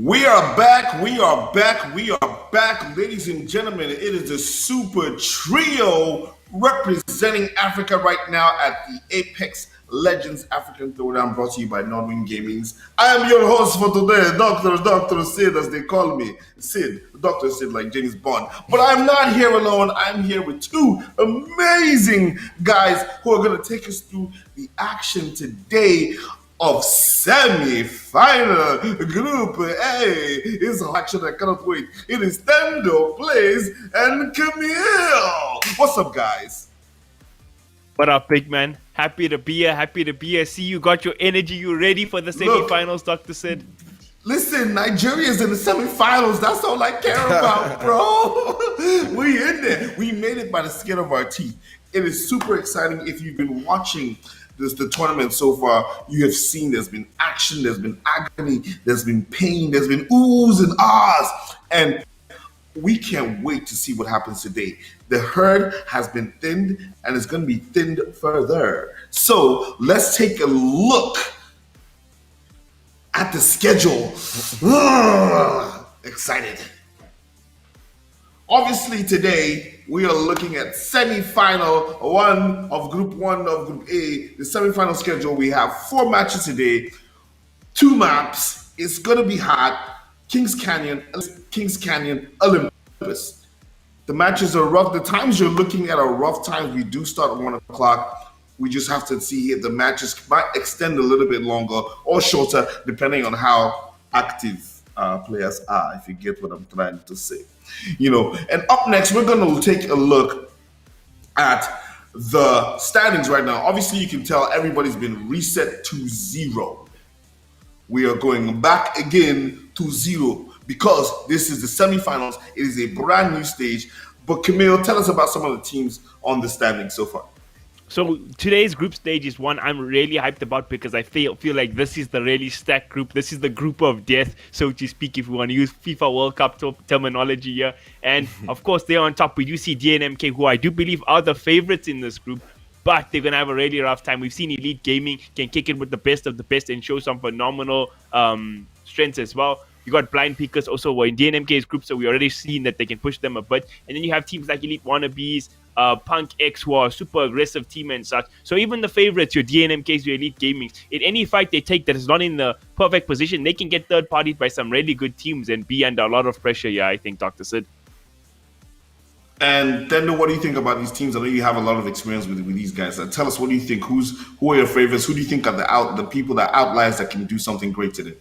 We are back, we are back, we are back, ladies and gentlemen. It is a super trio representing Africa right now at the Apex Legends African Throwdown, brought to you by NODWIN Gaming. I am your host for today, Dr. Sid, as they call me. Sid, Dr. Sid, like James Bond. But I'm not here alone. I'm here with two amazing guys who are going to take us through the action today of semi-final Group A. It's an action I cannot wait. It is Tendo, Blaze, and Camille. What's up, guys? What up, big man? Happy to be here. See, you got your energy. You ready for the semi-finals, Dr. Sid? Listen, Nigeria's in the semi-finals. That's all I care about, bro. We in there. We made it by the skin of our teeth. It is super exciting. If you've been watching the tournament so far, you have seen there's been action, there's been agony, there's been pain, there's been oohs and ahs, and we can't wait to see what happens today. The herd has been thinned and it's going to be thinned further. So let's take a look at the schedule. Excited. Obviously today, we are looking at semi-final one of Group A. The semi-final schedule, we have 4 matches today, 2 maps. It's going to be hard. Kings Canyon, Olympus. The matches are rough. The times you're looking at are rough times. We do start at 1 o'clock. We just have to see if the matches might extend a little bit longer or shorter, depending on how active players are, if you get what I'm trying to say. And up next, we're going to take a look at the standings right now. Obviously, you can tell everybody's been reset to 0. We are going back again to 0 because this is the semifinals. It is a brand new stage. But Camille, tell us about some of the teams on the standings so far. So today's group stage is one I'm really hyped about because I feel like this is the really stacked group. This is the group of death, so to speak, if we want to use FIFA World Cup terminology here. And of course, there on top, we do see DNMK, who I do believe are the favorites in this group, but they're going to have a really rough time. We've seen Elite Gaming can kick it with the best of the best and show some phenomenal strengths as well. You got Blind Peakers also were in DNMK's group, so we already seen that they can push them a bit. And then you have teams like Elite Wannabees, PunX, who are a super aggressive team and such. So even the favorites, your DNMKs, your Elite Gaming, in any fight they take that is not in the perfect position, they can get third-partied by some really good teams and be under a lot of pressure here, I think, Dr. Sid. And Tendo, what do you think about these teams? I know you have a lot of experience with these guys. Tell us, what do you think? Who are your favorites? Who do you think are the people that outliers that can do something great today?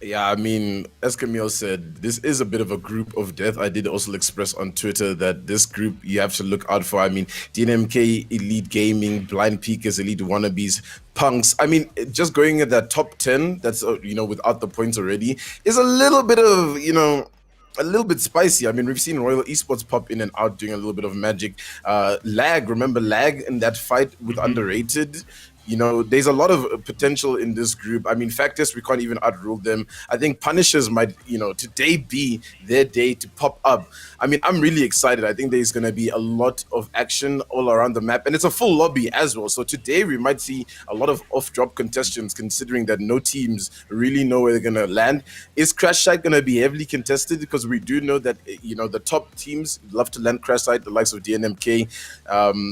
Yeah, I mean, as Camille said, this is a bit of a group of death. I did also express on Twitter that this group you have to look out for. I mean, DNMK, Elite Gaming, Blind Peakers, Elite Wannabes, PunX. I mean, just going at that top 10, that's, without the points already, is a little bit of, a little bit spicy. I mean, we've seen Royal Esports pop in and out doing a little bit of magic. Remember Lag in that fight with Underrated? There's a lot of potential in this group. I mean, Fractus, we can't even outrule them. I think Punishers might, today be their day to pop up. I mean, I'm really excited. I think there's going to be a lot of action all around the map, and it's a full lobby as well. So today we might see a lot of off-drop contestants, considering that no teams really know where they're going to land. Is Crash Site going to be heavily contested? Because we do know that, the top teams love to land Crash Site, the likes of DNMK.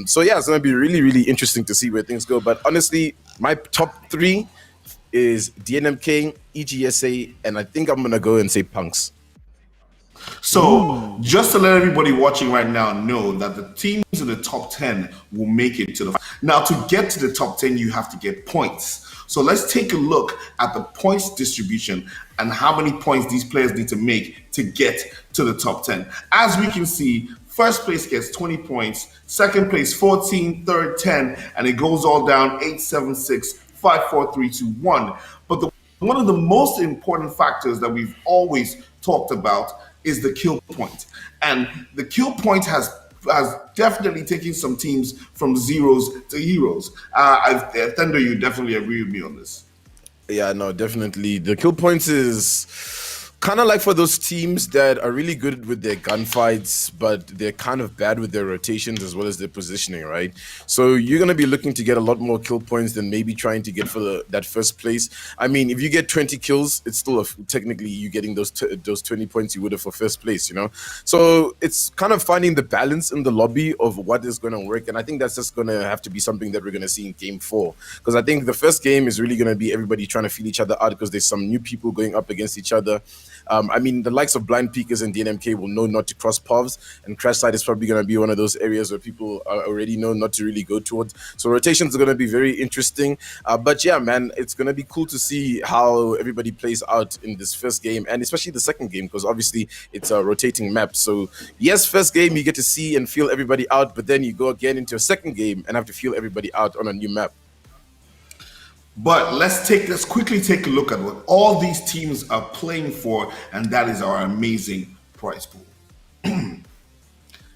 So yeah, it's going to be really, really interesting to see where things go. But honestly, my top 3 is DNMK, EGSA, and I think I'm going to go and say PunX. So, just to let everybody watching right now know that the teams in the top 10 will make it to the final. Now, to get to the top 10, you have to get points. So let's take a look at the points distribution and how many points these players need to make to get to the top 10. As we can see, first place gets 20 points, second place 14, third 10, and it goes all down 8, 7, 6, 5, 4, 3, 2, 1. But one of the most important factors that we've always talked about is the kill point. And the kill point has definitely taken some teams from zeros to heroes. Thunder, you definitely agree with me on this. Yeah, no, definitely. The kill points is kind of like for those teams that are really good with their gunfights, but they're kind of bad with their rotations as well as their positioning, right? So you're going to be looking to get a lot more kill points than maybe trying to get for that first place. I mean, if you get 20 kills, it's still technically you getting those 20 points you would have for first place, you know? So it's kind of finding the balance in the lobby of what is going to work. And I think that's just going to have to be something that we're going to see in game 4. Because I think the first game is really going to be everybody trying to feel each other out because there's some new people going up against each other. I mean, the likes of Blind Peakers and DNMK will know not to cross paths, and Crash Side is probably going to be one of those areas where people already know not to really go towards. So rotations are going to be very interesting. But yeah, man, it's going to be cool to see how everybody plays out in this first game, and especially the second game, because obviously it's a rotating map. So yes, first game you get to see and feel everybody out, but then you go again into a second game and have to feel everybody out on a new map. But let's quickly take a look at what all these teams are playing for, and that is our amazing prize pool.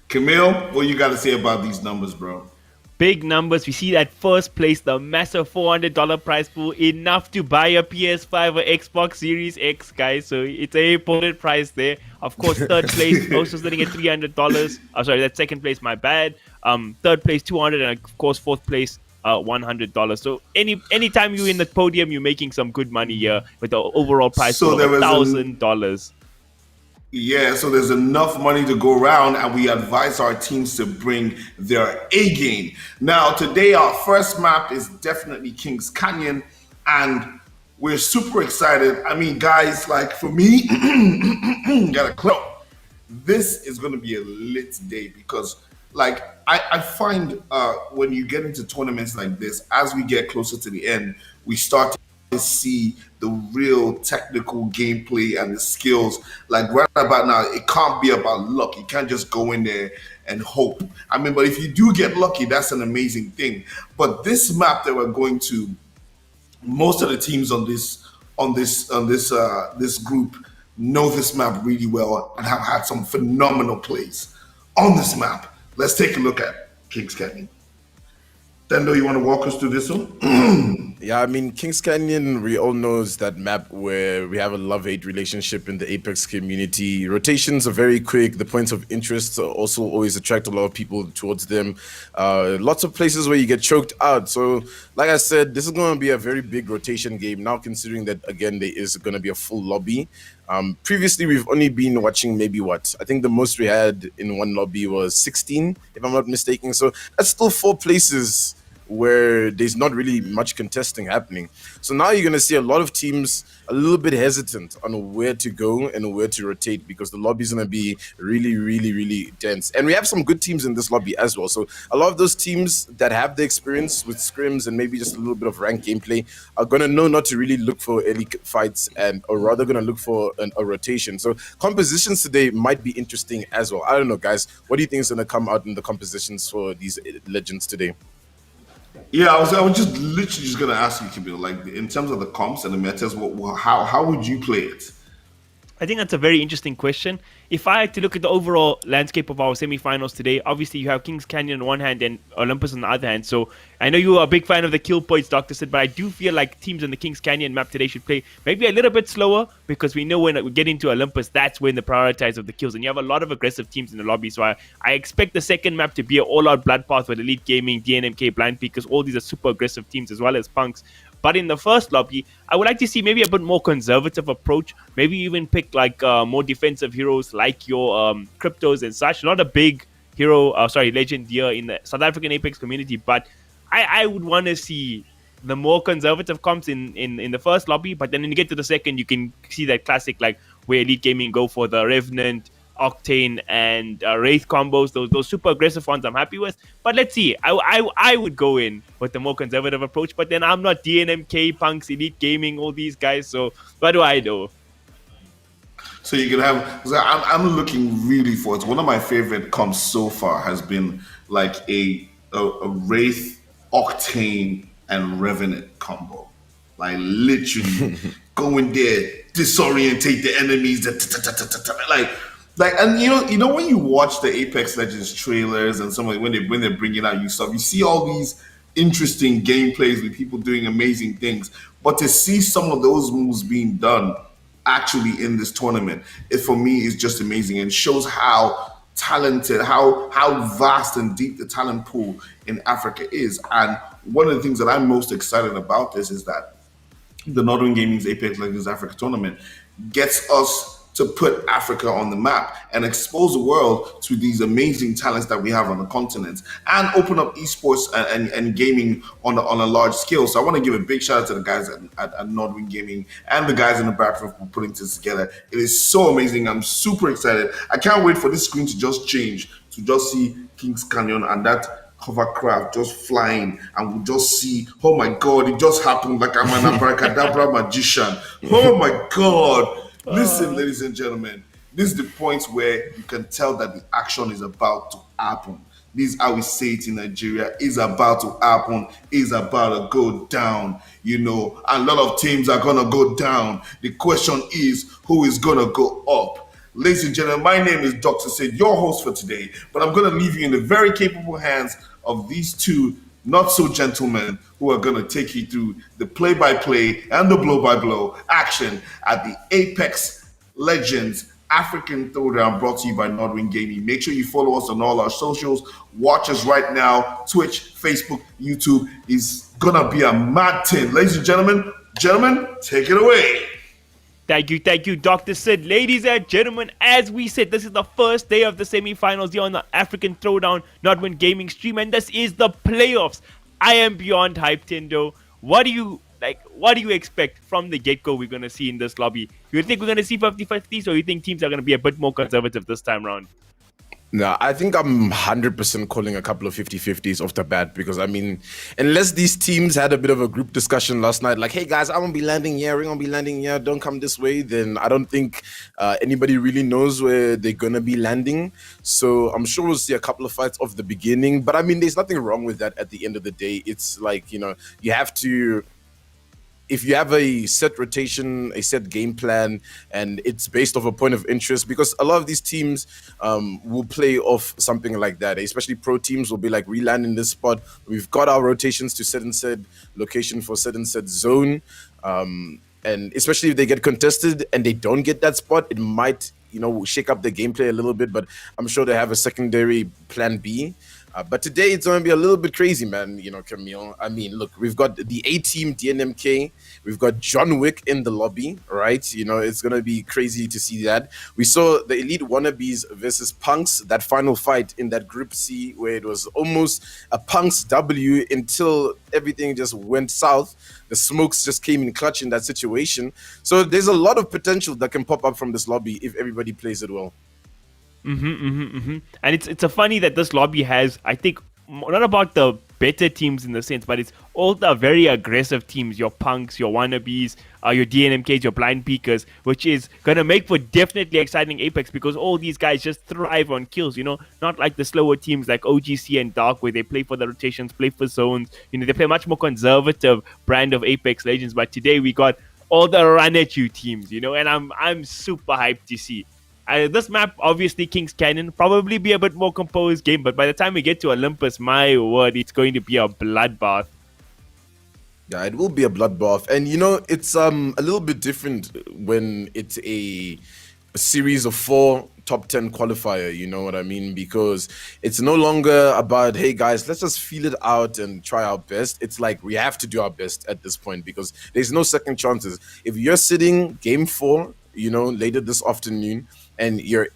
Camille, what you got to say about these numbers, bro? Big numbers. We see that first place, the massive $400 prize pool, enough to buy a PS5 or Xbox Series X, guys. So it's a important prize there. Of course, third place also sitting at $300. Oh, sorry, that's second place. My bad. Third place $200, and of course fourth place $100. So anytime you're in the podium, you're making some good money here with the overall prize pool of $1,000. Yeah, so there's enough money to go around, and we advise our teams to bring their A game. Now, today our first map is definitely Kings Canyon, and we're super excited. I mean, guys, like for me, gotta clap. This is gonna be a lit day because, like, I find when you get into tournaments like this, as we get closer to the end, we start to see the real technical gameplay and the skills. Like right about now, it can't be about luck. You can't just go in there and hope. I mean, but if you do get lucky, that's an amazing thing. But this map that we're going to, most of the teams on this group know this map really well and have had some phenomenal plays on this map. Let's take a look at Kings Canyon. Tendo, you want to walk us through this one? Yeah, I mean, Kings Canyon, we all know is that map where we have a love-hate relationship in the Apex community. Rotations are very quick. The points of interest also always attract a lot of people towards them. Lots of places where you get choked out. So, like I said, this is going to be a very big rotation game. Now, considering that, again, there is going to be a full lobby. Previously, we've only been watching maybe I think the most we had in one lobby was 16, if I'm not mistaken. So that's still 4 places where there's not really much contesting happening. So now you're going to see a lot of teams a little bit hesitant on where to go and where to rotate because the lobby is going to be really, really, really dense. And we have some good teams in this lobby as well. So a lot of those teams that have the experience with scrims and maybe just a little bit of ranked gameplay are going to know not to really look for early fights or rather going to look for a rotation. So compositions today might be interesting as well. I don't know, guys. What do you think is going to come out in the compositions for these legends today? Yeah, I was just literally just gonna ask you, Camille, like in terms of the comps and the metas, how would you play it? I think that's a very interesting question. If I had to look at the overall landscape of our semifinals today, obviously you have Kings Canyon on one hand and Olympus on the other hand. So I know you are a big fan of the kill points, Dr. Sid, but I do feel like teams on the Kings Canyon map today should play maybe a little bit slower because we know when we get into Olympus, that's when the prioritize of the kills. And you have a lot of aggressive teams in the lobby. So I expect the second map to be an all-out bloodbath with Elite Gaming, DNMK, Blind Peakers. All these are super aggressive teams as well as PunX. But in the first lobby, I would like to see maybe a bit more conservative approach. Maybe even pick like more defensive heroes like your cryptos and such. Not a big hero, legend here in the South African Apex community. But I would want to see the more conservative comps in the first lobby. But then when you get to the second, you can see that classic like where Elite Gaming go for the Revenant, Octane and Wraith combos, those super aggressive ones I'm happy with. But let's see. I would go in with the more conservative approach, but then I'm not DNMK, PunX, Elite Gaming, all these guys, so what do I do? So you can have, I'm looking really forward to one of my favorite comps so far has been like a Wraith, Octane and Revenant combo. Like literally go in there, disorientate the enemies, like, and you know when you watch the Apex Legends trailers and when they're bringing out new stuff, you see all these interesting gameplays with people doing amazing things. But to see some of those moves being done actually in this tournament, it for me is just amazing and shows how talented, how vast and deep the talent pool in Africa is. And one of the things that I'm most excited about this is that the NODWIN Gaming's Apex Legends Africa tournament gets us to put Africa on the map and expose the world to these amazing talents that we have on the continent and open up esports and gaming on a large scale. So I want to give a big shout out to the guys at NODWIN Gaming and the guys in the background for putting this together. It is so amazing. I'm super excited. I can't wait for this screen to just change, to just see Kings Canyon and that hovercraft just flying, and we'll just see, oh my God, it just happened, like I'm an abracadabra magician. Oh my God. Listen, ladies and gentlemen, this is the point where you can tell that the action is about to happen. This is how we say it in Nigeria. Is about to happen. Is about to go down. You know, a lot of teams are gonna go down. The question is, who is gonna go up? Ladies and gentlemen, my name is Dr. Sid, your host for today, but I'm gonna leave you in the very capable hands of these two not so gentlemen who are going to take you through the play-by-play and the blow-by-blow action at the Apex Legends African Throwdown, brought to you by NODWIN Gaming. Make sure you follow us on all our socials. Watch us right now. Twitch, Facebook, YouTube is going to be a mad thing. Ladies and gentlemen, take it away. Thank you, Dr. Sid. Ladies and gentlemen, as we said, this is the first day of the semi-finals here on the African Throwdown NODWIN Gaming stream, and this is the playoffs. I am beyond hyped, Tendo. What do you expect from the get-go we're going to see in this lobby? You think we're going to see 50-50s, or you think teams are going to be a bit more conservative this time around? No, I think I'm 100% calling a couple of 50-50s off the bat, because, I mean, unless these teams had a bit of a group discussion last night, like, hey, guys, I'm going to be landing here, we're going to be landing here, don't come this way, then I don't think anybody really knows where they're going to be landing. So I'm sure we'll see a couple of fights off the beginning. But, I mean, there's nothing wrong with that at the end of the day. It's like, you know, you have to... If you have a set rotation, a set game plan, and it's based off a point of interest, because a lot of these teams will play off something like that, especially pro teams will be like, we land in this spot, we've got our rotations to set and set location for set and set zone, and especially if they get contested and they don't get that spot, it might, you know, shake up the gameplay a little bit, but I'm sure they have a secondary plan B. But today it's going to be a little bit crazy, man, you know, Camille. I mean, look, we've got the A-team, DNMK. We've got John Wick in the lobby, right? You know, it's going to be crazy to see that. We saw the Elite Wannabees versus PunX, that final fight in that Group C, where it was almost a PunX W until everything just went south. The smokes just came in clutch in that situation. So there's a lot of potential that can pop up from this lobby if everybody plays it well. And it's a funny that this lobby has, I think, not about the better teams in the sense, but it's all the very aggressive teams, your PunX, your Wannabees, your DNMKs, your blind peekers, which is going to make for definitely exciting Apex, because all these guys just thrive on kills, you know, not like the slower teams like OGC and Dark, where they play for the rotations, play for zones, you know, they play a much more conservative brand of Apex Legends. But today we got all the run at you teams, you know, and I'm super hyped to see. This map, obviously, Kings Canyon, probably be a bit more composed game, but by the time we get to Olympus, my word, it's going to be a bloodbath. Yeah, it will be a bloodbath. And, you know, it's a little bit different when it's a series of 4 top 10 qualifier, you know what I mean? Because it's no longer about, hey, guys, let's just feel it out and try our best. It's like we have to do our best at this point, because there's no second chances. If you're sitting game 4, you know, later this afternoon, and you're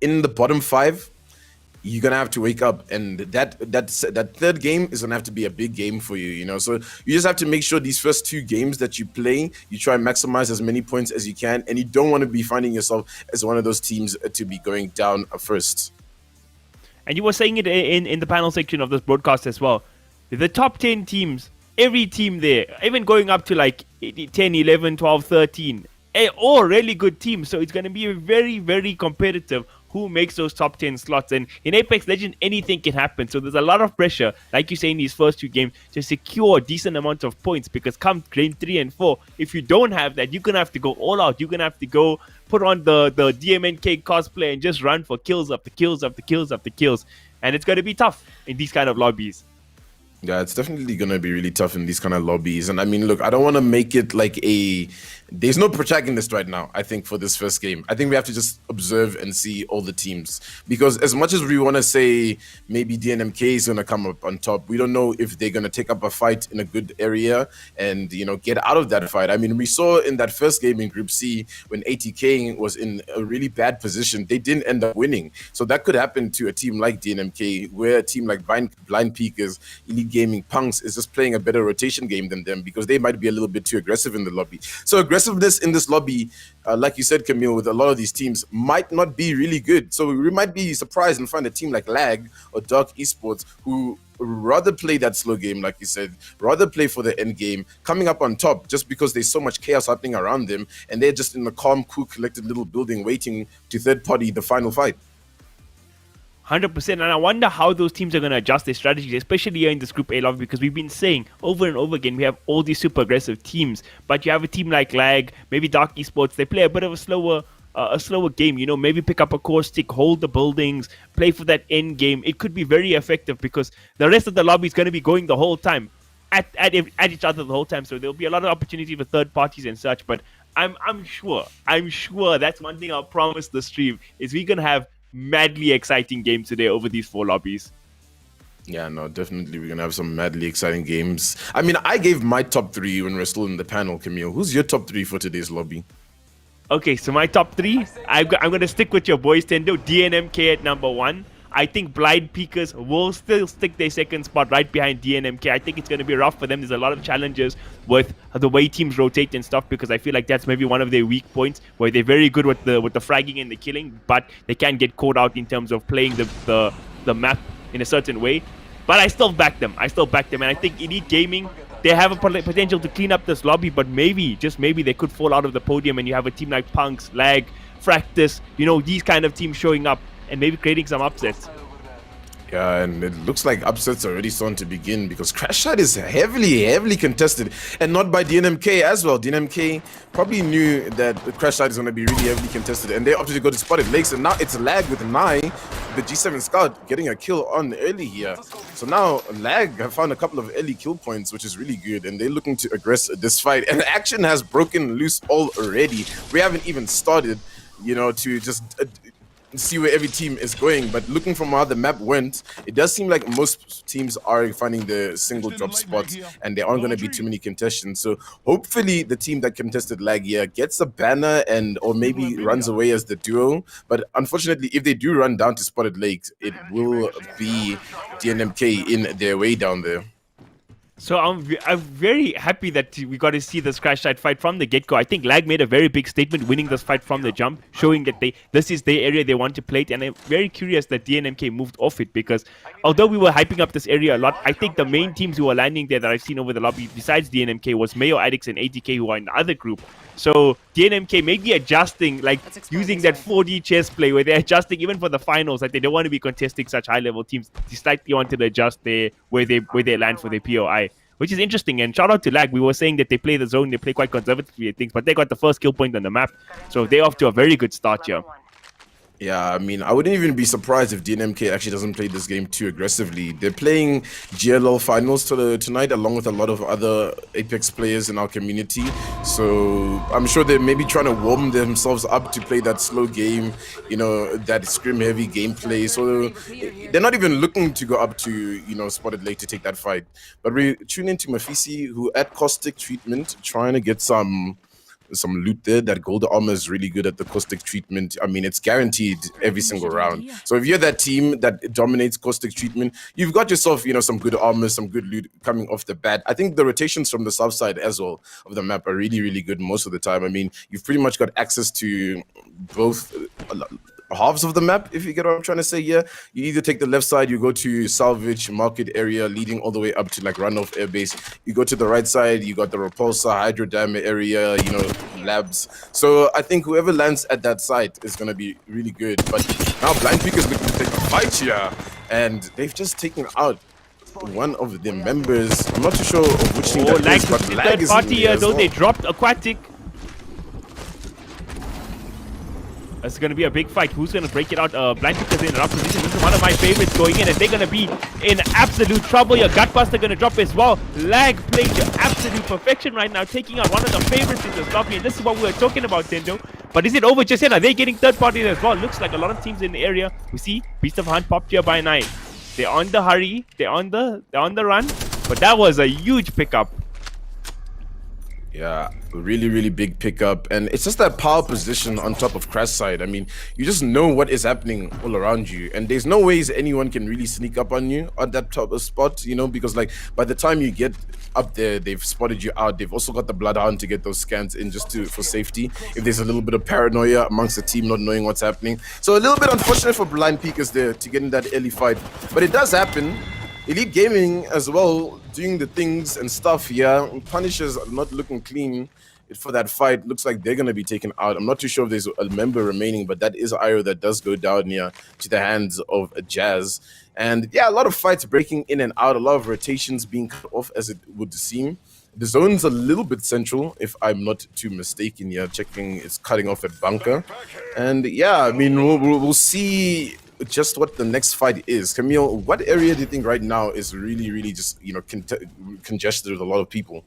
in the bottom 5, you're gonna have to wake up, and that third game is gonna have to be a big game for you, you know. So you just have to make sure these first 2 games that you play, you try and maximize as many points as you can, and you don't want to be finding yourself as one of those teams to be going down first. And you were saying it in the panel section of this broadcast as well. The top 10 teams, every team there, even going up to like 10, 11, 12, 13. All really good teams, so it's going to be very, very competitive who makes those top 10 slots. And in Apex Legends, anything can happen, so there's a lot of pressure, like you say, in these first 2 games to secure a decent amount of points, because come game 3 and 4, if you don't have that, you're going to have to go all out. You're going to have to go put on the DNMK cosplay and just run for kills after kills after kills after kills, and it's going to be tough in these kind of lobbies. Yeah, it's definitely going to be really tough in these kind of lobbies. And I mean, look, I don't want to make it like there's no protagonist right now, I think, for this first game. I think we have to just observe and see all the teams. Because as much as we want to say maybe DNMK is going to come up on top, we don't know if they're going to take up a fight in a good area and, you know, get out of that fight. I mean, we saw in that first game in Group C when ATK was in a really bad position, they didn't end up winning. So that could happen to a team like DNMK, where a team like Blind Peakers, Elite Gaming, PunX is just playing a better rotation game than them because they might be a little bit too aggressive in the lobby. So aggressiveness in this lobby, like you said, Camille, with a lot of these teams might not be really good. So we might be surprised and find a team like Lag or Dark Esports who rather play that slow game, like you said, rather play for the end game, coming up on top just because there's so much chaos happening around them and they're just in a calm, cool, collected little building waiting to third party the final fight. 100%, and I wonder how those teams are going to adjust their strategies, especially here in this Group A lobby, because we've been saying over and over again we have all these super aggressive teams, but you have a team like Lag, maybe Dark Esports, they play a bit of a slower game, you know, maybe pick up a core stick, hold the buildings, play for that end game. It could be very effective because the rest of the lobby is going to be going the whole time at each other the whole time, so there'll be a lot of opportunity for third parties and such. But I'm sure that's one thing I'll promise the stream is we're going to have madly exciting games today over these 4 lobbies. Yeah, no, definitely we're gonna have some madly exciting games. I mean, I gave my top 3 when we're still in the panel, Camille. Who's your top 3 for today's lobby? Okay, so my top 3, I'm going to stick with your boys, Tendo. DNMK at number 1. I think Blind Peakers will still stick their second spot right behind DNMK. I think it's going to be rough for them. There's a lot of challenges with the way teams rotate and stuff because I feel like that's maybe one of their weak points where they're very good with the fragging and the killing, but they can get caught out in terms of playing the map in a certain way. But I still back them. And I think Elite Gaming, they have a potential to clean up this lobby, but maybe, just maybe, they could fall out of the podium and you have a team like PunX, Lag, Fractus, you know, these kind of teams showing up and maybe creating some upsets. Yeah, and it looks like upsets are already starting to begin because Crash Shot is heavily contested, and not by DNMK as well. DNMK probably knew that the Crash Shot is going to be really heavily contested, and they opted to go to Spotted Lakes, and now it's Lag with Nye, the G7 Scout, getting a kill on early here. So now Lag have found a couple of early kill points, which is really good, and they're looking to aggress this fight, and action has broken loose already. We haven't even started, you know, to just see where every team is going, but looking from how the map went, it does seem like most teams are finding the single drop spots and there aren't going to be too many contests. So hopefully the team that contested Lag here gets a banner or maybe runs away as the duo. But unfortunately, if they do run down to Spotted Lakes, it will be DNMK in their way down there. So I'm very happy that we got to see this Crash Site fight from the get-go. I think Lag made a very big statement winning this fight from the jump, showing that this is their area they want to play it. And I'm very curious that DNMK moved off it because although we were hyping up this area a lot, I think the main teams who were landing there that I've seen over the lobby besides DNMK was Mayo Addicts and ATK who are in the other group. So DNMK may be adjusting, like using that 4D chess play where they're adjusting even for the finals, like they don't want to be contesting such high-level teams. They slightly wanted to adjust where they land for their POI, which is interesting. And shout out to Lag. We were saying that they play the zone, they play quite conservatively at things, but they got the first kill point on the map. So they're off to a very good start here. Yeah, I mean, I wouldn't even be surprised if DNMK actually doesn't play this game too aggressively. They're playing GLL finals tonight along with a lot of other Apex players in our community. So I'm sure they're maybe trying to warm themselves up to play that slow game, you know, that scrim-heavy gameplay. So they're not even looking to go up to, you know, Spotted Lake to take that fight. But we tune into MaFisi, who at caustic treatment, trying to get some loot there. That gold armor is really good at the caustic treatment. I mean, it's guaranteed every single round. So if you're that team that dominates caustic treatment, you've got yourself, you know, some good armor, some good loot coming off the bat. I think the rotations from the south side as well of the map are really, really good most of the time. I mean, you've pretty much got access to both halves of the map, if you get what I'm trying to say here. You either take the left side, you go to salvage market area leading all the way up to like runoff airbase. You go to the right side, you got the repulsor, hydrodam area, you know, labs. So I think whoever lands at that site is going to be really good. But now Blind Peak is looking to take the fight here, and they've just taken out one of the members. I'm not too sure of which team that is, but Lag is party in there though. well. They dropped Aquatic. It's going to be a big fight. Who's going to break it out? Blind Pickers in a rough position. This is one of my favorites going in, and they're going to be in absolute trouble. Your Gutbuster going to drop as well. Lag playing to absolute perfection right now, taking out one of the favorites in this lobby. And this is what we were talking about, Tendo. But is it over just yet? Are they getting third party as well? Looks like a lot of teams in the area. We see Beast of Hunt popped here by 9. They're on the hurry. They're on the run. But that was a huge pickup. Yeah, really, really big pickup. And it's just that power position on top of Crash side. I mean, you just know what is happening all around you. And there's no ways anyone can really sneak up on you on that top of spot, you know, because like by the time you get up there, they've spotted you out. They've also got the Bloodhound to get those scans in just for safety. If there's a little bit of paranoia amongst the team not knowing what's happening. So a little bit unfortunate for Blind Peekers there to get in that early fight. But it does happen. Elite Gaming as well, doing the things and stuff here. Punishers not looking clean for that fight. Looks like they're going to be taken out. I'm not too sure if there's a member remaining, but that is IO that does go down here to the hands of Jazz. And yeah, a lot of fights breaking in and out, a lot of rotations being cut off as it would seem. The zone's a little bit central, if I'm not too mistaken here. Checking, it's cutting off at bunker. And yeah, I mean, we'll see just what the next fight is. Camille, what area do you think right now is really, really just, you know, congested with a lot of people?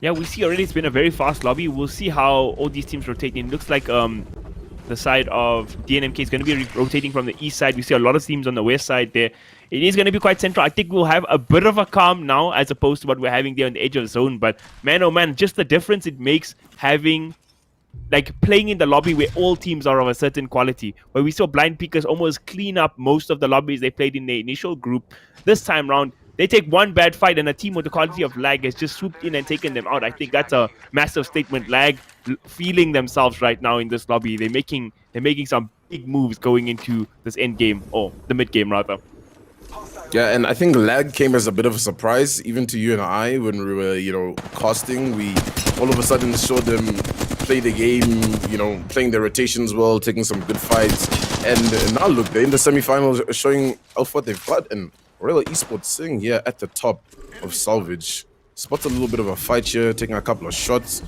Yeah, we see already it's been a very fast lobby. We'll see how all these teams rotate in. Looks like the side of DNMK is going to be rotating from the east side. We see a lot of teams on the west side there. It is going to be quite central. I think we'll have a bit of a calm now as opposed to what we're having there on the edge of the zone. But man, oh man, just the difference it makes having like playing in the lobby where all teams are of a certain quality, where we saw Blind Peekers almost clean up most of the lobbies they played in the initial group. This time round, they take one bad fight and a team with the quality of Lag has just swooped in and taken them out. I think that's a massive statement. Lag feeling themselves right now in this lobby. They're making some big moves going into this end game, or the mid game rather. Yeah, and I think Lag came as a bit of a surprise, even to you and I, when we were, you know, casting. We all of a sudden saw them play the game, you know, playing their rotations well, taking some good fights. And now look, they're in the semifinals, showing off what they've got. And Royal Esports sitting here at the top of Salvage. Spots a little bit of a fight here, taking a couple of shots.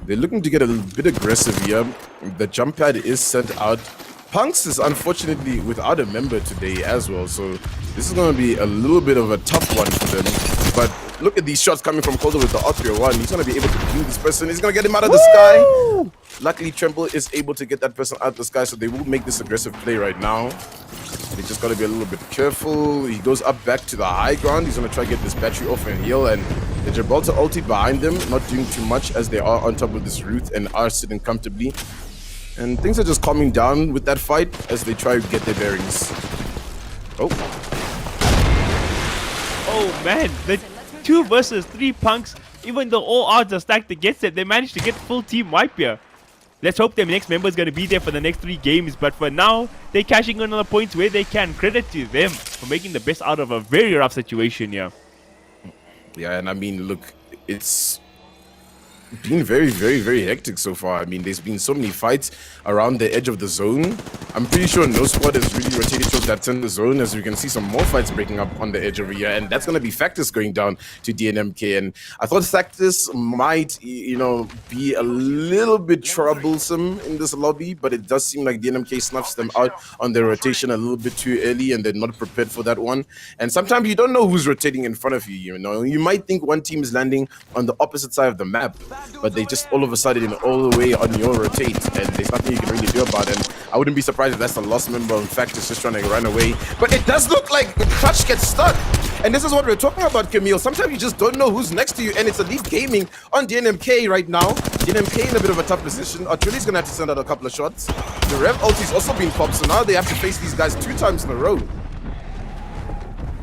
They're looking to get a bit aggressive here. The jump pad is sent out. PunX is unfortunately without a member today as well, so this is going to be a little bit of a tough one for them. But look at these shots coming from Calder with the Austria 1. He's going to be able to kill this person. He's going to get him out of the sky. Luckily, Tremble is able to get that person out of the sky, so they will make this aggressive play right now. They just got to be a little bit careful. He goes up back to the high ground. He's going to try to get this battery off and heal, and the Gibraltar ulti behind them, not doing too much as they are on top of this Ruth and are sitting comfortably. And things are just calming down with that fight as they try to get their bearings. Oh. Oh man, the 2 versus 3 punks, even though all odds are stacked against it, they managed to get full team wipe here. Let's hope their next member is going to be there for the next 3 games, but for now, they're cashing in on the points where they can. Credit to them for making the best out of a very rough situation here. Yeah, and I mean, look, it's been very, very, very hectic so far. I mean, there's been so many fights around the edge of the zone. I'm pretty sure no squad has really rotated towards that center zone, as we can see some more fights breaking up on the edge over here, and that's going to be Fractus going down to DNMK. And I thought Fractus might, you know, be a little bit troublesome in this lobby, but it does seem like DNMK snuffs them out on their rotation a little bit too early, and they're not prepared for that one. And sometimes you don't know who's rotating in front of you, you know. You might think one team is landing on the opposite side of the map, but they just all of a sudden all the way on your rotate, and there's nothing you can really do about it. And I wouldn't be surprised if that's the lost member. In fact, it's just trying to run away. But it does look like the clutch gets stuck. And this is what we're talking about, Camille. Sometimes you just don't know who's next to you, and it's Elite Gaming on DNMK right now. DNMK in a bit of a tough position. Artillery's gonna have to send out a couple of shots. The Rev ulti's also been popped, so now they have to face these guys 2 times in a row.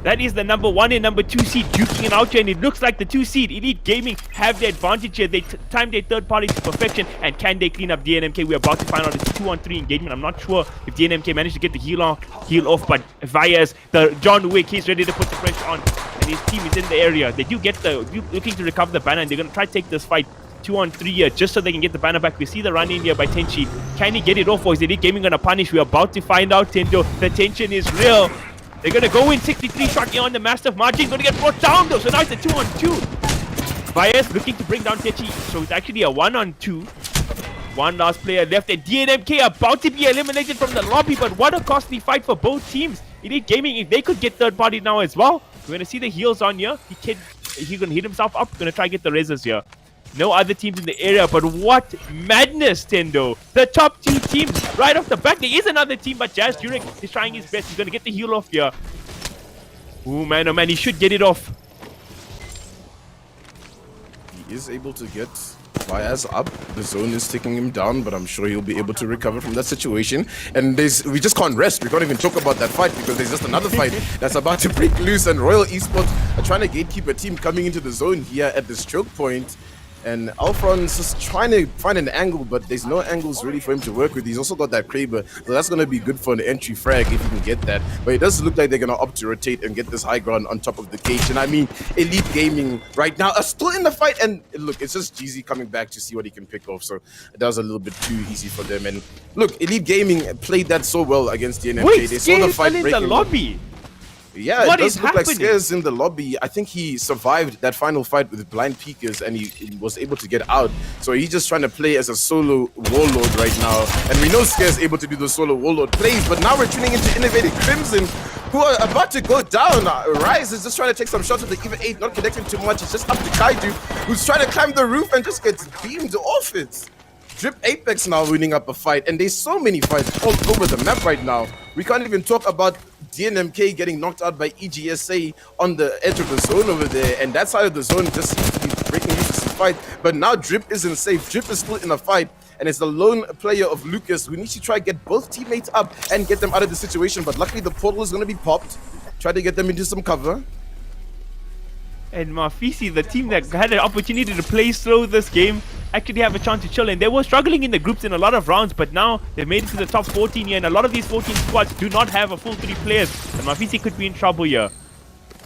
That is the number 1 and number 2 seed duking it out here, and it looks like the 2 seed Elite Gaming have the advantage here. They timed their third party to perfection, and can they clean up DNMK? We're about to find out. It's 2-on-3 engagement. I'm not sure if DNMK managed to get the heal off, but Vias, the John Wick, he's ready to put the pressure on, and his team is in the area. They do get looking to recover the banner, and they're going to try to take this fight 2-on-3 here, just so they can get the banner back. We see the run in here by Tenchi. Can he get it off, or is Elite Gaming going to punish? We're about to find out, Tendo. The tension is real. They're going to go in 63 shot here on the massive margin. Going to get brought down though. So now it's a 2-on-2. Vias looking to bring down Techi. So it's actually a 1-on-2. One last player left, and DNMK about to be eliminated from the lobby, but what a costly fight for both teams. Elite Gaming, if they could get third party now as well, we're going to see the heals on here. He's going to hit himself up, going to try to get the reses here. No other teams in the area, but what madness, Tendo. The top two teams right off the bat. There is another team, but Jazz Jurek is trying his best. He's going to get the heal off here. Oh man, he should get it off. He is able to get Bias up. The zone is taking him down, but I'm sure he'll be able to recover from that situation. And we just can't rest. We can't even talk about that fight because there's just another fight that's about to break loose, and Royal Esports are trying to gatekeep a team coming into the zone here at this choke point. And Alfron's just trying to find an angle, but there's no angles really for him to work with. He's also got that Kraber, so that's going to be good for an entry frag if he can get that. But it does look like they're going to opt to rotate and get this high ground on top of the cage. And I mean, Elite Gaming right now are still in the fight. And look, it's just Jeezy coming back to see what he can pick off. So that was a little bit too easy for them. And look, Elite Gaming played that so well against DNMK. Wait, they saw the fight in breaking the lobby. Yeah, what it does is look like happening? Scares in the lobby. I think he survived that final fight with blind peekers and he was able to get out. So he's just trying to play as a solo warlord right now. And we know Scares able to do the solo warlord plays, but now we're tuning into Innovated Crimson, who are about to go down. Rise is just trying to take some shots with the Eva 8, not connecting too much. It's just up to Kaiju, who's trying to climb the roof and just gets beamed off it. Drip Apex now winning up a fight, and there's so many fights all over the map right now. We can't even talk about DNMK getting knocked out by EGSA on the edge of the zone over there, and that side of the zone just seems to be breaking loose this fight. But now Drip isn't safe. Drip is still in a fight, and it's the lone player of Lucas who needs to try to get both teammates up and get them out of the situation. But luckily the portal is going to be popped. Try to get them into some cover. And MaFisi, the team that had an opportunity to play slow this game, actually have a chance to chill. And they were struggling in the groups in a lot of rounds, but now they've made it to the top 14 here. And a lot of these 14 squads do not have a full 3 players. And MaFisi could be in trouble here.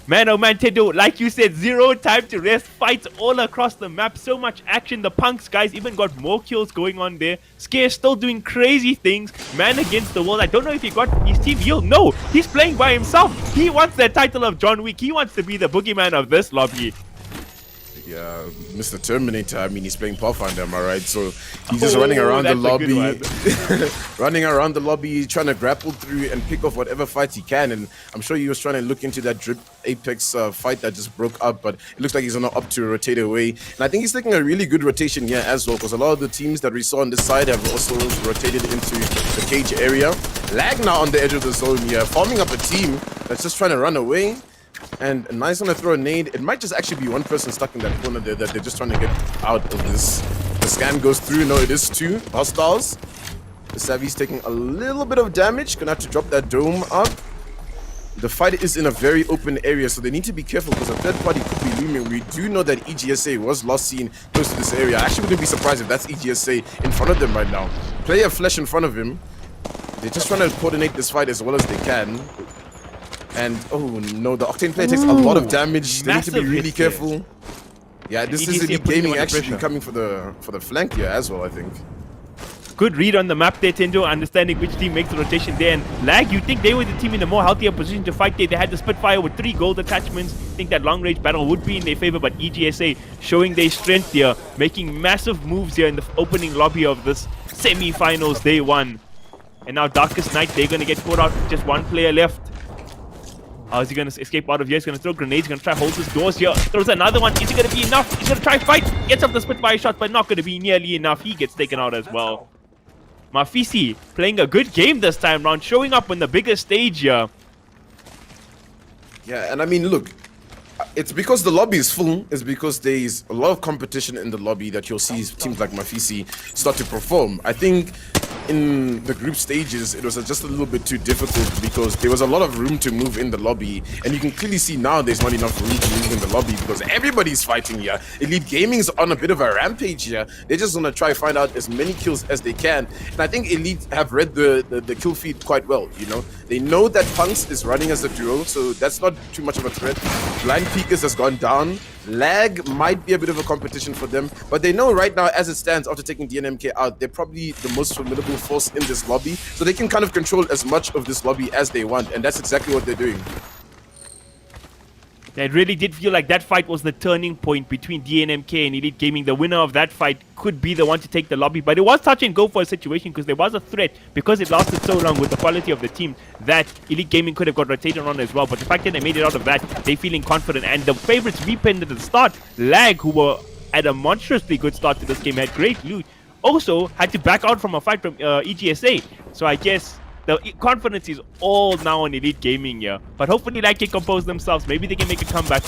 Man, oh man, Tedo, like you said, zero time to rest. Fights all across the map. So much action. The PunX guys even got more kills going on there. Scare still doing crazy things. Man against the world. I don't know if he got his team healed. No, he's playing by himself. He wants the title of John Wick. He wants to be the boogeyman of this lobby. Yeah, Mr. Terminator, I mean, he's playing Pathfinder, am I right? So he's just running around the lobby, running around the lobby, trying to grapple through and pick off whatever fights he can. And I'm sure he was trying to look into that Drip Apex fight that just broke up, but it looks like he's not up to rotate away. And I think he's taking a really good rotation here as well, because a lot of the teams that we saw on this side have also rotated into the cage area. Lag now on the edge of the zone here, forming up a team that's just trying to run away. And Nice gonna throw a nade. It might just actually be one person stuck in that corner there that they're just trying to get out of this. The scan goes through. No, it is 2 hostiles. The Savvy's taking a little bit of damage. Gonna have to drop that dome up. The fight is in a very open area, so they need to be careful because a third party could be looming. We do know that EGSA was last seen close to this area. I actually wouldn't be surprised if that's EGSA in front of them right now. Player Flesh in front of him. They're just trying to coordinate this fight as well as they can. And oh no, the Octane player takes a lot of damage. They need to be really careful. Yeah, this is Elite Gaming actually coming for the flank here as well, I think. Good read on the map there, Tendo, understanding which team makes the rotation there. And Lag, you think they were the team in a more healthier position to fight there. They had the Spitfire with 3 gold attachments. I think that long range battle would be in their favor, but EGSA showing their strength here, making massive moves here in the opening lobby of this semi-finals day 1. And now Darkest Night, they're going to get caught out with just 1 player left. How is he going to escape out of here? He's going to throw grenades. He's going to try hold his doors here. Throws another one. Is it going to be enough? He's going to try fight. Gets up the Spitfire shot, but not going to be nearly enough. He gets taken out as well. MaFisi playing a good game this time round, showing up on the biggest stage here. Yeah, and I mean, look, it's because the lobby is full. It's because there's a lot of competition in the lobby that you'll see teams like MaFisi start to perform. I think in the group stages, it was just a little bit too difficult because there was a lot of room to move in the lobby. And you can clearly see now there's not enough room to move in the lobby because everybody's fighting here. Elite Gaming's on a bit of a rampage here. They're just going to try to find out as many kills as they can. And I think Elite have read the kill feed quite well, you know. They know that PunX is running as a duo, so that's not too much of a threat. Blind Peekers has gone down. Lag might be a bit of a competition for them, but they know right now, as it stands, after taking DNMK out, they're probably the most formidable force in this lobby, so they can kind of control as much of this lobby as they want, and that's exactly what they're doing. It really did feel like that fight was the turning point between DNMK and Elite Gaming. The winner of that fight could be the one to take the lobby, but it was touch and go for a situation because there was a threat because it lasted so long with the quality of the team that Elite Gaming could have got rotated on as well. But the fact that they made it out of that, they feeling confident. And the favorites we pinned at the start, Lag, who were at a monstrously good start to this game, had great loot, also had to back out from a fight from EGSA. So I guess the confidence is all now on Elite Gaming here. But hopefully Lag can compose themselves. Maybe they can make a comeback.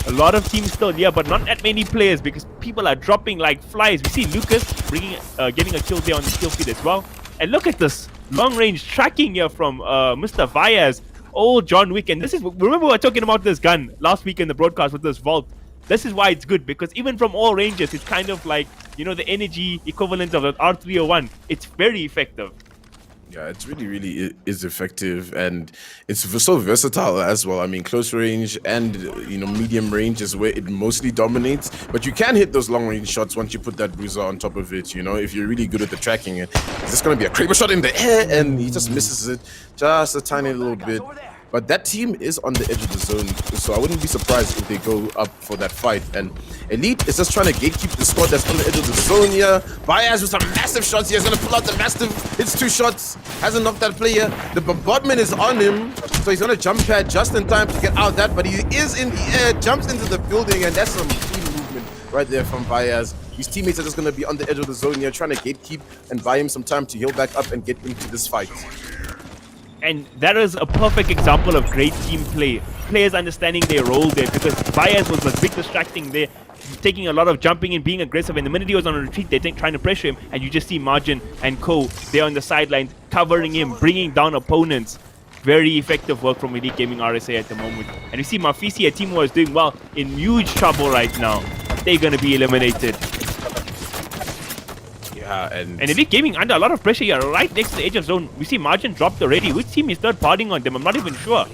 A lot of teams still here, but not that many players because people are dropping like flies. We see Lucas getting a kill there on the kill feed as well. And look at this long range tracking here from Mr. Vyaz. Old John Wick. And this is, remember we were talking about this gun last week in the broadcast with this Vault. This is why it's good, because even from all ranges, it's kind of like, you know, the energy equivalent of an R301. It's very effective. Yeah, it's really is effective, and it's so versatile as well. I mean, close range and, you know, medium range is where it mostly dominates, but you can hit those long range shots once you put that bruiser on top of it, you know, if you're really good at the tracking. It's just going to be a Kraber shot in the air, and he just misses it just a tiny little bit. But that team is on the edge of the zone, so I wouldn't be surprised if they go up for that fight. And Elite is just trying to gatekeep the squad that's on the edge of the zone here. Vyaz with some massive shots here. He's going to pull out the massive. Hits 2 shots. Hasn't knocked that player. The bombardment is on him, so he's going to jump pad just in time to get out of that. But he is in the air, jumps into the building, and that's some clean movement right there from Vyaz. His teammates are just going to be on the edge of the zone here, trying to gatekeep and buy him some time to heal back up and get into this fight. And that is a perfect example of great team play. Players understanding their role there, because Vyaz was a big distracting there, taking a lot of jumping and being aggressive. And the minute he was on a retreat, they're trying to pressure him. And you just see Margin and Co. there on the sidelines, covering him, bringing down opponents. Very effective work from Elite Gaming RSA at the moment. And you see MaFisi, a team who is doing well, in huge trouble right now. They're going to be eliminated. And Elite Gaming under a lot of pressure here, right next to the edge of zone. We see Margin dropped already. Which team is third partying on them? I'm not even sure.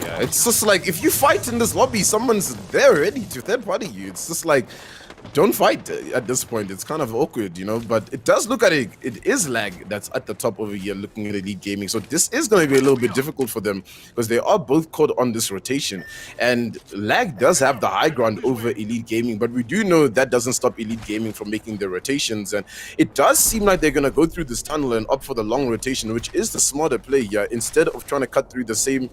Yeah, it's just like, if you fight in this lobby, someone's there ready to third party you. It's just like, don't fight at this point. It's kind of awkward, you know, but it does look at it. It is Lag that's at the top over here looking at Elite Gaming. So this is going to be a little bit difficult for them because they are both caught on this rotation. And Lag does have the high ground over Elite Gaming, but we do know that doesn't stop Elite Gaming from making their rotations. And it does seem like they're going to go through this tunnel and opt for the long rotation, which is the smarter play here, instead of trying to cut through the same,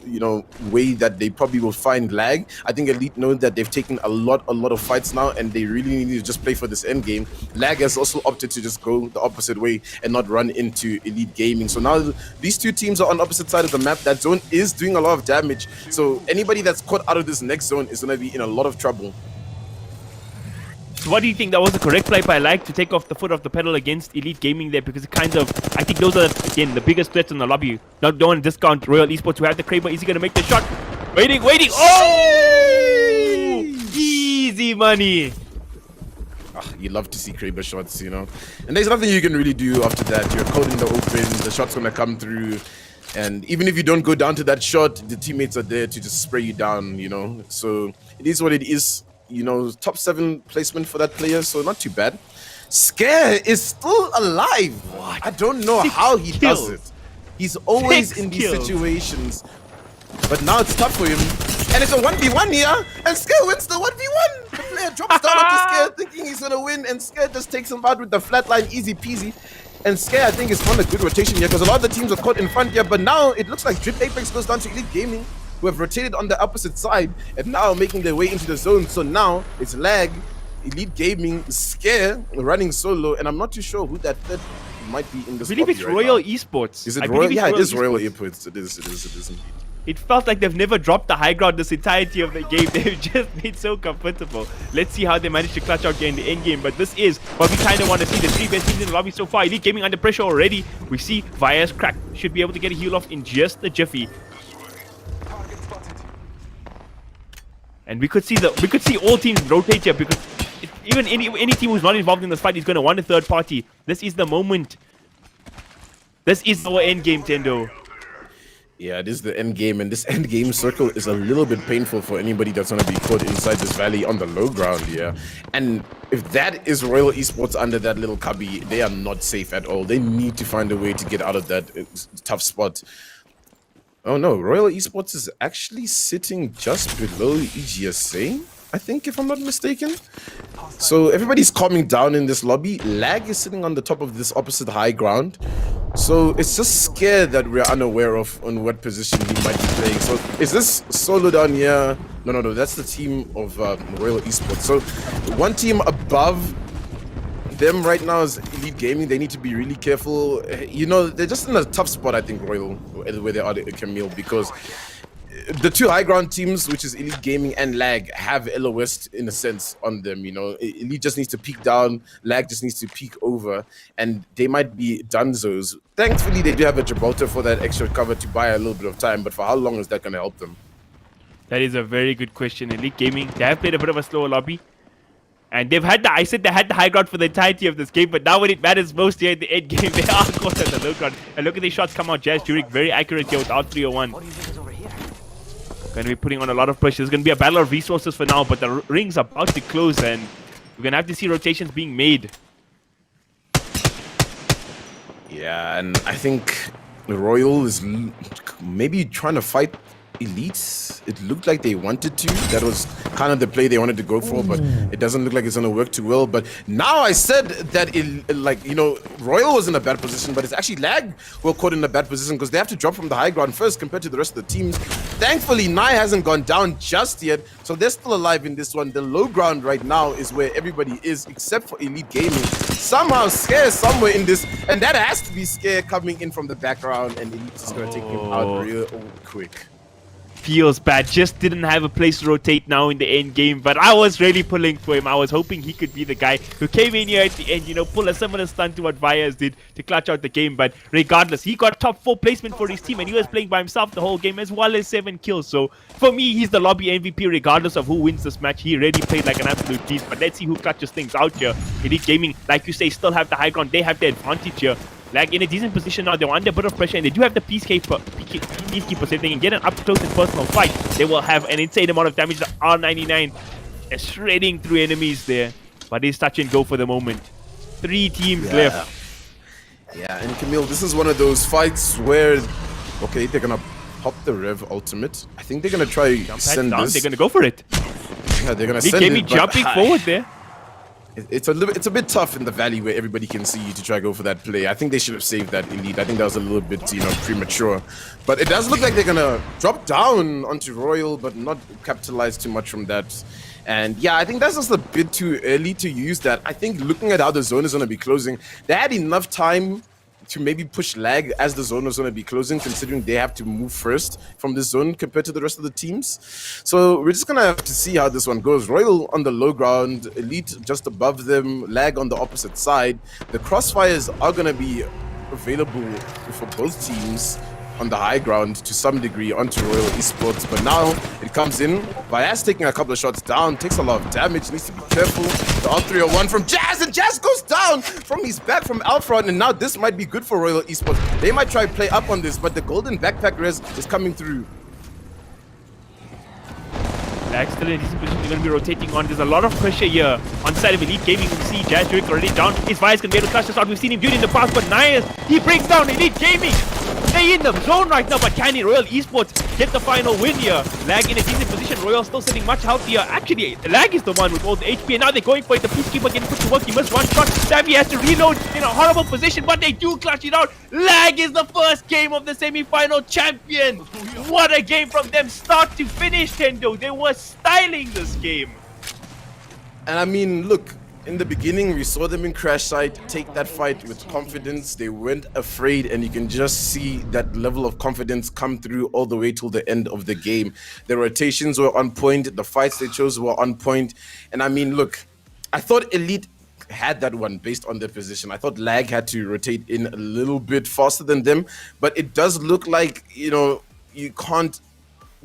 you know, way that they probably will find Lag. I think Elite know that they've taken a lot of fights now, and they really need to just play for this end game. Lag has also opted to just go the opposite way and not run into Elite Gaming. So now these two teams are on opposite side of the map. That zone is doing a lot of damage. So anybody that's caught out of this next zone is going to be in a lot of trouble. So what do you think? That was the correct play by Lag to take off the foot off the pedal against Elite Gaming there, because it kind of, I think those are, again, the biggest threats in the lobby. Don't want to discount Royal Esports, who have the Kraber. Is he going to make the shot? Waiting. Oh! Easy money. You love to see Kraber shots, you know. And there's nothing you can really do after that. You're caught in the open, the shot's gonna come through. And even if you don't go down to that shot, the teammates are there to just spray you down, you know. So it is what it is, you know, top 7 placement for that player, so not too bad. Scare is still alive. What? I don't know how he does it. He's always in these situations. But now it's tough for him. And it's a 1v1 here, and Scare wins the 1v1. The player drops down onto Scare thinking he's gonna win, and Scare just takes him out with the flatline, easy peasy. And Scare, I think, is on a good rotation here, because a lot of the teams are caught in front here, but now it looks like Drip Apex goes down to Elite Gaming, who have rotated on the opposite side, and now making their way into the zone. So now it's Lag, Elite Gaming, Scare running solo, and I'm not too sure who that third might be in this. I believe it's Royal Esports. Is it Royal? Yeah, it is Royal Esports. It is indeed. It felt like they've never dropped the high ground this entirety of the game. They've just made so comfortable. Let's see how they manage to clutch out here in the end game. But this is what we kind of want to see. The 3 best teams in the lobby so far. Elite Gaming under pressure already. We see Vyaz crack. Should be able to get a heal off in just a jiffy. And we could see all teams rotate here, because even any team who's not involved in this fight is going to want a third party. This is the moment. This is our end game, Tendo. Yeah, it is the end game, and this end game circle is a little bit painful for anybody that's going to be caught inside this valley on the low ground here. And if that is Royal Esports under that little cubby, they are not safe at all. They need to find a way to get out of that tough spot. Oh no, Royal Esports is actually sitting just below EGSA, I think, if I'm not mistaken. So everybody's calming down in this lobby. Lag is sitting on the top of this opposite high ground. So it's just scared that we're unaware of on what position he might be playing. So is this solo down here? No, that's the team of Royal Esports. So one team above them right now is Elite Gaming. They need to be really careful. You know, they're just in a tough spot, I think, Royal, where they are, Camille, because the two high ground teams, which is Elite Gaming and Lag, have LOS in a sense on them. You know, Elite just needs to peek down, Lag just needs to peek over, and they might be dunzos. Thankfully, they do have a Gibraltar for that extra cover to buy a little bit of time, but for how long is that going to help them? That is a very good question. Elite Gaming, they have played a bit of a slower lobby. And they've had I said they had the high ground for the entirety of this game, but now when it matters most here at the end game, they are caught at the low ground. And look at these shots come out. Jazz Jurek very accurate here without 301. Going to be putting on a lot of pressure. There's going to be a battle of resources for now, but the ring's about to close, and we're going to have to see rotations being made. Yeah, and I think the Royal is maybe trying to fight Elites. It looked like they wanted to. That was kind of the play they wanted to go for, but it doesn't look like it's going to work too well. But now I said that, Royal was in a bad position, but it's actually Lag who are caught in a bad position because they have to drop from the high ground first compared to the rest of the teams. Thankfully, Nai hasn't gone down just yet, so they're still alive in this one. The low ground right now is where everybody is, except for Elite Gaming. Somehow Scare somewhere in this, and that has to be Scare coming in from the background, and Elite is going to take him out real quick. Feels bad. Just didn't have a place to rotate now in the end game, but I was really pulling for him. I was hoping he could be the guy who came in here at the end, pull a similar stunt to what Vias did to clutch out the game. But regardless, he got top 4 placement for his team, and he was playing by himself the whole game as well as 7 kills. So for me, he's the lobby MVP regardless of who wins this match. He really played like an absolute beast. But let's see who clutches things out here. Elite Gaming, like you say, still have the high ground. They have the advantage here. Lag in a decent position now. They're under a bit of pressure, and they do have the peacekeeper. So if they can get an up-close and personal fight, they will have an insane amount of damage. The R99 is shredding through enemies there, but it's touch and go for the moment. 3 teams left. Yeah, and Camille, this is one of those fights where, okay, they're gonna pop the Rev ultimate. I think they're gonna try send this. They're gonna go for it. Yeah, they're gonna send it. Jumping forward there. It's a bit tough in the valley where everybody can see you to try to go for that play. I think they should have saved that Elite. I think that was a little bit, premature. But it does look like they're gonna drop down onto Royal, but not capitalize too much from that. And yeah, I think that's just a bit too early to use that. I think looking at how the zone is gonna be closing, they had enough time to maybe push Lag as the zone is going to be closing, considering they have to move first from this zone compared to the rest of the teams. So we're just going to have to see how this one goes. Royal on the low ground, Elite just above them, Lag on the opposite side. The crossfires are going to be available for both teams on the high ground to some degree onto Royal Esports, but now it comes in. Vias taking a couple of shots down, takes a lot of damage, needs to be careful. The R301 from Jazz, and Jazz goes down from his back from Alpha, and now this might be good for Royal Esports. They might try to play up on this, but the golden backpack res is coming through. Lag still in a decent position. They're going to be rotating on. There's a lot of pressure here on side of Elite Gaming. We see Jazz Jurek already down. His Vias going to be able to clutch this out. We've seen him do it in the past, but Nias, he breaks down Elite Gaming. They in the zone right now, but can Royal Esports get the final win here? Lag in a decent position. Royal still sitting much healthier. Actually, Lag is the one with all the HP, and now they're going for it. The Peacekeeper getting put to work. He missed one shot. Savvy has to reload in a horrible position, but they do clutch it out. Lag is the first game of the semi-final champion. What a game from them start to finish, Tendo. They were styling this game. And I mean, look, in the beginning, we saw them in Crash Site take that fight with confidence. They weren't afraid, and you can just see that level of confidence come through all the way till the end of the game. The rotations were on point. The fights they chose were on point. And I mean, look, I thought Elite had that one based on their position. I thought Lag had to rotate in a little bit faster than them, but it does look like, you can't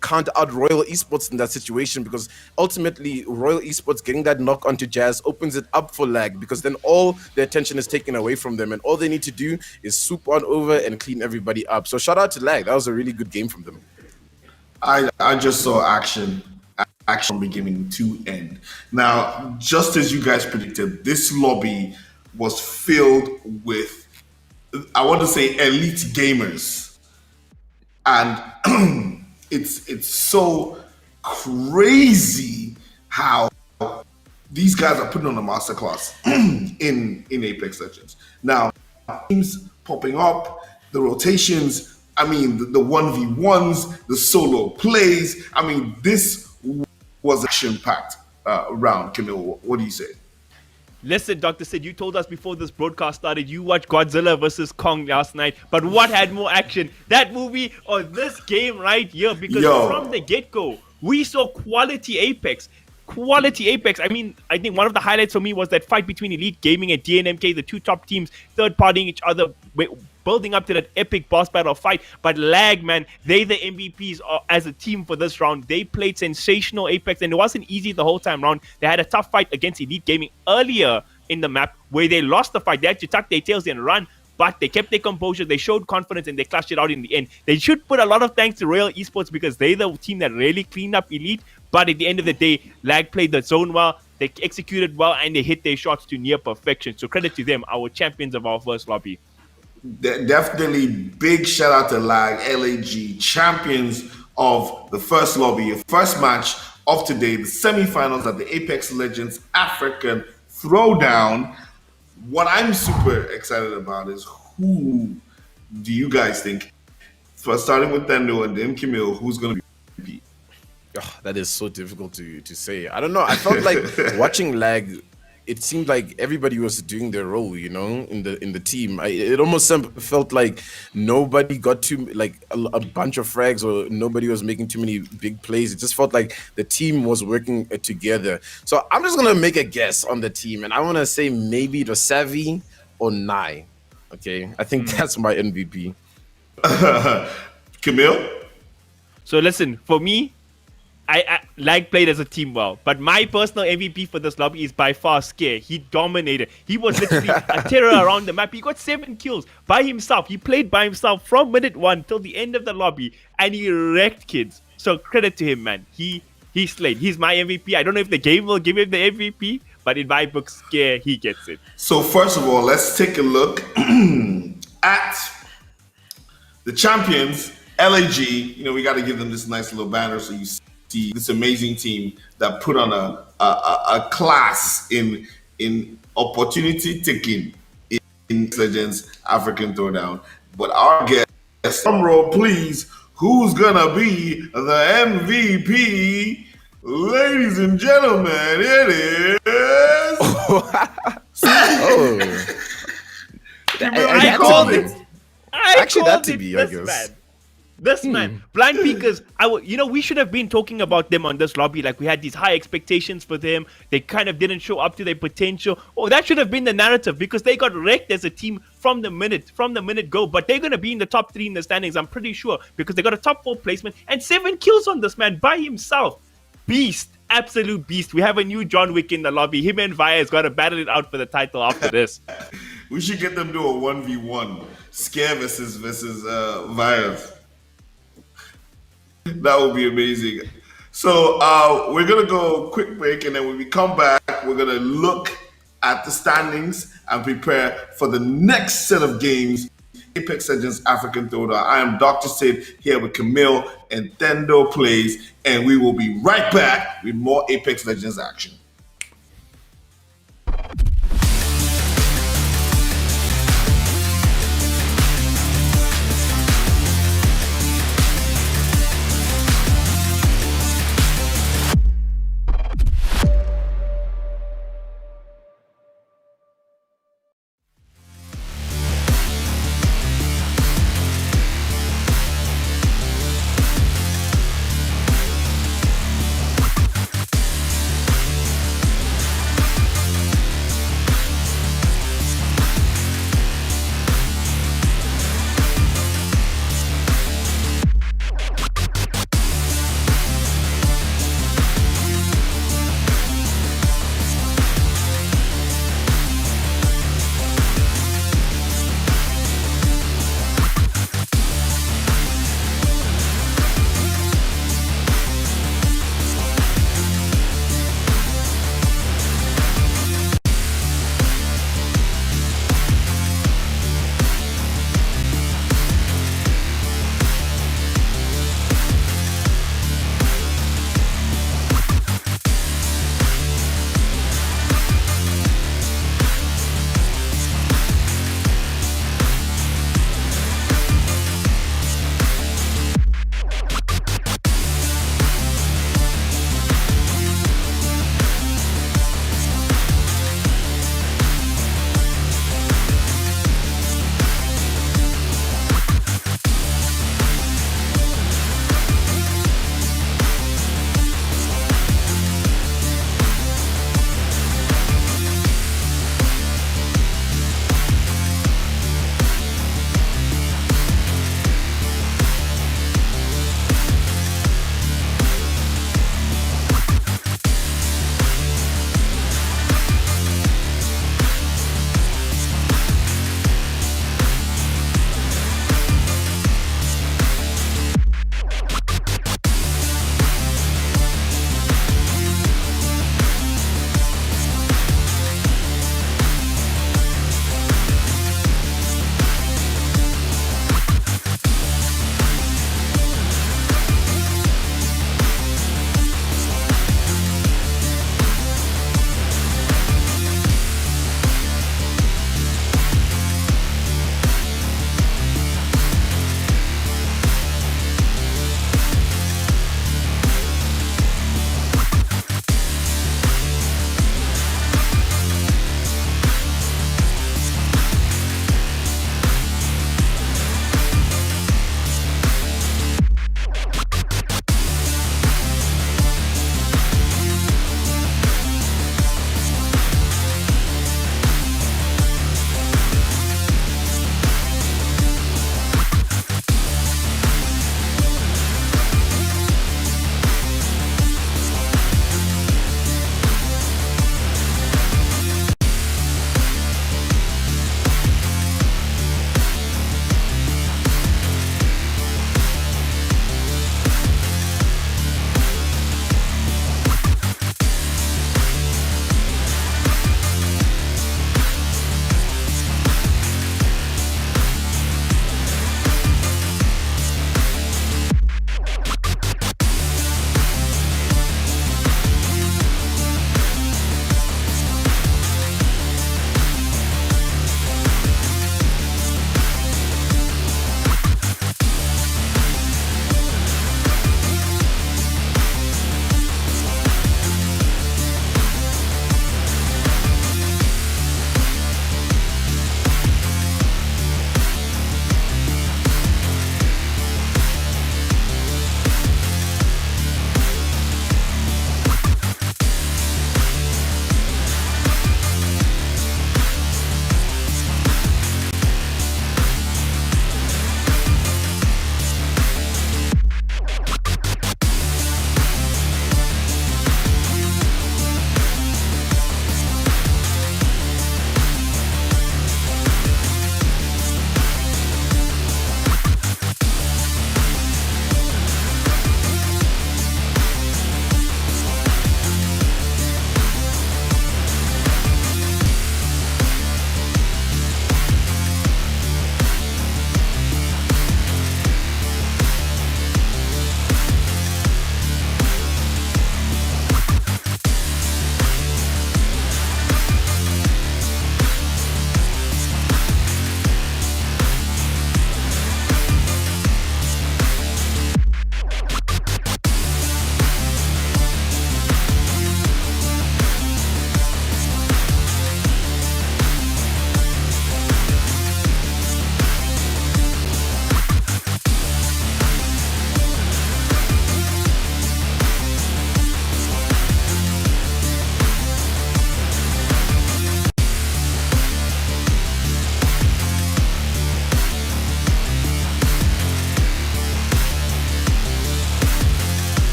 count out Royal Esports in that situation, because ultimately Royal Esports getting that knock onto Jazz opens it up for Lag, because then all the attention is taken away from them, and all they need to do is swoop on over and clean everybody up. So shout out to Lag. That was a really good game from them. I just saw action from beginning to end. Now, just as you guys predicted, this lobby was filled with, I want to say, elite gamers. and it's so crazy how these guys are putting on a masterclass in Apex Legends. Now, teams popping up, the rotations, I mean, the 1v1s, the solo plays. I mean, this was action-packed round. Camille, what do you say? Listen, Dr. Sid, you told us before this broadcast started you watched Godzilla versus Kong last night, but what had more action? That movie or this game right here? Because from the get-go, we saw quality Apex. I mean, I think one of the highlights for me was that fight between Elite Gaming and DNMK, the two top teams, third-partying each other, building up to that epic boss battle fight. But Lag, man, they the MVPs as a team for this round. They played sensational Apex, and it wasn't easy the whole time round. They had a tough fight against Elite Gaming earlier in the map where they lost the fight. They had to tuck their tails and run, but they kept their composure, they showed confidence, and they clutched it out in the end. They should put a lot of thanks to Royal Esports because they're the team that really cleaned up Elite. But at the end of the day, Lag played the zone well, they executed well, and they hit their shots to near perfection. So credit to them, our champions of our first lobby. Definitely big shout out to LAG, champions of the first lobby, first match of today, the semifinals at the Apex Legends African Throwdown. What I'm super excited about is who do you guys think, first starting with Tendo and then Camille, who's going to be? Oh, that is so difficult to say. I don't know. I felt like watching Lag, it seemed like everybody was doing their role, you know, in the team. It almost felt like nobody got a bunch of frags, or nobody was making too many big plays. It just felt like the team was working together. So I'm just gonna make a guess on the team, and I want to say maybe the Savvy or Nai. Okay, I think that's my MVP. Camille? So listen, for me, I Lag played as a team well, but my personal MVP for this lobby is by far Scare. He dominated. He was literally a terror around the map. He got 7 kills by himself. He played by himself from minute 1 till the end of the lobby, and he wrecked kids. So credit to him, man. He slayed. He's my MVP. I don't know if the game will give him the MVP, but in my book, Scare, he gets it. So first of all, let's take a look at the champions, LAG. You know, we got to give them this nice little banner so you see this amazing team that put on a class in opportunity taking in Legends African Throwdown. But our guest, drum roll please, who's gonna be the MVP? Ladies and gentlemen, it is. I called it. Actually, that to be, I guess. Man. This man, Blind Peakers, we should have been talking about them on this lobby. Like, we had these high expectations for them. They kind of didn't show up to their potential. Oh, that should have been the narrative because they got wrecked as a team from the minute go. But they're going to be in the top 3 in the standings, I'm pretty sure, because they got a top 4 placement and 7 kills on this man by himself. Beast, absolute beast. We have a new John Wick in the lobby. Him and Via's got to battle it out for the title after this. We should get them to a 1v1. Scare versus Via's. That would be amazing. So we're going to go quick break, and then when we come back, we're going to look at the standings and prepare for the next set of games, Apex Legends African Throwdown. I am Dr. Sid here with Camille and Tendo Plays, and we will be right back with more Apex Legends action.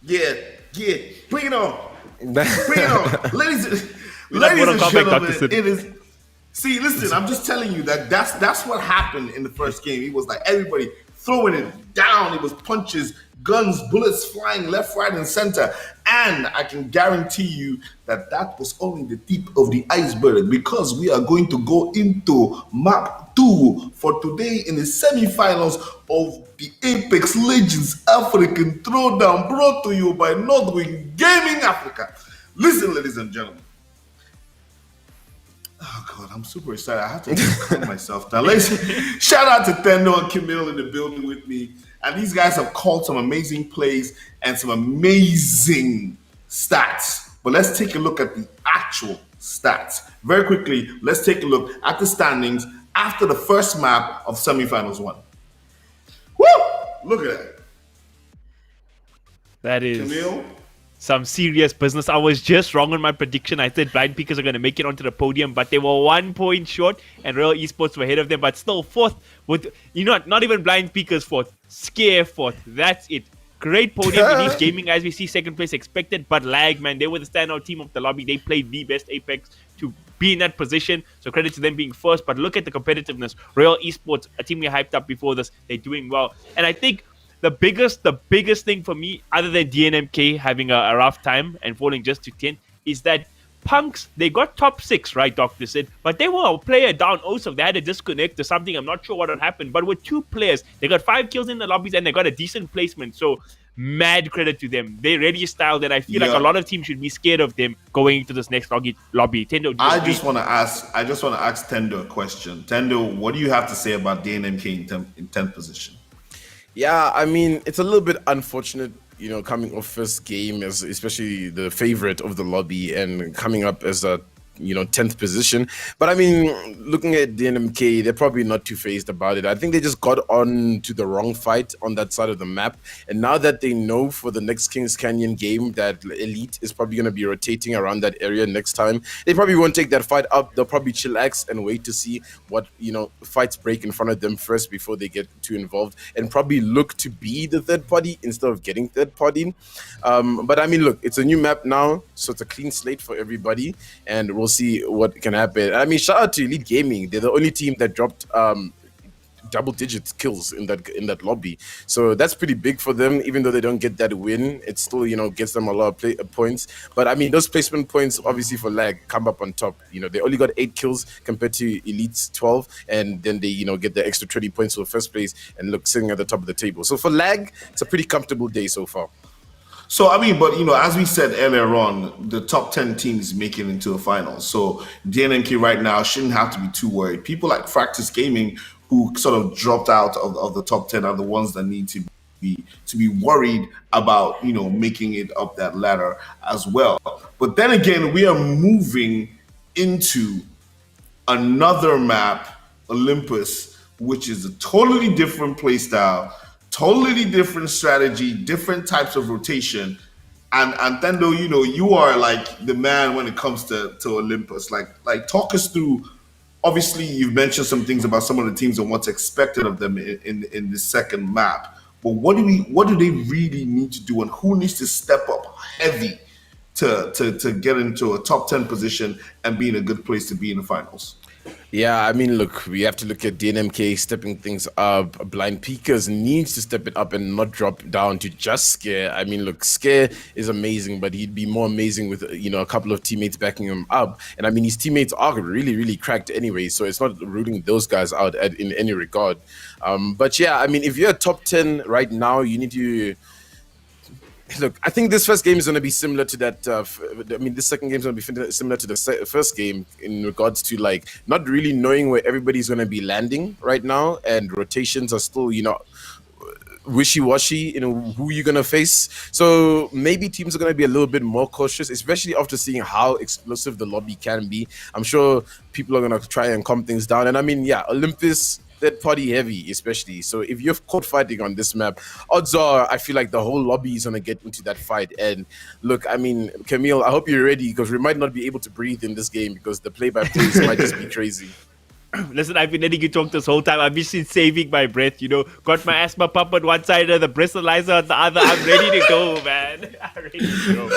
Yeah, yeah. Bring it on. Bring it on. We love Ladies Mortal and Kombat, Dr. gentlemen, Sid. it is. See, listen, I'm just telling you that's what happened in the first game. It was like everybody throwing it down. It was punches, guns, bullets flying left, right, and center. And I can guarantee you that that was only the tip of the iceberg, because we are going to go into map 2 for today in the semi-finals of the Apex Legends African Throwdown, brought to you by NODWIN Gaming Africa. Listen, ladies and gentlemen. Oh God, I'm super excited. I have to calm myself down. Shout out to Tendo and Camille in the building with me. And these guys have called some amazing plays and some amazing stats. But let's take a look at the actual stats. Very quickly, let's take a look at the standings after the first map of semifinals 1. Woo! Look at that. That is Camille? some serious business. I was just wrong on my prediction. I said Blind Peakers are going to make it onto the podium, but they were 1 point short, and Royal Esports were ahead of them, but still fourth. With not even Blind Peakers fourth, Scare fourth. That's it. Great podium. Elite Gaming, as we see, second place expected, but lag, man. They were the standout team of the lobby. They played the best Apex to be in that position. So credit to them being first. But look at the competitiveness. Royal Esports, a team we hyped up before this, they're doing well. And I think the biggest thing for me, other than DNMK having a rough time and falling just to 10, is that PunX, they got top 6, right, Dr. Sid? But they were a player down also. They had a disconnect or something. I'm not sure what had happened. But with 2 players, they got 5 kills in the lobbies and they got a decent placement. So mad credit to them. They really styled, and I feel like a lot of teams should be scared of them going into this next lobby. Tendo, I just want to ask Tendo a question. Tendo, what do you have to say about DNMK in 10th position? Yeah, I mean, it's a little bit unfortunate, coming off first game as especially the favorite of the lobby and coming up as a 10th position. But I mean, looking at DNMK, they're probably not too phased about it. I think they just got on to the wrong fight on that side of the map. And now that they know for the next Kings Canyon game that Elite is probably going to be rotating around that area next time, they probably won't take that fight up. They'll probably chillax and wait to see what, fights break in front of them first before they get too involved, and probably look to be the third party instead of getting third party. But I mean, look, it's a new map now, so it's a clean slate for everybody, and we'll see what can happen. I mean, shout out to Elite Gaming. They're the only team that dropped double-digit kills in that lobby, so that's pretty big for them. Even though they don't get that win, it still gets them a lot of points. But I mean, those placement points, obviously for lag, come up on top. They only got 8 kills compared to Elite's 12, and then they get the extra 20 points for first place and look sitting at the top of the table. So for lag, it's a pretty comfortable day so far. So, I mean, but, as we said earlier on, the top 10 teams make it into the finals. So DNMK right now shouldn't have to be too worried. People like Fractus Gaming, who sort of dropped out of the top 10, are the ones that need to be worried about, making it up that ladder as well. But then again, we are moving into another map, Olympus, which is a totally different play style, totally different strategy, different types of rotation. And Tendo, you are like the man when it comes to Olympus. Like talk us through. Obviously, you've mentioned some things about some of the teams and what's expected of them in the second map. But what do they really need to do, and who needs to step up heavy to get into a top 10 position and be in a good place to be in the finals? Yeah, I mean, look, we have to look at DNMK stepping things up. Blind Peakers needs to step it up and not drop down to just Scare. I mean, look, Scare is amazing, but he'd be more amazing with, a couple of teammates backing him up. And I mean, his teammates are really, really cracked anyway, so it's not ruling those guys out in any regard. But yeah, I mean, if you're a top 10 right now, you need to... Look, I think this first game is going to be similar to that. This second game is going to be similar to the first game in regards to like not really knowing where everybody's going to be landing right now, and rotations are still, wishy-washy, who you're going to face. So maybe teams are going to be a little bit more cautious, especially after seeing how explosive the lobby can be. I'm sure people are going to try and calm third down. And I mean, yeah, Olympus, third party heavy, especially. So if you're caught fighting on this map, odds are I feel like the whole lobby is going to get into that fight. And look, I mean, Camille, I hope you're ready, because we might not be able to breathe in this game because the play-by-plays might just be crazy. Listen, I've been letting you talk this whole time. I've been saving my breath, you know. Got my asthma pump on one side and the breathalyzer on the other. I'm ready to go, man. I'm ready to go.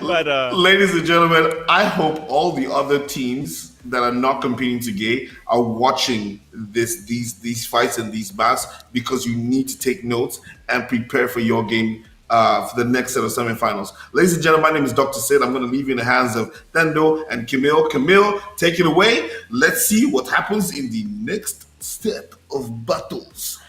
But ladies and gentlemen, I hope all the other teams that are not competing today are watching these fights and these battles, because you need to take notes and prepare for your game for the next set of semifinals. Ladies and gentlemen, my name is Dr. Sid. I'm going to leave you in the hands of Thendo and Camille. Camille, take it away. Let's see what happens in the next step of battles.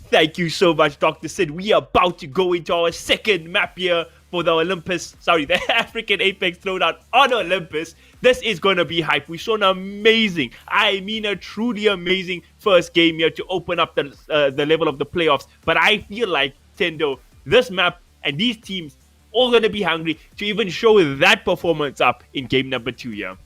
Thank you so much, Dr. Sid. We are about to go into our second map here for the the African Apex Throwdown on Olympus. This is going to be hype. We saw an amazing, I mean a truly amazing first game here to open up the level of the playoffs. But I feel like, Tendo, this map and these teams all going to be hungry to even show that performance up in game number 2 here.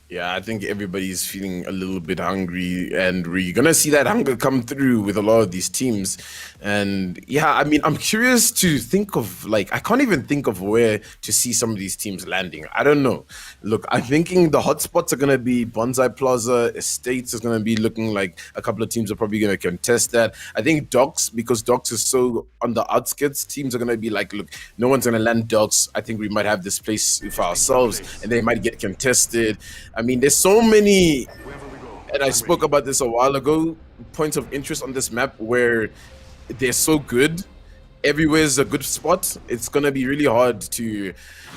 Yeah, I think everybody's feeling a little bit hungry, and we're gonna see that hunger come through with a lot of these teams. And yeah, I mean, I'm curious to think of, like, I can't even think of where to see some of these teams landing. I don't know. Look, I'm thinking the hotspots are gonna be Bonsai Plaza, Estates is gonna be looking like a couple of teams are probably gonna contest that. I think Docks, because Docks is so on the outskirts, teams are gonna be like, look, no one's gonna land Docks. I think we might have this place for ourselves, and they might get contested. I mean, there's so many, and I spoke about this a while ago, points of interest on this map where they're so good. Everywhere is a good spot. It's going to be really hard to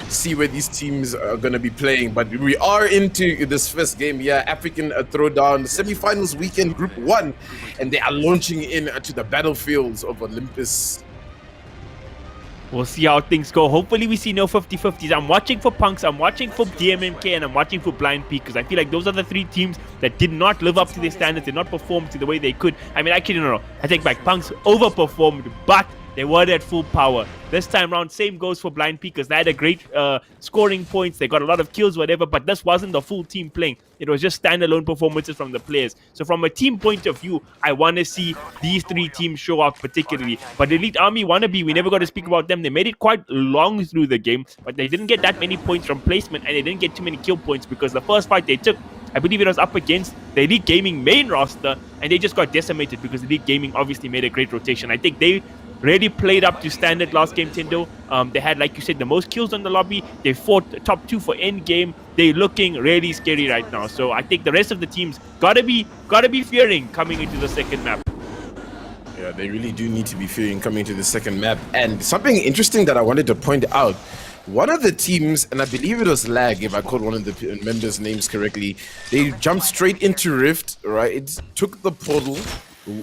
see where these teams are going to be playing. But we are into this first game here, African Throwdown, semifinals weekend, Group 1. And they are launching in to the battlefields of Olympus. We'll see how things go. Hopefully we see no 50-50s. I'm watching for PunX, I'm watching for DNMK, and I'm watching for Blind Peak, because I feel like those are the 3 teams that did not live up to their standards, did not perform to the way they could. I mean, actually, no. I take back, PunX overperformed, but they weren't at full power. This time around, same goes for Blind Peak, because they had a great scoring points. They got a lot of kills, whatever, but this wasn't the full team playing. It was just standalone performances from the players. So from a team point of view, I want to see these 3 teams show up particularly. But Elite Army, Wannabe, we never got to speak about them. They made it quite long through the game, but they didn't get that many points from placement, and they didn't get too many kill points, because the first fight they took, I believe it was up against the Elite Gaming main roster, and they just got decimated because Elite Gaming obviously made a great rotation. I think they really played up to standard last game, Tendo. They had, like you said, the most kills on the lobby. They fought the top 2 for end game. They're looking really scary right now. So I think the rest of the teams gotta be fearing coming into the second map. Yeah, they really do need to be fearing coming into the second map. And something interesting that I wanted to point out, one of the teams, and I believe it was Lag, if I called one of the members' names correctly, they jumped straight into Rift, right? It took the portal,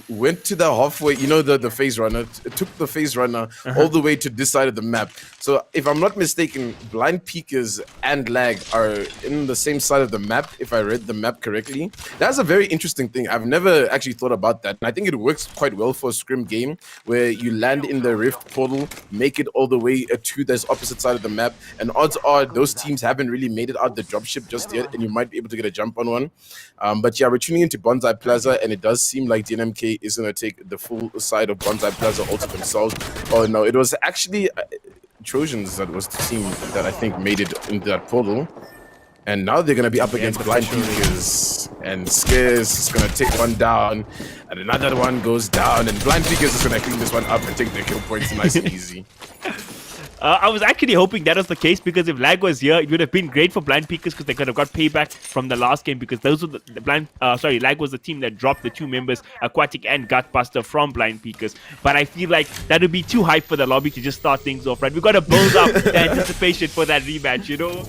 went to the halfway, you know, the phase runner. It took the phase runner all the way to this side of the map. So if I'm not mistaken, Blind Peakers and Lag are in the same side of the map, if I read the map correctly. That's a very interesting thing. I've never actually thought about that. And I think it works quite well for a scrim game where you land in the Rift portal, make it all the way to this opposite side of the map. And odds are those teams haven't really made it out the dropship just yet, and you might be able to get a jump on one. But yeah, we're tuning into Bonsai Plaza, and it does seem like DNMK is going to take the full side of Bonsai Plaza all to themselves. Oh no, it was actually Trojans that was the team that I think made it into that portal. And now they're going to be up against Blind Peakers. And Scares is going to take one down. And another one goes down. And Blind Peakers is going to clean this one up and take the kill points nice and easy. I was actually hoping that was the case, because if Lag was here, it would have been great for Blind Peakers, because they could have got payback from the last game, because those were Lag was the team that dropped the 2 members, Aquatic and Gutbuster, from Blind Peakers. But I feel like that would be too hype for the lobby to just start things off, right? We've got to build up the anticipation for that rematch, you know?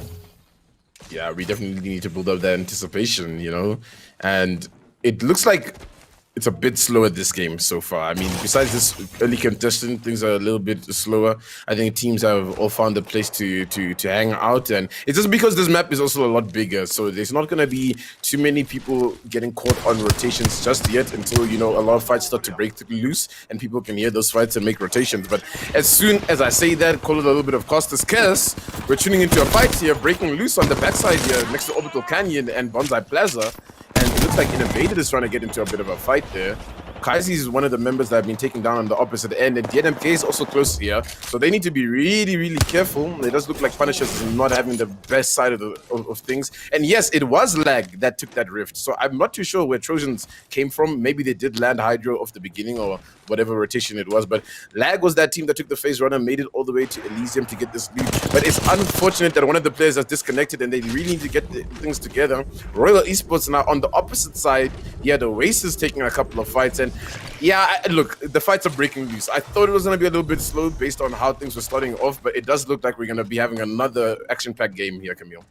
Yeah, we definitely need to build up that anticipation, you know? And it looks like it's a bit slower this game so far. I mean, besides this early contestant, things are a little bit slower. I think teams have all found a place to hang out, and it's just because this map is also a lot bigger, so there's not going to be too many people getting caught on rotations just yet until, you know, a lot of fights start to break loose and people can hear those fights and make rotations. But as soon as I say that, call it a little bit of Costas Chaos, we're tuning into a fight here, breaking loose on the backside here next to Orbital Canyon and Bonsai Plaza. And it looks like Innovated is trying to get into a bit of a fight there. Kaisi is one of the members that have been taken down on the opposite end, and DNMK is also close here, so they need to be really careful. It does look like Punishers is not having the best side of things, and yes, it was lag that took that rift, so I'm not too sure where Trojans came from. Maybe they did land Hydro off the beginning or whatever rotation it was, but lag was that team that took the phase runner, made it all the way to Elysium to get this lead. But it's unfortunate that one of the players has disconnected, and they really need to get things together. Royal Esports now on the opposite side. Yeah, the Oasis taking a couple of fights, and yeah, look, the fights are breaking loose. I thought it was going to be a little bit slow based on how things were starting off, but it does look like we're going to be having another action-packed game here, Camille.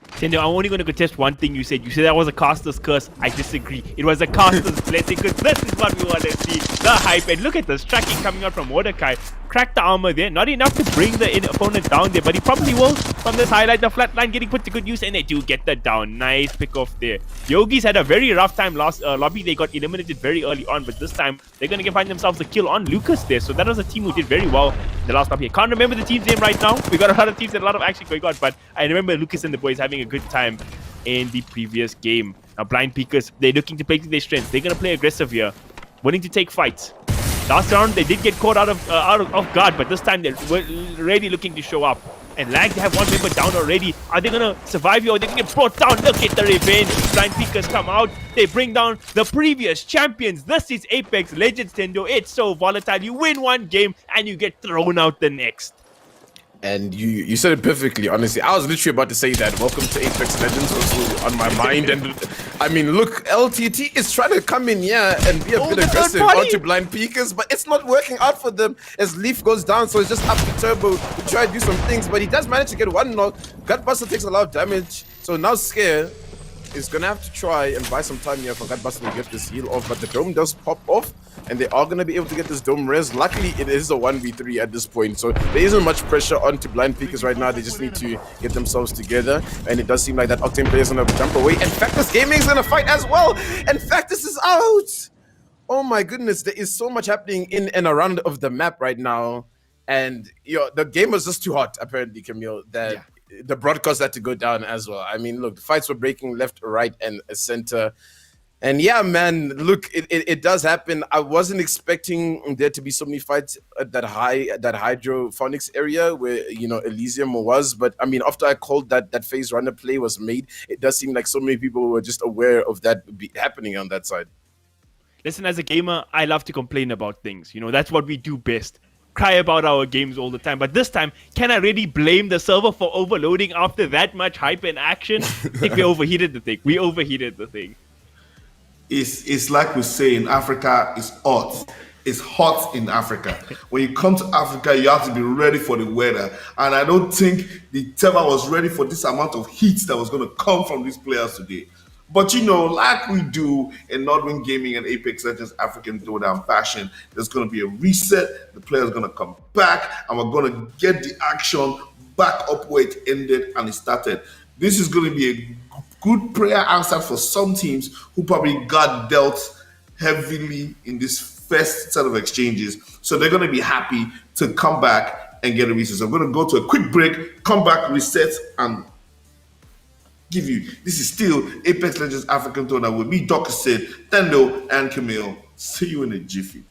Tendo, I'm only going to contest one thing you said. You said that was a caster's curse. I disagree. It was a caster's blessing, because this is what we want to see. The hype. And look at this tracking coming out from Mordecai. Cracked the armor there. Not enough to bring the opponent down there, but he probably will from this highlight. The flatline getting put to good use, and they do get the down. Nice pick off there. Yogis had a very rough time last lobby. They got eliminated very early on, but this time they're going to find themselves a kill on Lucas there. So that was a team who did very well in the last lobby. I can't remember the team's name right now. We got a lot of teams and a lot of action going on, but I remember Lucas and the boys having a good time in the previous game. Now, Blind Peakers, they're looking to play to their strengths. They're going to play aggressive here, willing to take fights. Last round, they did get caught out of guard, but this time they're really looking to show up. And Lag, they have one member down already. Are they going to survive here, or they going to get brought down? Look at the revenge. Blind Peakers come out. They bring down the previous champions. This is Apex Legends, Tendo. It's so volatile. You win one game, and you get thrown out the next. And you said it perfectly, honestly. I was literally about to say that. Welcome to Apex Legends, also on my mind. And I mean, look, LTT is trying to come in here and be a bit aggressive onto Blind Peakers, but it's not working out for them as Leaf goes down. So it's just up to Turbo to try to do some things, but he does manage to get one knock. Gutbuster takes a lot of damage. So now Scare is going to have to try and buy some time here for Gutbuster to get this heal off, but the dome does pop off, and they are going to be able to get this dome res. Luckily, it is a 1v3 at this point, so there isn't much pressure onto Blind Peakers right now. They just need to get themselves together, and it does seem like that Octane player is going to jump away, and Fractus Gaming is going to fight as well, and Fractus is out! Oh my goodness, there is so much happening in and around of the map right now, and the game was just too hot, apparently, Camille, that... Yeah. The broadcast had to go down as well. I mean, look, the fights were breaking left, right, and center. And yeah, man, look, it does happen. I wasn't expecting there to be so many fights at that Hydro PunX area where, Elysium was. But I mean, after I called that phase runner play was made, it does seem like so many people were just aware of that happening on that side. Listen, as a gamer, I love to complain about things. That's what we do best. Cry about our games all the time, but this time, can I really blame the server for overloading after that much hype and action? I think we overheated the thing. It's like we say in Africa, it's hot. It's hot in Africa. When you come to Africa, you have to be ready for the weather. And I don't think the Tema was ready for this amount of heat that was going to come from these players today. But like we do in NODWIN Gaming and Apex Legends African Throwdown fashion, there's going to be a reset. The player's going to come back, and we're going to get the action back up where it ended and it started. This is going to be a good prayer answer for some teams who probably got dealt heavily in this first set of exchanges. So they're going to be happy to come back and get a reset. So I'm going to go to a quick break, come back, reset, and give you. This is still Apex Legends African Throwdown with me, Dr. Sid, Tendo, and Camille. See you in a jiffy.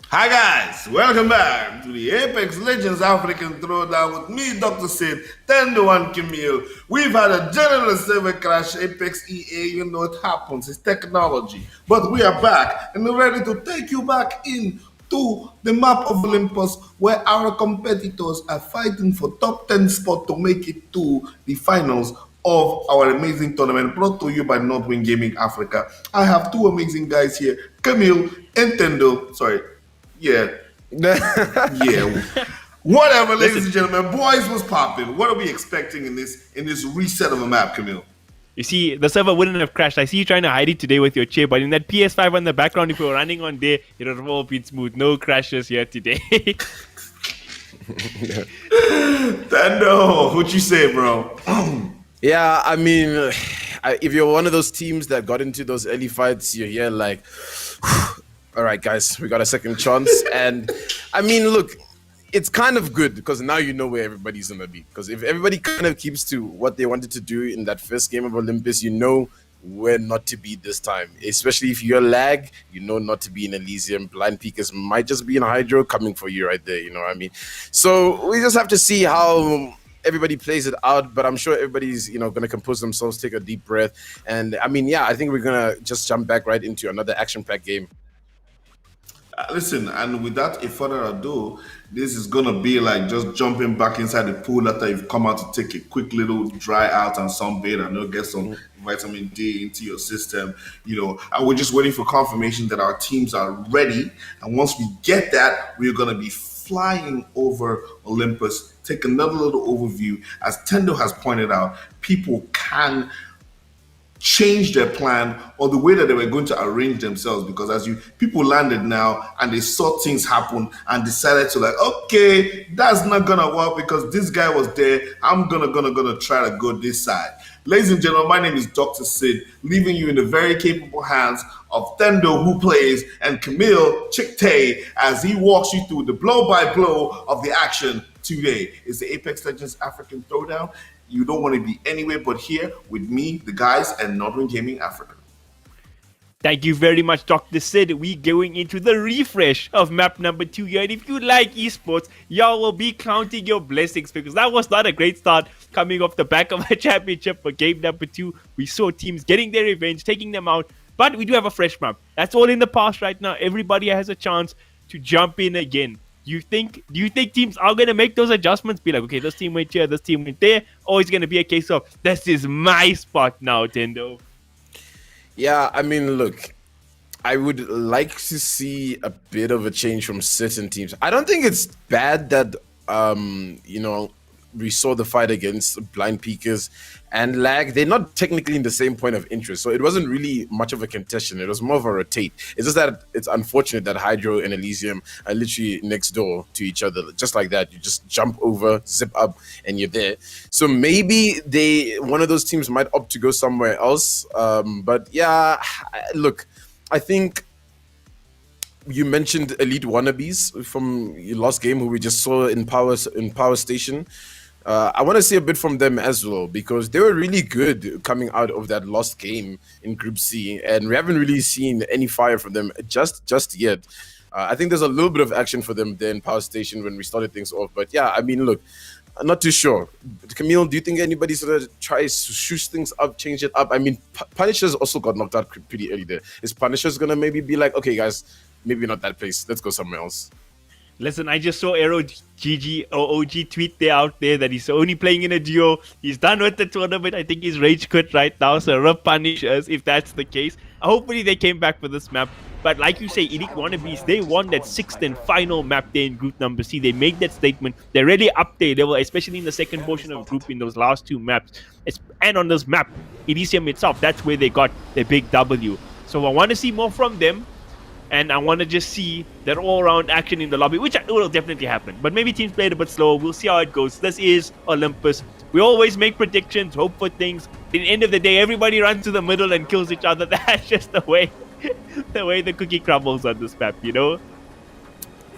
Hi guys, welcome back to the Apex Legends African Throwdown with me, Dr. Sid, Tendo and Camille. We've had a general server crash, Apex EA, you know it happens, it's technology. But we are back and we're ready to take you back in to the map of Olympus where our competitors are fighting for top 10 spot to make it to the finals of our amazing tournament brought to you by NODWIN Gaming Africa. I have two amazing guys here, Camille and Tendo. Sorry. Yeah. Yeah. Whatever, ladies and gentlemen. Boys was popping. What are we expecting in this reset of a map, Camille? You see, the server wouldn't have crashed. I see you trying to hide it today with your chair, but in that PS5 on the background, if you were running on there, it would have all been smooth. No crashes here today. Tando, what you say, bro? Yeah, I mean, if you're one of those teams that got into those early fights, you're here like, all right, guys, we got a second chance. And I mean, look, it's kind of good because now you know where everybody's going to be. Because if everybody kind of keeps to what they wanted to do in that first game of Olympus, you know where not to be this time. Especially if you're lag, you know not to be in Elysium. Blind Peakers might just be in Hydro coming for you right there, you know what I mean? So we just have to see how everybody plays it out, but I'm sure everybody's, you know, going to compose themselves, take a deep breath. And I mean, yeah, I think we're going to just jump back right into another action-packed game. Listen, and without a further ado, this is gonna be like just jumping back inside the pool after you've come out to take a quick little dry out and sunbathe and get some vitamin D into your system, you know. And we're just waiting for confirmation that our teams are ready. And once we get that, we're gonna be flying over Olympus. Take another little overview. As Tendo has pointed out, people can change their plan or the way that they were going to arrange themselves, because as people landed now and they saw things happen and decided to like, okay, that's not gonna work because this guy was there, I'm gonna try to go this side. Ladies and gentlemen, my name is Dr. Sid, leaving you in the very capable hands of Tendo, who plays, and Camille Chikte as he walks you through the blow-by-blow of the action today. It's the Apex Legends African Throwdown. You don't want to be anywhere but here with me, the guys, and NODWIN Gaming Africa. Thank you very much, Dr. Sid. We're going into the refresh of map number 2 here. And if you like esports, y'all will be counting your blessings because that was not a great start coming off the back of a championship for game number 2. We saw teams getting their revenge, taking them out. But we do have a fresh map. That's all in the past right now. Everybody has a chance to jump in again. Do you think teams are going to make those adjustments? Be like, okay, this team went here, this team went there? Or it's going to be a case of, this is my spot now, Tendo? Yeah, I mean, look, I would like to see a bit of a change from certain teams. I don't think it's bad that, you know, we saw the fight against Blind Peakers and Lag. They're not technically in the same point of interest, so it wasn't really much of a contention. It was more of a rotate. It's just that it's unfortunate that Hydro and Elysium are literally next door to each other, just like that. You just jump over, zip up, and you're there. So maybe one of those teams might opt to go somewhere else. But yeah, look, I think you mentioned Elite Wannabees from your last game, who we just saw in Power Station. I want to see a bit from them as well, because they were really good coming out of that lost game in Group C, and we haven't really seen any fire from them just yet. I think there's a little bit of action for them there in Power Station when we started things off. But yeah, I mean, look, I'm not too sure. Camille, do you think anybody's going to try to shush things up, change it up? I mean, Punisher's also got knocked out pretty early there. Is Punisher's going to maybe be like, okay, guys, maybe not that place. Let's go somewhere else. Listen, I just saw Aero GG or OG tweet out there that he's only playing in a duo. He's done with the tournament. I think he's rage quit right now. So rip Punishers if that's the case. Hopefully they came back for this map. But like you say, Elite Wannabees, they won that 6th and final map there in group number C. They made that statement. They're really up their level, especially in the second portion of group in those last 2 maps. And on this map, Elysium itself, that's where they got their big W. So I want to see more from them. And I want to just see that all-around action in the lobby, which will definitely happen. But maybe teams play it a bit slower. We'll see how it goes. This is Olympus. We always make predictions, hope for things. At the end of the day, everybody runs to the middle and kills each other. That's just the way the cookie crumbles on this map, you know?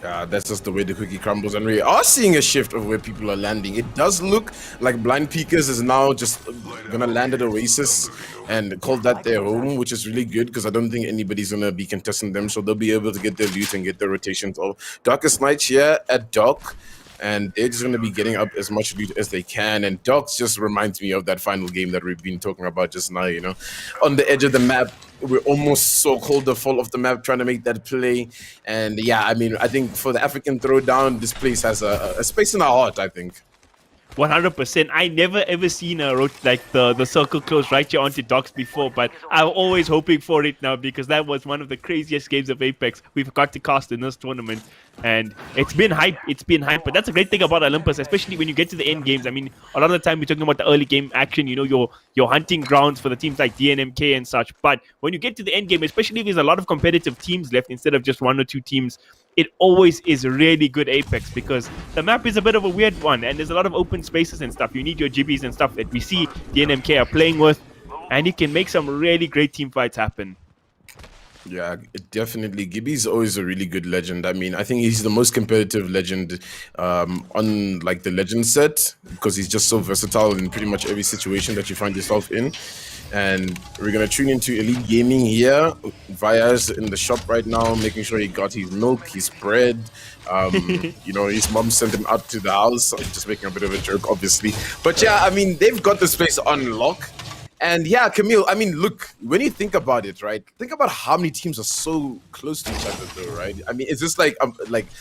That's just the way the cookie crumbles, and we are seeing a shift of where people are landing. It does look like Blind Peakers is now just gonna land at Oasis and call that their home, which is really good because I don't think anybody's gonna be contesting them, so they'll be able to get their loot and get their rotations off. Darkest Night here at Dock, and they're just going to be getting up as much loot as they can. And Docs just reminds me of that final game that we've been talking about just now, you know. On the edge of the map, we're almost so cold the fall off the map trying to make that play. And yeah, I mean, I think for the African Throwdown, this place has a space in our heart, I think. 100%. I never ever seen a like the circle close right here onto Docs before, but I'm always hoping for it now because that was one of the craziest games of Apex we've got to cast in this tournament. And it's been hype. But that's a great thing about Olympus, especially when you get to the end games. I mean, a lot of the time we're talking about the early game action, you know, your hunting grounds for the teams like DNMK and such. But when you get to the end game, especially if there's a lot of competitive teams left instead of just one or two teams, it always is really good Apex because the map is a bit of a weird one and there's a lot of open spaces and stuff. You need your GBs and stuff that we see DNMK are playing with, and you can make some really great team fights happen. Yeah, definitely. Gibby's always a really good legend. I mean, I think he's the most competitive legend on like the legend set because he's just so versatile in pretty much every situation that you find yourself in. And we're gonna tune into Elite Gaming here. Vaya's in the shop right now, making sure he got his milk, his bread. You know, his mom sent him out to the house. I'm just making a bit of a joke, obviously. But yeah, I mean, they've got this place on lock. And yeah, Camille, I mean, look, when you think about it, right? Think about how many teams are so close to each other, though, right? I mean, it's just like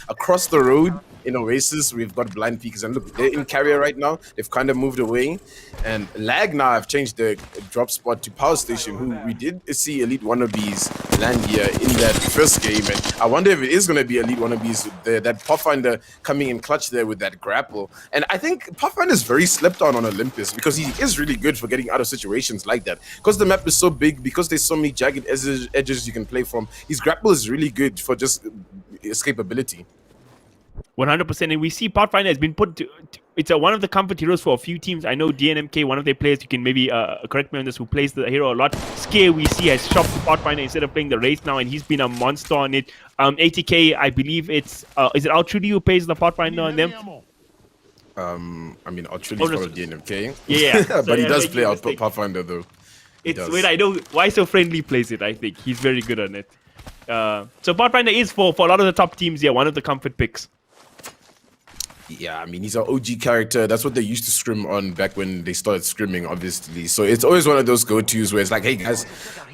across the road in Oasis, we've got Blind Peakers. And look, they're in Carrier right now. They've kind of moved away. And Lag now have changed the drop spot to Power Station, who we did see Elite Wannabees land here in that first game. And I wonder if it is going to be Elite Wannabees, that Pathfinder coming in clutch there with that grapple. And I think Pathfinder is very slept on Olympus because he is really good for getting out of situations like that, because the map is so big, because there's so many jagged edges you can play from. His grapple is really good for just escapability. 100%, and we see Pathfinder has been put to it's one of the comfort heroes for a few teams. I know DNMK, one of their players, you can maybe correct me on this, who plays the hero a lot. Scare, we see, has shopped Pathfinder instead of playing the Wraith now, and he's been a monster on it. 80k, I believe it's is it Altrudy who plays the Pathfinder on them? I mean, Altrudy's part of DNMK. Yeah. But so, he does play out Pathfinder though. Wait, I know why So Friendly plays it. I think he's very good on it. So Pathfinder is for a lot of the top teams here, one of the comfort picks. Yeah, I mean, he's an OG character. That's what they used to scrim on back when they started scrimming, obviously. So it's always one of those go-tos where it's like, hey, guys,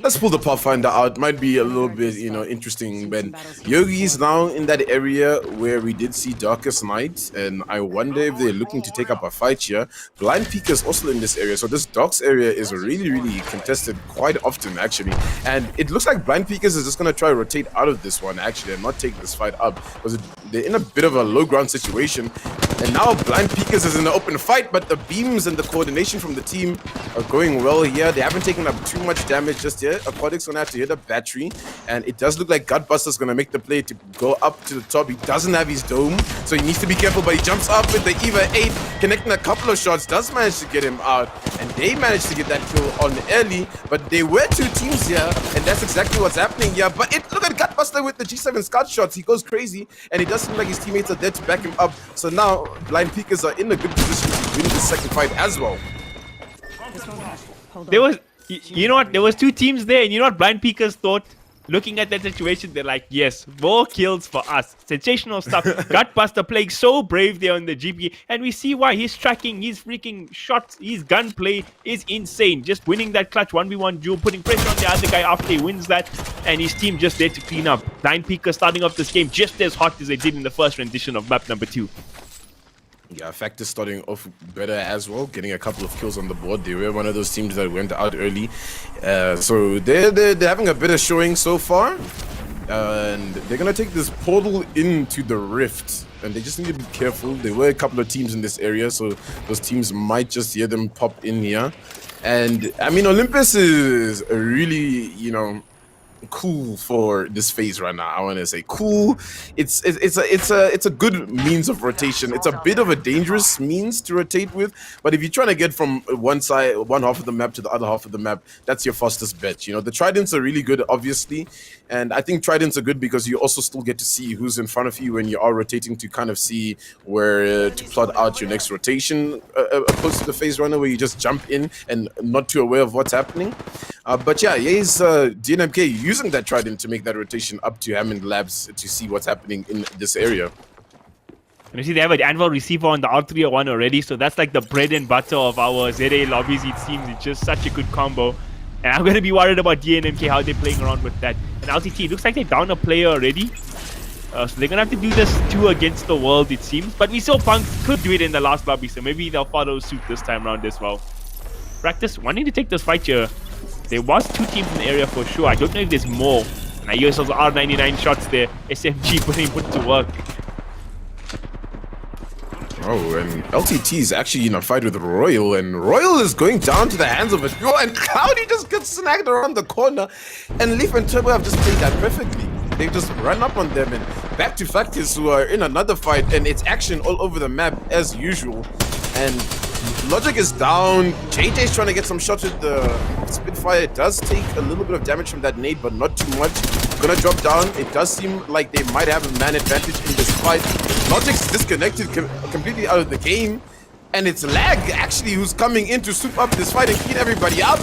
let's pull the Pathfinder out. Might be a little bit, you know, interesting. But Yogis now in that area where we did see Darkest Night, and I wonder if they're looking to take up a fight here. Blind Peakers also in this area. So this Docks area is really, really contested quite often, actually. And it looks like Blind Peakers is just going to try to rotate out of this one, actually, and not take this fight up. Because they're in a bit of a low ground situation. And now Blind Peakers is in an open fight, but the beams and the coordination from the team are going well here. They haven't taken up too much damage just yet. Aquatic's gonna have to hit a battery, and it does look like Gutbuster's gonna make the play to go up to the top. He doesn't have his dome, so he needs to be careful, but he jumps up with the EVA 8, connecting a couple of shots, does manage to get him out, and they managed to get that kill on early, but they were two teams here, and that's exactly what's happening here. But look at Gutbuster with the G7 scout shots. He goes crazy, and it does seem like his teammates are there to back him up. So now Blind Peakers are in a good position to win the second fight as well. There was, you know what, there was two teams there, and you know what Blind Peakers thought? Looking at that situation, they're like, yes, more kills for us. Sensational stuff. Gutbuster playing so brave there on the GP, and we see why. His tracking, his freaking shots, his gunplay is insane. Just winning that clutch 1v1 duel, putting pressure on the other guy after he wins that, and his team just there to clean up. Blind Peakers starting off this game just as hot as they did in the first rendition of map number 2. Yeah, Fractus starting off better as well, getting a couple of kills on the board. They were one of those teams that went out early. So they're having a better showing so far. And they're going to take this portal into the rift. And they just need to be careful. There were a couple of teams in this area, so those teams might just hear them pop in here. And, I mean, Olympus is a really, you know, cool for this phase right now. I want to say cool. It's a good means of rotation. It's a bit of a dangerous means to rotate with, but if you're trying to get from one half of the map to the other half of the map, that's your fastest bet. You know, the tridents are really good, obviously, and I think tridents are good because you also still get to see who's in front of you when you are rotating to kind of see where to plot out your next rotation, opposed to the phase runner where you just jump in and not too aware of what's happening. But yeah, he's DNMK using that trident to make that rotation up to Hammond Labs to see what's happening in this area. And you see they have an anvil receiver on the R301 already, so that's like the bread and butter of our ZA lobbies. It seems it's just such a good combo. And I'm going to be worried about DNMK, how they're playing around with that. And LTT, it looks like they're down a player already. So they're going to have to do this 2 against the world, it seems. But we saw PunX could do it in the last lobby, so maybe they'll follow suit this time around as well. Fractus wanting to take this fight here. There was 2 teams in the area for sure. I don't know if there's more. And I hear some R99 shots there. SMG put to work. Oh, and LTT is actually in a fight with Royal, and Royal is going down to the hands of a duo, and Cloudy just gets snagged around the corner, and Leaf and Turbo have just played that perfectly. They've just run up on them, and back to Fractus, who are in another fight, and it's action all over the map as usual. And Logic is down. JJ's trying to get some shots with the Spitfire. It does take a little bit of damage from that nade, but not too much. Gonna drop down. It does seem like they might have a man advantage in this fight. Logic's disconnected completely out of the game, and it's Lag actually who's coming in to swoop up this fight and clean everybody up.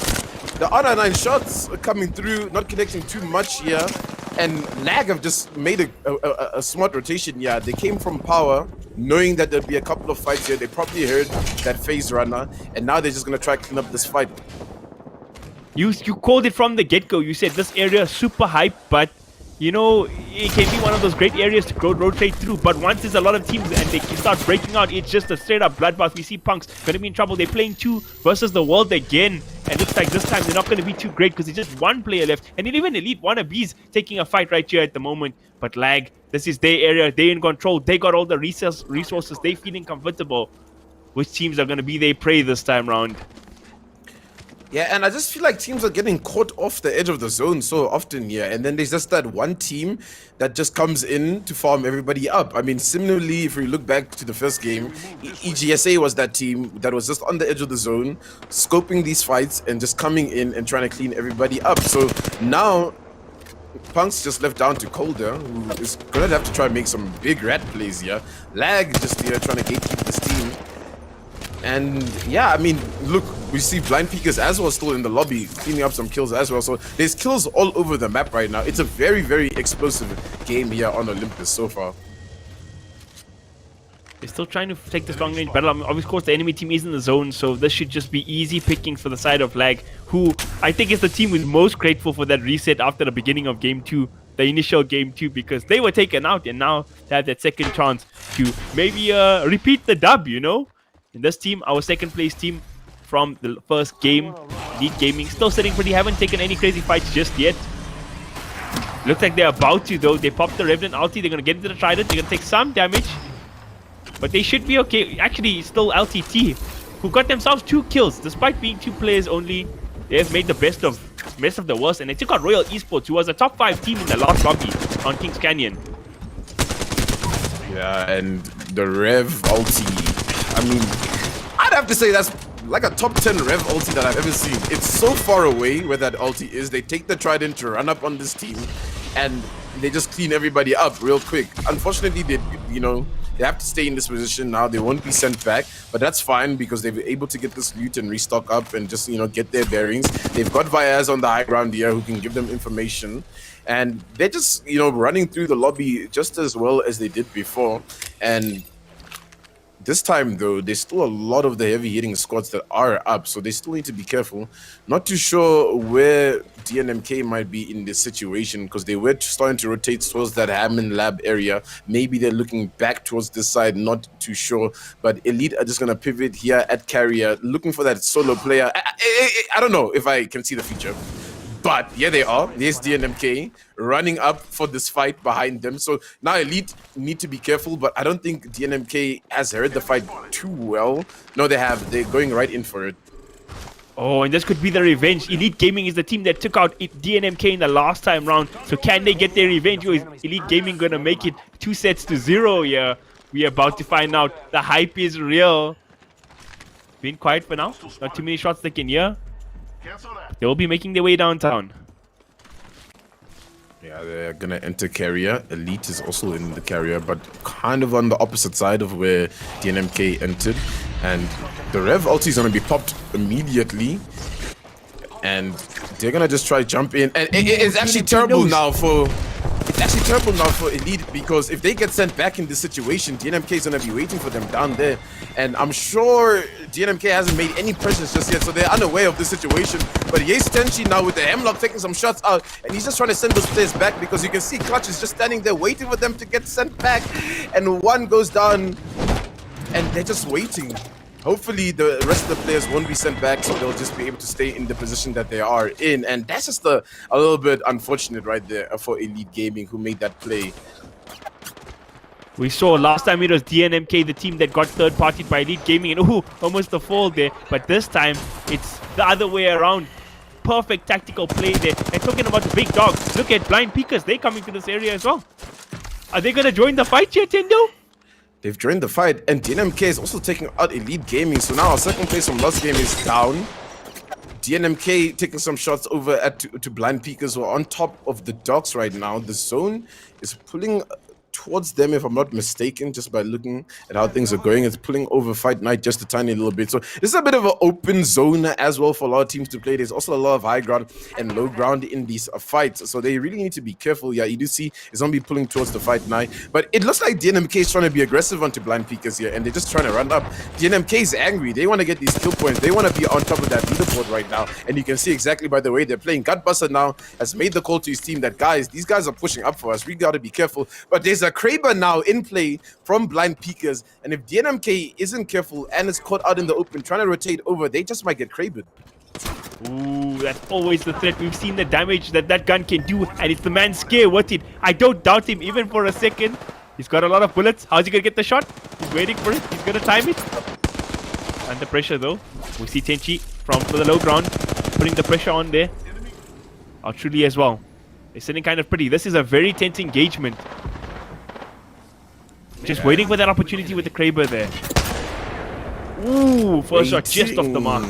The other 9 shots are coming through, not connecting too much here, and Lag have just made a smart rotation. Yeah, they came from power, knowing that there'd be a couple of fights here. They probably heard that phase runner, and now they're just gonna try to clean up this fight. You called it from the get-go. You said this area is super hype, but you know, it can be one of those great areas to rotate through. But once there's a lot of teams and they start breaking out, it's just a straight-up bloodbath. We see PunX going to be in trouble. They're playing 2 versus the world again. And it looks like this time they're not going to be too great because there's just 1 player left. And even Elite Wannabees taking a fight right here at the moment. But Lag, this is their area. They're in control. They got all the resources. They're feeling comfortable. Which teams are going to be their prey this time round? Yeah, and I just feel like teams are getting caught off the edge of the zone so often here. And then there's just that one team that just comes in to farm everybody up. I mean, similarly, if we look back to the first game, EGSA was that team that was just on the edge of the zone, scoping these fights and just coming in and trying to clean everybody up. So now, PunX just left down to Colder, who is going to have to try and make some big rat plays here. Lag just here trying to gatekeep this team. And yeah, I mean, look, we see Blind Peekers as well still in the lobby, cleaning up some kills as well. So there's kills all over the map right now. It's a very, very explosive game here on Olympus so far. They're still trying to take this long range battle. Of course, the enemy team is in the zone, so this should just be easy picking for the side of Lag, who I think is the team who's most grateful for that reset after the beginning of Game 2, the initial Game 2, because they were taken out and now they have that second chance to maybe repeat the dub, you know? In this team, our second place team from the first game, Elite Gaming, still sitting pretty, haven't taken any crazy fights just yet. Looks like they're about to though. They popped the Revenant ulti, they're gonna get into the Trident, they're gonna take some damage. But they should be okay. Actually, still LTT, who got themselves 2 kills, despite being 2 players only. They have made the best of the worst, and they took out Royal Esports, who was a top 5 team in the last lobby on Kings Canyon. Yeah, and the Rev ulti, I mean, I'd have to say that's like a top 10 Rev ulti that I've ever seen. It's so far away where that ulti is. They take the Trident to run up on this team, and they just clean everybody up real quick. Unfortunately, they have to stay in this position now. They won't be sent back, but that's fine because they were able to get this loot and restock up and just, get their bearings. They've got Viaz on the high ground here who can give them information. And they're just, running through the lobby just as well as they did before. And this time, though, there's still a lot of the heavy-hitting squads that are up, so they still need to be careful. Not too sure where DNMK might be in this situation, because they were starting to rotate towards that Hammond Lab area. Maybe they're looking back towards this side, not too sure. But Elite are just going to pivot here at Carrier, looking for that solo player. I don't know if I can see the future. But here they are. There's DNMK running up for this fight behind them. So now Elite need to be careful, but I don't think DNMK has heard the fight too well. No, they have. They're going right in for it. Oh, and this could be the revenge. Elite Gaming is the team that took out DNMK in the last time round. So can they get their revenge, or is Elite Gaming gonna make it 2-0 here? We are about to find out. The hype is real. Been quiet for now. Not too many shots they can hear. They will be making their way downtown. Yeah, they're gonna enter carrier. Elite is also in the carrier, but kind of on the opposite side of where DNMK entered. And the Rev ulti is gonna be popped immediately. And they're gonna just try to jump in. And it's actually terrible now for... It's actually terrible now for Elite, because if they get sent back in this situation, DNMK is going to be waiting for them down there. And I'm sure DNMK hasn't made any pressures just yet, so they're unaware of the situation. But here's Tenchi now with the Hemlock taking some shots out, and he's just trying to send those players back, because you can see Clutch is just standing there waiting for them to get sent back. And one goes down, and they're just waiting. Hopefully the rest of the players won't be sent back, so they'll just be able to stay in the position that they are in. And that's just a little bit unfortunate right there for Elite Gaming, who made that play. We saw last time it was DNMK, the team that got third-partied by Elite Gaming, and ooh, almost a fall there. But this time, it's the other way around. Perfect tactical play there. And talking about the big dogs, look at Blind Peekers. They're coming to this area as well. Are they going to join the fight here, Tendo? They've joined the fight, and DNMK is also taking out Elite Gaming. So now our second place from last game is down. DNMK taking some shots over to Blind Peekers, who are on top of the docks right now. The zone is pulling towards them, if I'm not mistaken, just by looking at how things are going. It's pulling over Fight Night just a tiny little bit. So this is a bit of an open zone as well for a lot of teams to play. There's also a lot of high ground and low ground in these fights. So they really need to be careful. Yeah, you do see it's going to be pulling towards the Fight Night. But it looks like DNMK is trying to be aggressive onto Blind Peekers here, and they're just trying to run up. DNMK is angry. They want to get these kill points. They want to be on top of that leaderboard right now. And you can see exactly by the way they're playing. Gutbuster now has made the call to his team that, guys, these guys are pushing up for us. We got to be careful. But there's a Kraber now in play from Blind Peekers, and if DNMK isn't careful and is caught out in the open trying to rotate over, they just might get Krabered. Ooh, that's always the threat. We've seen the damage that gun can do, and it's the man scare with it. I don't doubt him even for a second. He's got a lot of bullets. How's he gonna get the shot? He's waiting for it. He's gonna time it. Under pressure though. We see Tenchi from the low ground putting the pressure on there. Truly as well. They're sitting kind of pretty. This is a very tense engagement. Just waiting for that opportunity with the Kraber there. Ooh, first shot just off the mark.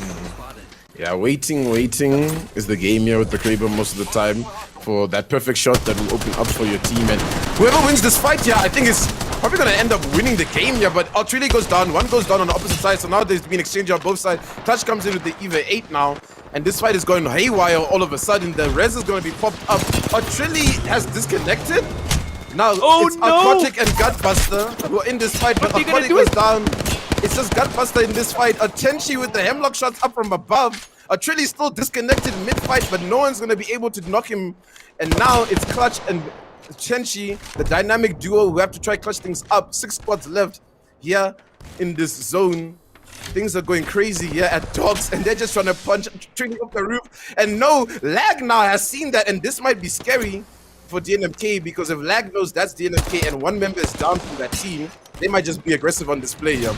Yeah, waiting is the game here with the Kraber most of the time for that perfect shot that will open up for your team. And whoever wins this fight here, I think is probably going to end up winning the game here. But Australia goes down, one goes down on the opposite side. So now there's been exchange on both sides. Clutch comes in with the EVA 8 now. And this fight is going haywire all of a sudden. The res is going to be popped up. Australia has disconnected. Now it's Aquatic and Gutbuster who are in this fight, but Aquatic goes down. It's just Gutbuster in this fight. Tenchi with the Hemlock shots up from above. Trilly still disconnected mid-fight, but no one's going to be able to knock him. And now it's Clutch and Tenchi, the dynamic duo who have to try clutch things up. 6 squads left here in this zone. Things are going crazy here at Dogs, and they're just trying to punch Trilly off the roof. And no, Lag now has seen that, and this might be scary for DNMK, because if Lag knows that's DNMK and one member is down from that team, they might just be aggressive on display here.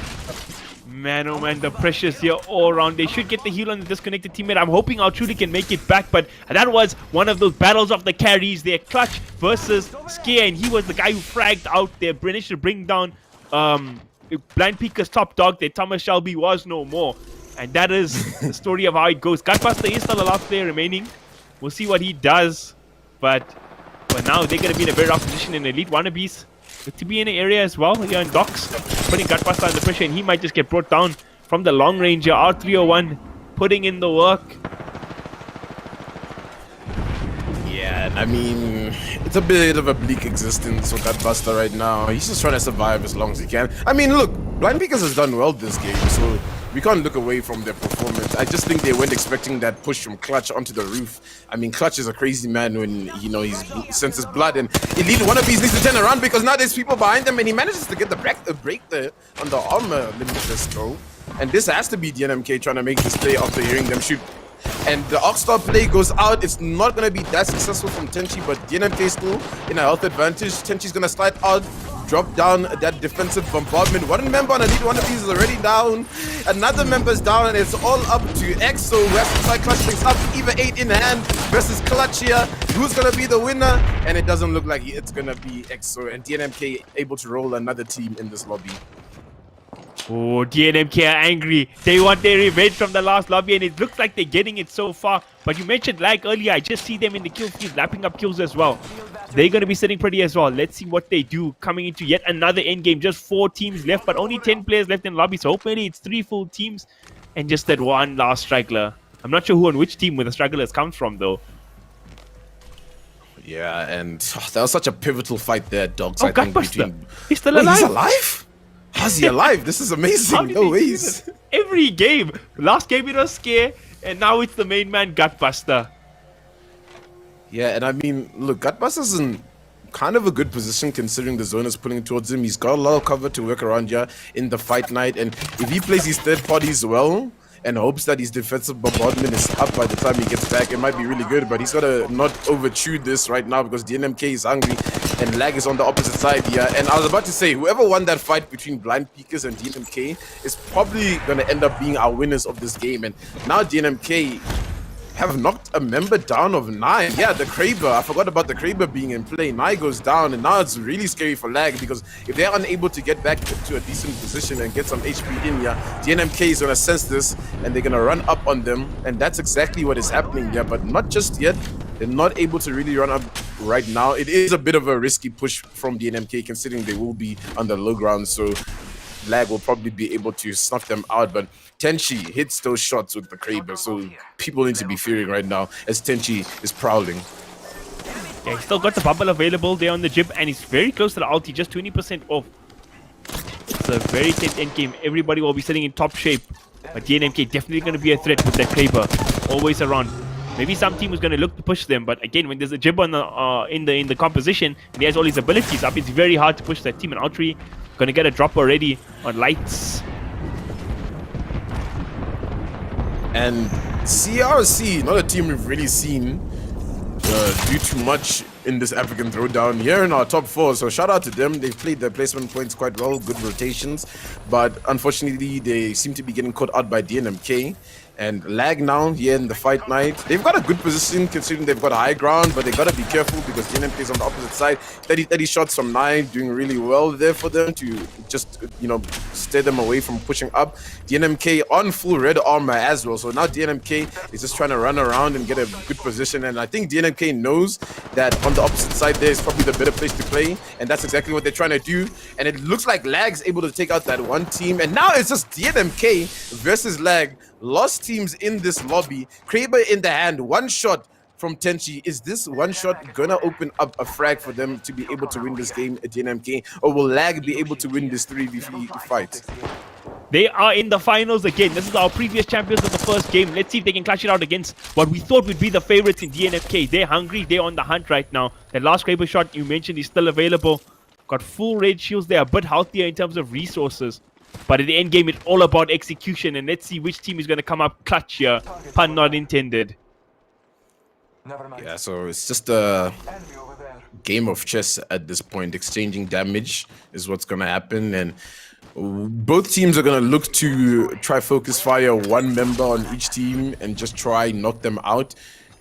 Man, oh man, the pressures here all around. They should get the heal on the disconnected teammate. I'm hoping Truly can make it back, but that was one of those battles of the carries there. Clutch versus Scare, and he was the guy who fragged out there, managed to bring down Blind Peeker's top dog there. Thomas Shelby was no more. And that is the story of how it goes. Gutbuster is still the last player remaining. We'll see what he does, but now they're going to be in a very rough position in Elite Wannabees. To be in the area as well, here in Docks, putting Gutbuster under pressure, and he might just get brought down from the long range here. R301 putting in the work. Yeah, I mean, it's a bit of a bleak existence for Gutbuster right now. He's just trying to survive as long as he can. I mean, look, Blind Peekers has done well this game, so we can't look away from their performance. I just think they weren't expecting that push from Clutch onto the roof. I mean, Clutch is a crazy man when, you know, he senses blood, and Elite Wannabees needs to turn around because now there's people behind them, and he manages to get the break there on the armor limitless throw. And this has to be DNMK trying to make this play after hearing them shoot. And the Oxstar play goes out. It's not going to be that successful from Tenchi, but DNMK is still in a health advantage. Tenchi's going to slide out, drop down that defensive bombardment. One member on Elite Wannabees is already down. Another member is down, and it's all up to EXO. Who has to try clutch things up. Eva 8 in hand versus Clutch here. Who's gonna be the winner? And it doesn't look like it's gonna be EXO, and DNMK able to roll another team in this lobby. Oh, DNMK are angry. They want their revenge from the last lobby, and it looks like they're getting it so far. But you mentioned lag earlier. I just see them in the kill feed, lapping up kills as well. They're going to be sitting pretty as well. Let's see what they do coming into yet another endgame. Just 4 teams left, but only 10 players left in lobby. So hopefully it's 3 full teams and just that one last straggler. I'm not sure who on which team where the stragglers comes from, though. Yeah, and that was such a pivotal fight there, Dogs. Oh, I think Gutbuster. He's still Wait, alive. he's alive? How's he alive? This is How amazing. did No they do ways. this? Every game. Last game it was Scare, and now it's the main man, Gutbuster. Yeah, and I mean, look, Gutbuster's in kind of a good position considering the zone is pulling towards him. He's got a lot of cover to work around here in the fight night, and if he plays his third parties well and hopes that his defensive bombardment is up by the time he gets back, it might be really good, but he's got to not overchew this right now because DNMK is hungry and lag is on the opposite side here. And I was about to say, whoever won that fight between Blind Peekers and DNMK is probably going to end up being our winners of this game. And now DNMK have knocked a member down of 9. Yeah, the Kraber. I forgot about the Kraber being in play. 9 goes down, and now it's really scary for lag because if they're unable to get back to a decent position and get some HP in here, DNMK is going to sense this and they're going to run up on them, and that's exactly what is happening here, but not just yet. They're not able to really run up right now. It is a bit of a risky push from DNMK considering they will be on the low ground, so lag will probably be able to snuff them out, but Tenchi hits those shots with the Kraber, so people need to be fearing right now as Tenchi is prowling. Yeah, he's still got the bubble available there on the jib, and he's very close to the ulti, just 20% off. It's a very tense endgame. Everybody will be sitting in top shape, but DNMK definitely going to be a threat with that Kraber, always around. Maybe some team is going to look to push them, but again, when there's a jib on the in the composition and he has all his abilities up, it's very hard to push that team. And Outry going to get a drop already on Lights. And CRC, not a team we've really seen do too much in this African Throwdown here in our top 4, so shout out to them. They've played their placement points quite well, good rotations, but unfortunately they seem to be getting caught out by DNMK. And lag now here in the fight night. They've got a good position considering they've got a high ground, but they gotta be careful because DNMK is on the opposite side. 30 shots from 9, doing really well there for them to just, you know, steer them away from pushing up. DNMK on full red armor as well. So now DNMK is just trying to run around and get a good position. And I think DNMK knows that on the opposite side there is probably the better place to play. And that's exactly what they're trying to do. And it looks like lag's able to take out that one team. And now it's just DNMK versus lag. Lost teams in this lobby. Kraber in the hand, one shot from Tenchi. Is this one shot gonna open up a frag for them to be able to win this game at DNMK, or will lag be able to win this 3v3 fight? They are in the finals again. This is our previous champions of the first game. Let's see if they can clutch it out against what we thought would be the favorites in DNMK. They're hungry. They're on the hunt right now. That last Kraber shot you mentioned is still available. Got full red shields. They're a bit healthier in terms of resources. But at the end game, it's all about execution, and let's see which team is going to come up clutch here. Pun not intended. Yeah, so it's just a game of chess at this point. Exchanging damage is what's going to happen, and both teams are going to look to try focus fire one member on each team and just try knock them out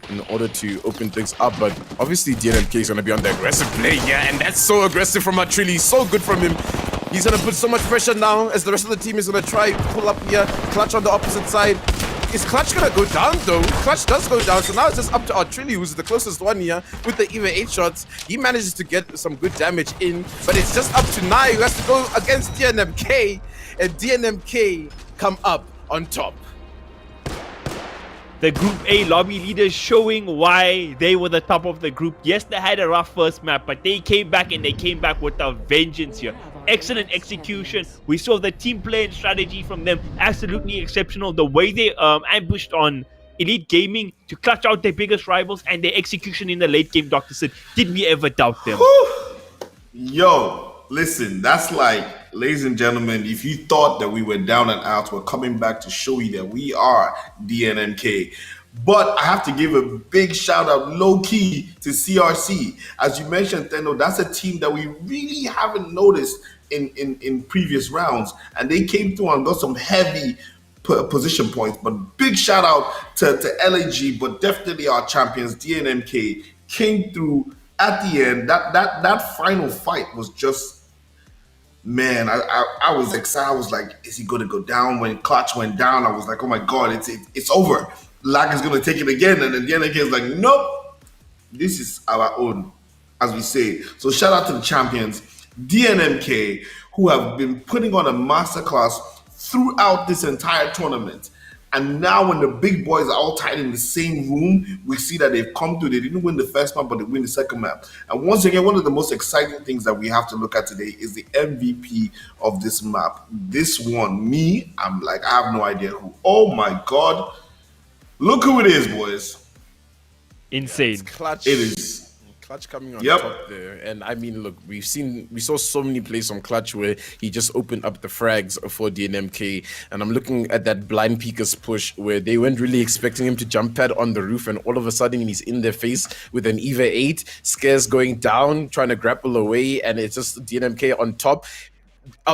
in order to open things up. But obviously DNMK is going to be on the aggressive play, yeah, and that's so aggressive from Atrilli, so good from him. He's going to put so much pressure now as the rest of the team is going to try pull up here. Clutch on the opposite side. Is Clutch going to go down though? Clutch does go down, so now it's just up to Atrilli, who's the closest one here with the Eva 8 shots. He manages to get some good damage in, but it's just up to Nai, who has to go against DNMK, and DNMK come up on top. The Group A lobby leaders showing why they were the top of the group. Yes, they had a rough first map, but they came back, and they came back with a vengeance here. Excellent execution. We saw the team play and strategy from them. Absolutely exceptional. The way they ambushed on Elite Gaming to clutch out their biggest rivals, and their execution in the late game, Dr. Sid. Did we ever doubt them? Yo, listen, that's like, ladies and gentlemen, if you thought that we were down and out, we're coming back to show you that we are DNMK. But I have to give a big shout out, low key, to CRC. As you mentioned, Tendo, that's a team that we really haven't noticed in previous rounds, and they came through and got some heavy position points. But big shout out to LAG, but definitely our champions DNMK came through at the end. That final fight was just, man, I was excited. I was like, is he going to go down? When Clutch went down, I was like, oh my God, it's over. Lag is going to take it again. And then the NK is like, nope, this is our own, as we say. So shout out to the champions, DNMK, who have been putting on a masterclass throughout this entire tournament. And now when the big boys are all tied in the same room, we see that they've come through. They didn't win the first map, but they win the second map. And once again, one of the most exciting things that we have to look at today is the MVP of this map. This one, me, I'm like, I have no idea who. Oh my God. Look who it is, boys. Insane. It's Clutch. It is. Clutch coming on top there. And I mean, look, we saw so many plays from Clutch where he just opened up the frags for DNMK. And I'm looking at that blind peekers push where they weren't really expecting him to jump pad on the roof, and all of a sudden he's in their face with an EVA 8, scares going down, trying to grapple away, and it's just DNMK on top.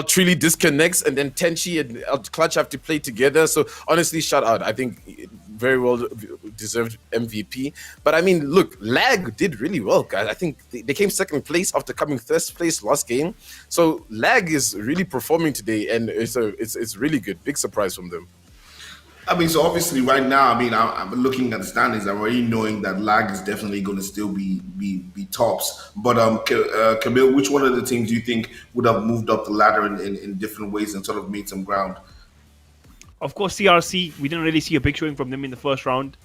Truly disconnects, and then Tenchi and Clutch have to play together. So honestly, shout out. I think very well deserved MVP. But I mean, look, Lag did really well, guys. I think they came second place after coming first place last game. So Lag is really performing today, and it's really good. Big surprise from them. I mean, so obviously right now, I mean, I'm looking at the standings. I'm already knowing that Lag is definitely going to still be tops. But Camille, which one of the teams do you think would have moved up the ladder in different ways and sort of made some ground? Of course, CRC, we didn't really see a big showing from them in the first round.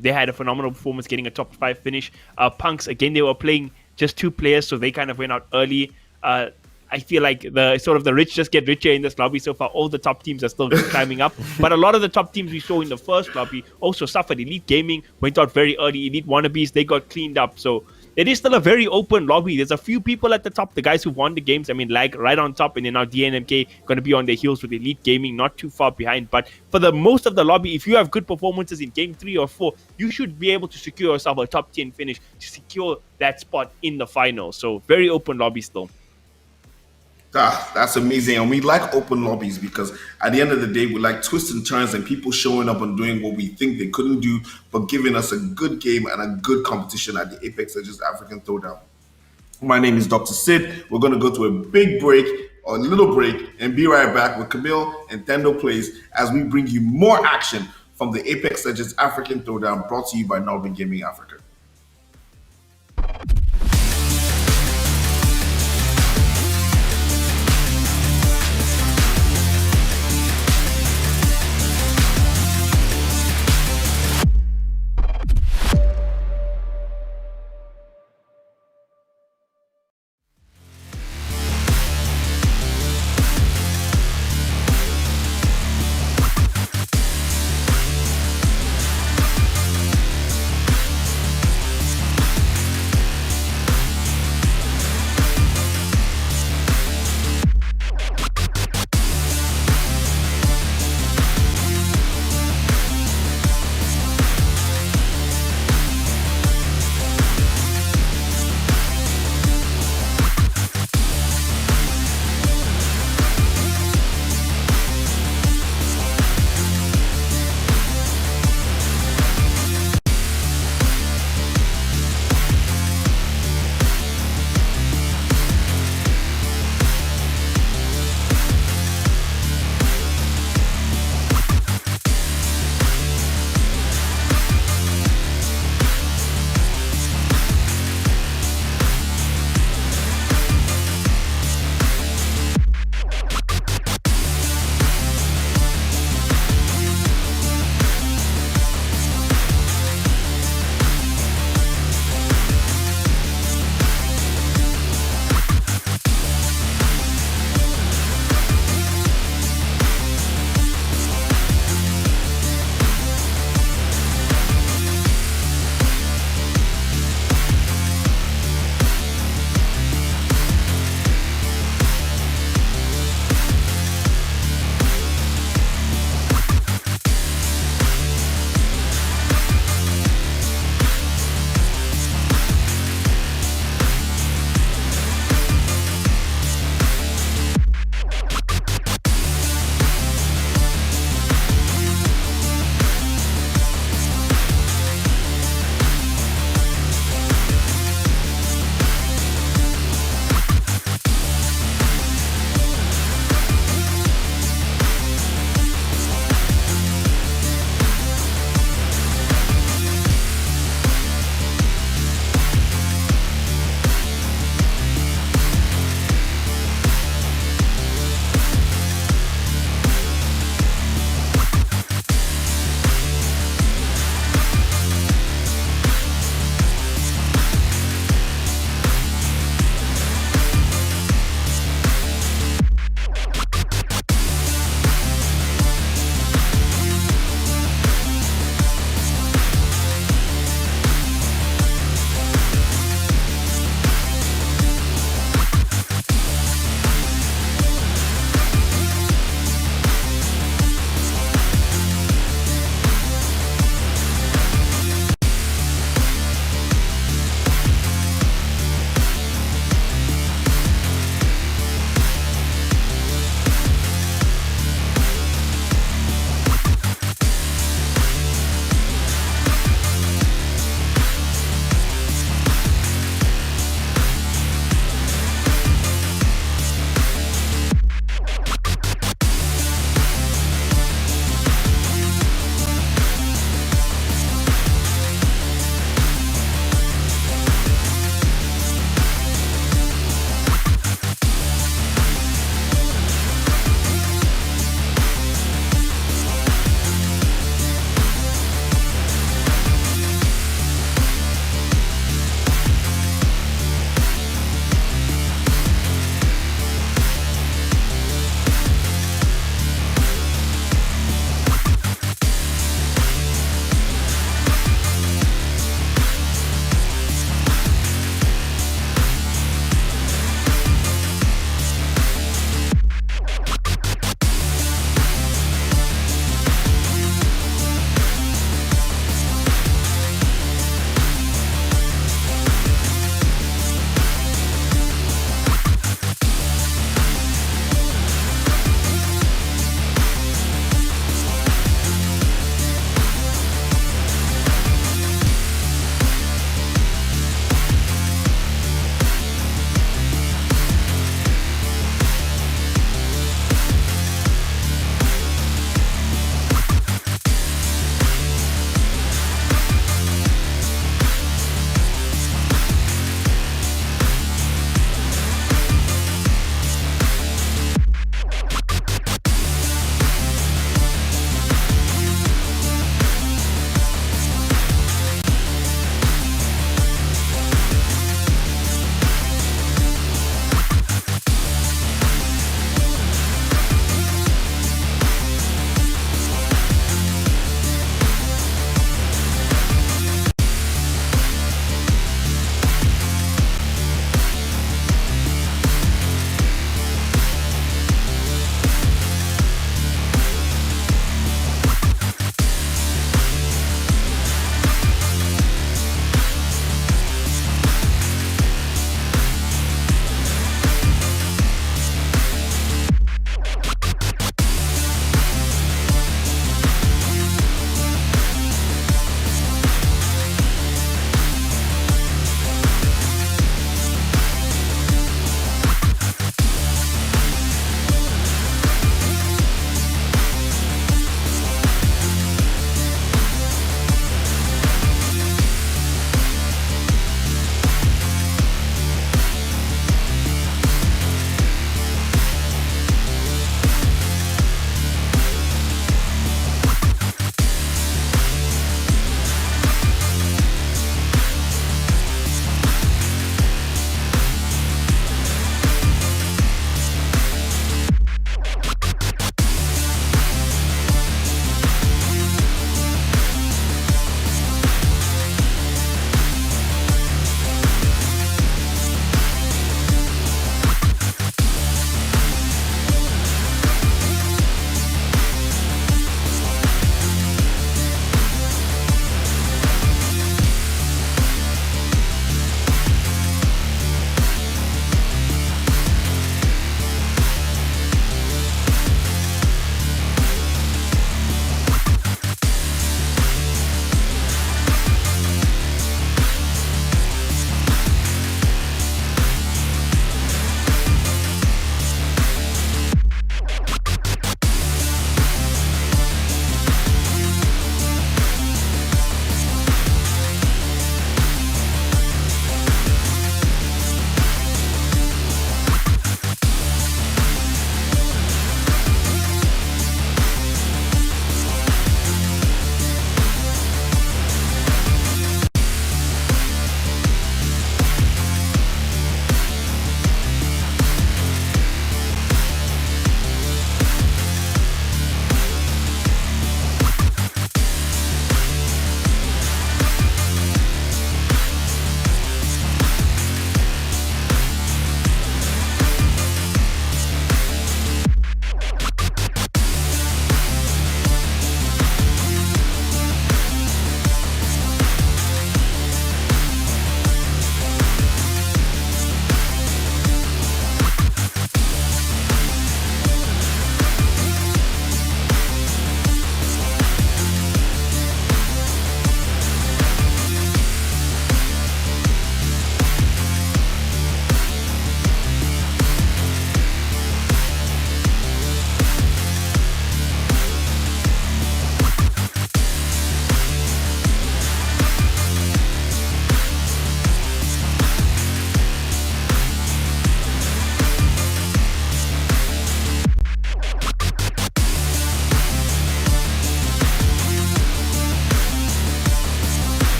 They had a phenomenal performance, getting a top 5 finish. PunX, again, they were playing just 2 players, so they kind of went out early. I feel like the rich just get richer in this lobby so far. All the top teams are still climbing up. But a lot of the top teams we saw in the first lobby also suffered. Elite Gaming went out very early. Elite Wannabees, they got cleaned up. So it is still a very open lobby. There's a few people at the top, the guys who won the games. I mean, Lag right on top, and then now DNMK going to be on their heels with Elite Gaming, not too far behind. But for the most of the lobby, if you have good performances in game 3 or 4, you should be able to secure yourself a top 10 finish to secure that spot in the final. So very open lobby still. That's amazing. And we like open lobbies because at the end of the day, we like twists and turns and people showing up and doing what we think they couldn't do, but giving us a good game and a good competition at the Apex Legends African Throwdown. My name is Dr. Sid. We're going to go to a big break, or a little break, and be right back with Camille and Tendo Plays as we bring you more action from the Apex Legends African Throwdown, brought to you by NODWIN Gaming Africa.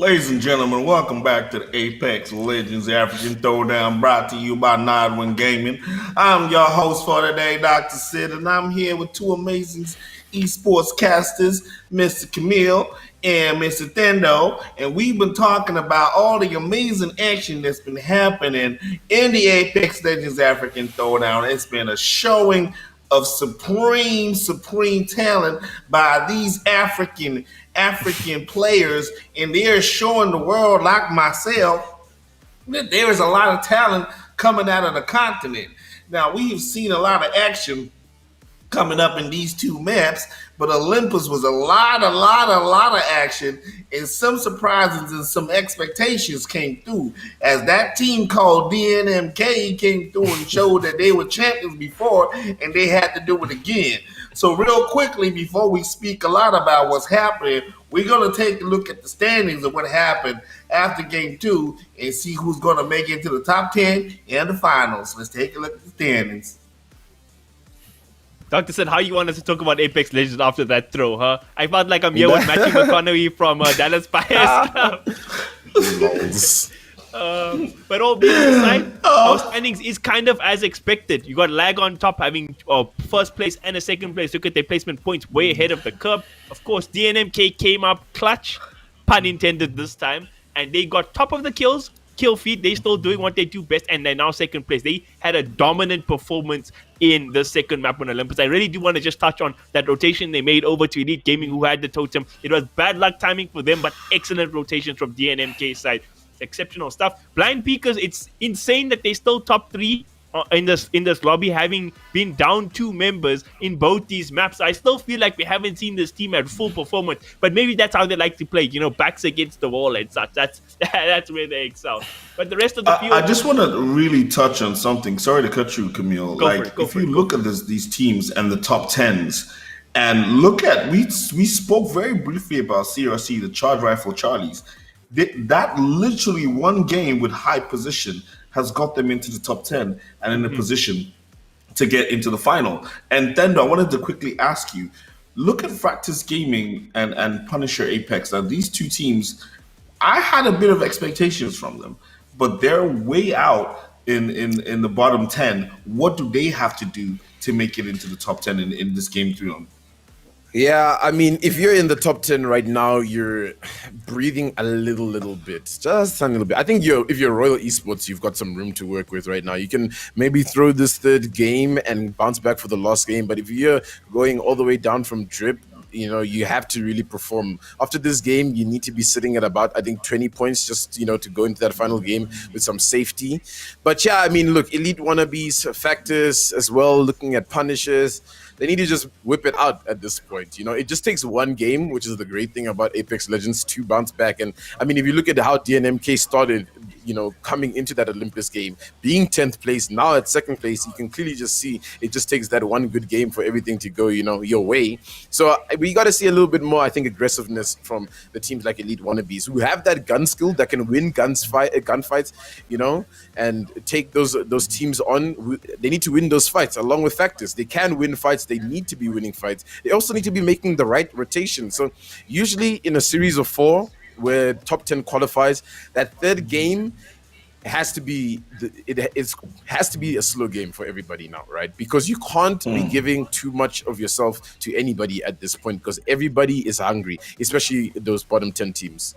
Ladies and gentlemen, welcome back to the Apex Legends African Throwdown, brought to you by NODWIN Gaming. I'm your host for today, Dr. Sid, and I'm here with two amazing esports casters, Mr. Camille and Mr. Thendo, and we've been talking about all the amazing action that's been happening in the Apex Legends African Throwdown. It's been a showing of supreme talent by these African players, and they're showing the world, like myself, that there is a lot of talent coming out of the continent. Now, we've seen a lot of action coming up in these two maps, but Olympus was a lot of action, and some surprises and some expectations came through as that team called DNMK came through and showed that they were champions before and they had to do it again. So real quickly, before we speak a lot about what's happening, we're going to take a look at the standings of what happened after game 2 and see who's going to make it to the top 10 and the finals. Let's take a look at the standings. Dr. Sid, how you want us to talk about Apex Legends after that throw, huh? I felt like I'm here with Matthew McConaughey from Dallas Buyers Club. But all being aside, our standings is kind of as expected. You got Lag on top having first place and a second place. Look at their placement points way ahead of the curve. Of course, DNMK came up clutch, pun intended this time, and they got top of the kill feed. They still doing what they do best, and they're now second place. They had a dominant performance in the second map on Olympus. I really do want to just touch on that rotation they made over to Elite Gaming, who had the totem. It was bad luck timing for them, but excellent rotations from DNMK side. Exceptional stuff. Blind Peakers, it's insane that they still top 3 in this lobby, having been down 2 members in both these maps. I still feel like we haven't seen this team at full performance, but maybe that's how they like to play, backs against the wall and such. That's where they excel. But the rest of the field, I just want to really touch on something. Sorry to cut you, Camille. If you look at these teams and the top 10s, and look at, we spoke very briefly about CRC, the Charge Rifle Charlies. That literally one game with high position has got them into the top 10 and in a position to get into the final. And then I wanted to quickly ask you, look at Fractus Gaming and Punisher Apex. Now, these two teams, I had a bit of expectations from them, but they're way out in the bottom 10. What do they have to do to make it into the top 10 in this game 3 Yeah, I mean, if you're in the top 10 right now, you're breathing a little bit, just a little bit. I think if you're Royal Esports, you've got some room to work with right now. You can maybe throw this third game and bounce back for the last game. But if you're going all the way down from drip, you have to really perform. After this game, you need to be sitting at about, I think, 20 points just, to go into that final game with some safety. But yeah, I mean, look, Elite Wannabees, Fractus as well, looking at Punishers. They need to just whip it out at this point. It just takes one game, which is the great thing about Apex Legends, to bounce back. And I mean, if you look at how DNMK started, coming into that Olympus game, being 10th place, now at second place, you can clearly just see it just takes that one good game for everything to go, your way. So we got to see a little bit more, I think, aggressiveness from the teams like Elite Wannabees, who have that gun skill that can win gunfights, and take those teams on. They need to win those fights along with Factors. They can win fights. They need to be winning fights. They also need to be making the right rotation. So usually in a series of 4, where top 10 qualifies, that third game has to be a slow game for everybody now, right? Because you can't be giving too much of yourself to anybody at this point, because everybody is hungry, especially those bottom 10 teams.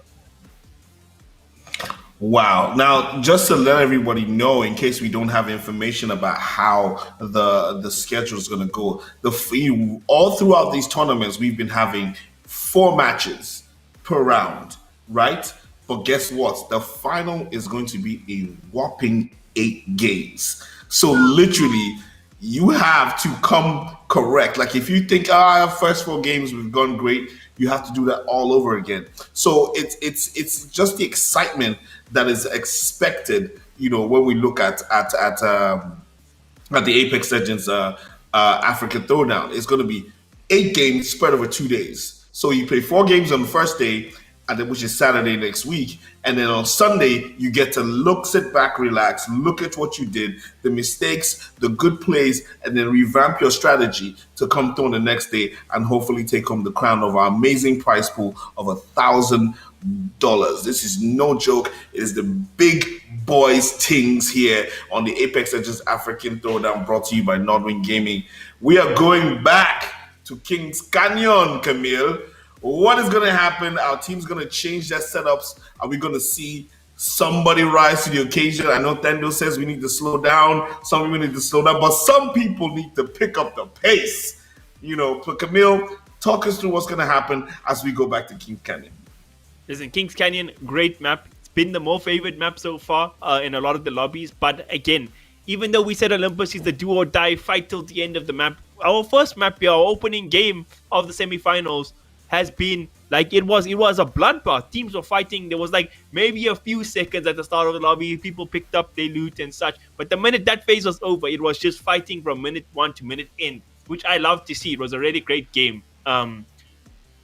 Wow. Now, just to let everybody know, in case we don't have information about how the schedule is going to go, all throughout these tournaments, we've been having 4 matches per round, right? But guess what? The final is going to be a whopping 8 games. So literally, you have to come correct. Like if you think, our first 4 games we've gone great, you have to do that all over again. So it's just the excitement that is expected, when we look at the Apex Legends African Throwdown. It's going to be 8 games spread over 2 days. So you play 4 games on the first day, and then, which is Saturday next week. And then on Sunday, you get to sit back, relax, look at what you did, the mistakes, the good plays, and then revamp your strategy to come through on the next day and hopefully take home the crown of our amazing prize pool of 1,000 This is no joke. It is the big boys things here on the Apex Legends African Throwdown, brought to you by NODWIN Gaming. We are going back to Kings Canyon, Camille. What is going to happen? Our team's going to change their setups. Are we going to see somebody rise to the occasion? I know Tendo says we need to slow down. Some people need to slow down, but some people need to pick up the pace. But Camille, talk us through what's going to happen as we go back to Kings Canyon. Listen, Kings Canyon, great map. It's been the more favorite map so far in a lot of the lobbies. But again, even though we said Olympus is the do or die fight till the end of the map, our first map here, our opening game of the semifinals, has been like it was a bloodbath. Teams were fighting. There was like maybe a few seconds at the start of the lobby, people picked up their loot and such. But the minute that phase was over, it was just fighting from minute 1 to minute end, which I love to see. It was a really great game.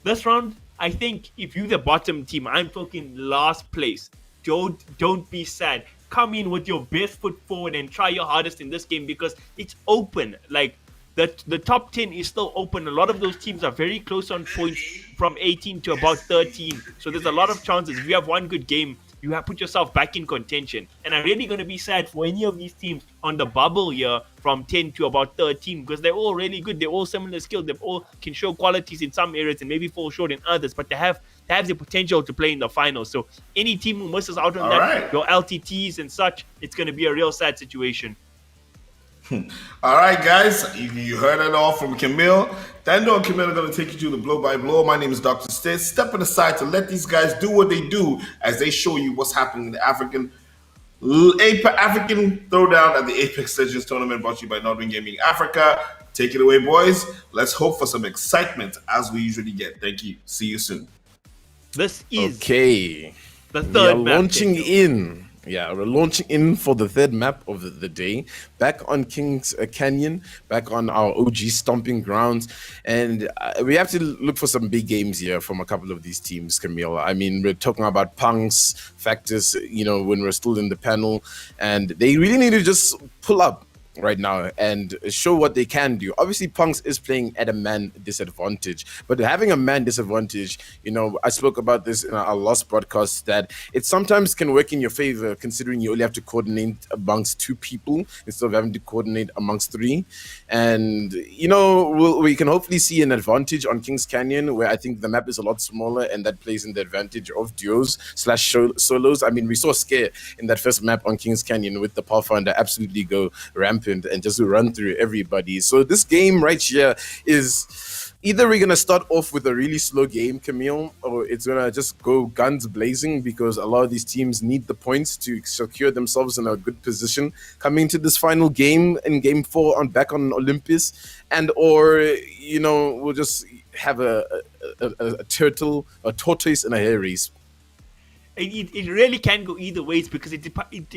This round, I think if you're the bottom team, I'm talking last place, don't be sad. Come in with your best foot forward and try your hardest in this game, because it's open. Like the top 10 is still open. A lot of those teams are very close on points, from 18 to about 13. So there's a lot of chances. If you have one good game, you have put yourself back in contention. And I'm really going to be sad for any of these teams on the bubble here from 10 to about 13, because they're all really good. They're all similar skills. They all can show qualities in some areas and maybe fall short in others, but they have the potential to play in the finals. So any team who misses out on your LTTs and such, it's going to be a real sad situation. All right, guys, you heard it all from Camille. Tando and Camille are going to take you through the blow by blow. My name is Dr. Stitz. Stepping aside to let these guys do what they do as they show you what's happening in the African Throwdown at the Apex Legends tournament, brought to you by NODWIN Gaming Africa. Take it away, boys. Let's hope for some excitement as we usually get. Thank you. See you soon. This is the third map. Launching in. Yeah, we're launching in for the third map of the day, back on Kings Canyon, back on our OG stomping grounds, and we have to look for some big games here from a couple of these teams, Camille. I mean, we're talking about PunX, Fractus, when we're still in the panel, and they really need to just pull up right now and show what they can do. Obviously, PunX is playing at a man disadvantage, but having a man disadvantage, I spoke about this in our last broadcast, that it sometimes can work in your favor, considering you only have to coordinate amongst 2 people instead of having to coordinate amongst 3. And we can hopefully see an advantage on Kings Canyon, where I think the map is a lot smaller, and that plays in the advantage of duos / solos. I mean, we saw Scare in that first map on Kings Canyon with the Pathfinder absolutely go rampant and just run through everybody. So this game right here is either we're going to start off with a really slow game, Camille, or it's going to just go guns blazing, because a lot of these teams need the points to secure themselves in a good position coming to this final game in game 4 back on Olympus, or we'll just have a tortoise and a hare race. It really can go either ways, because it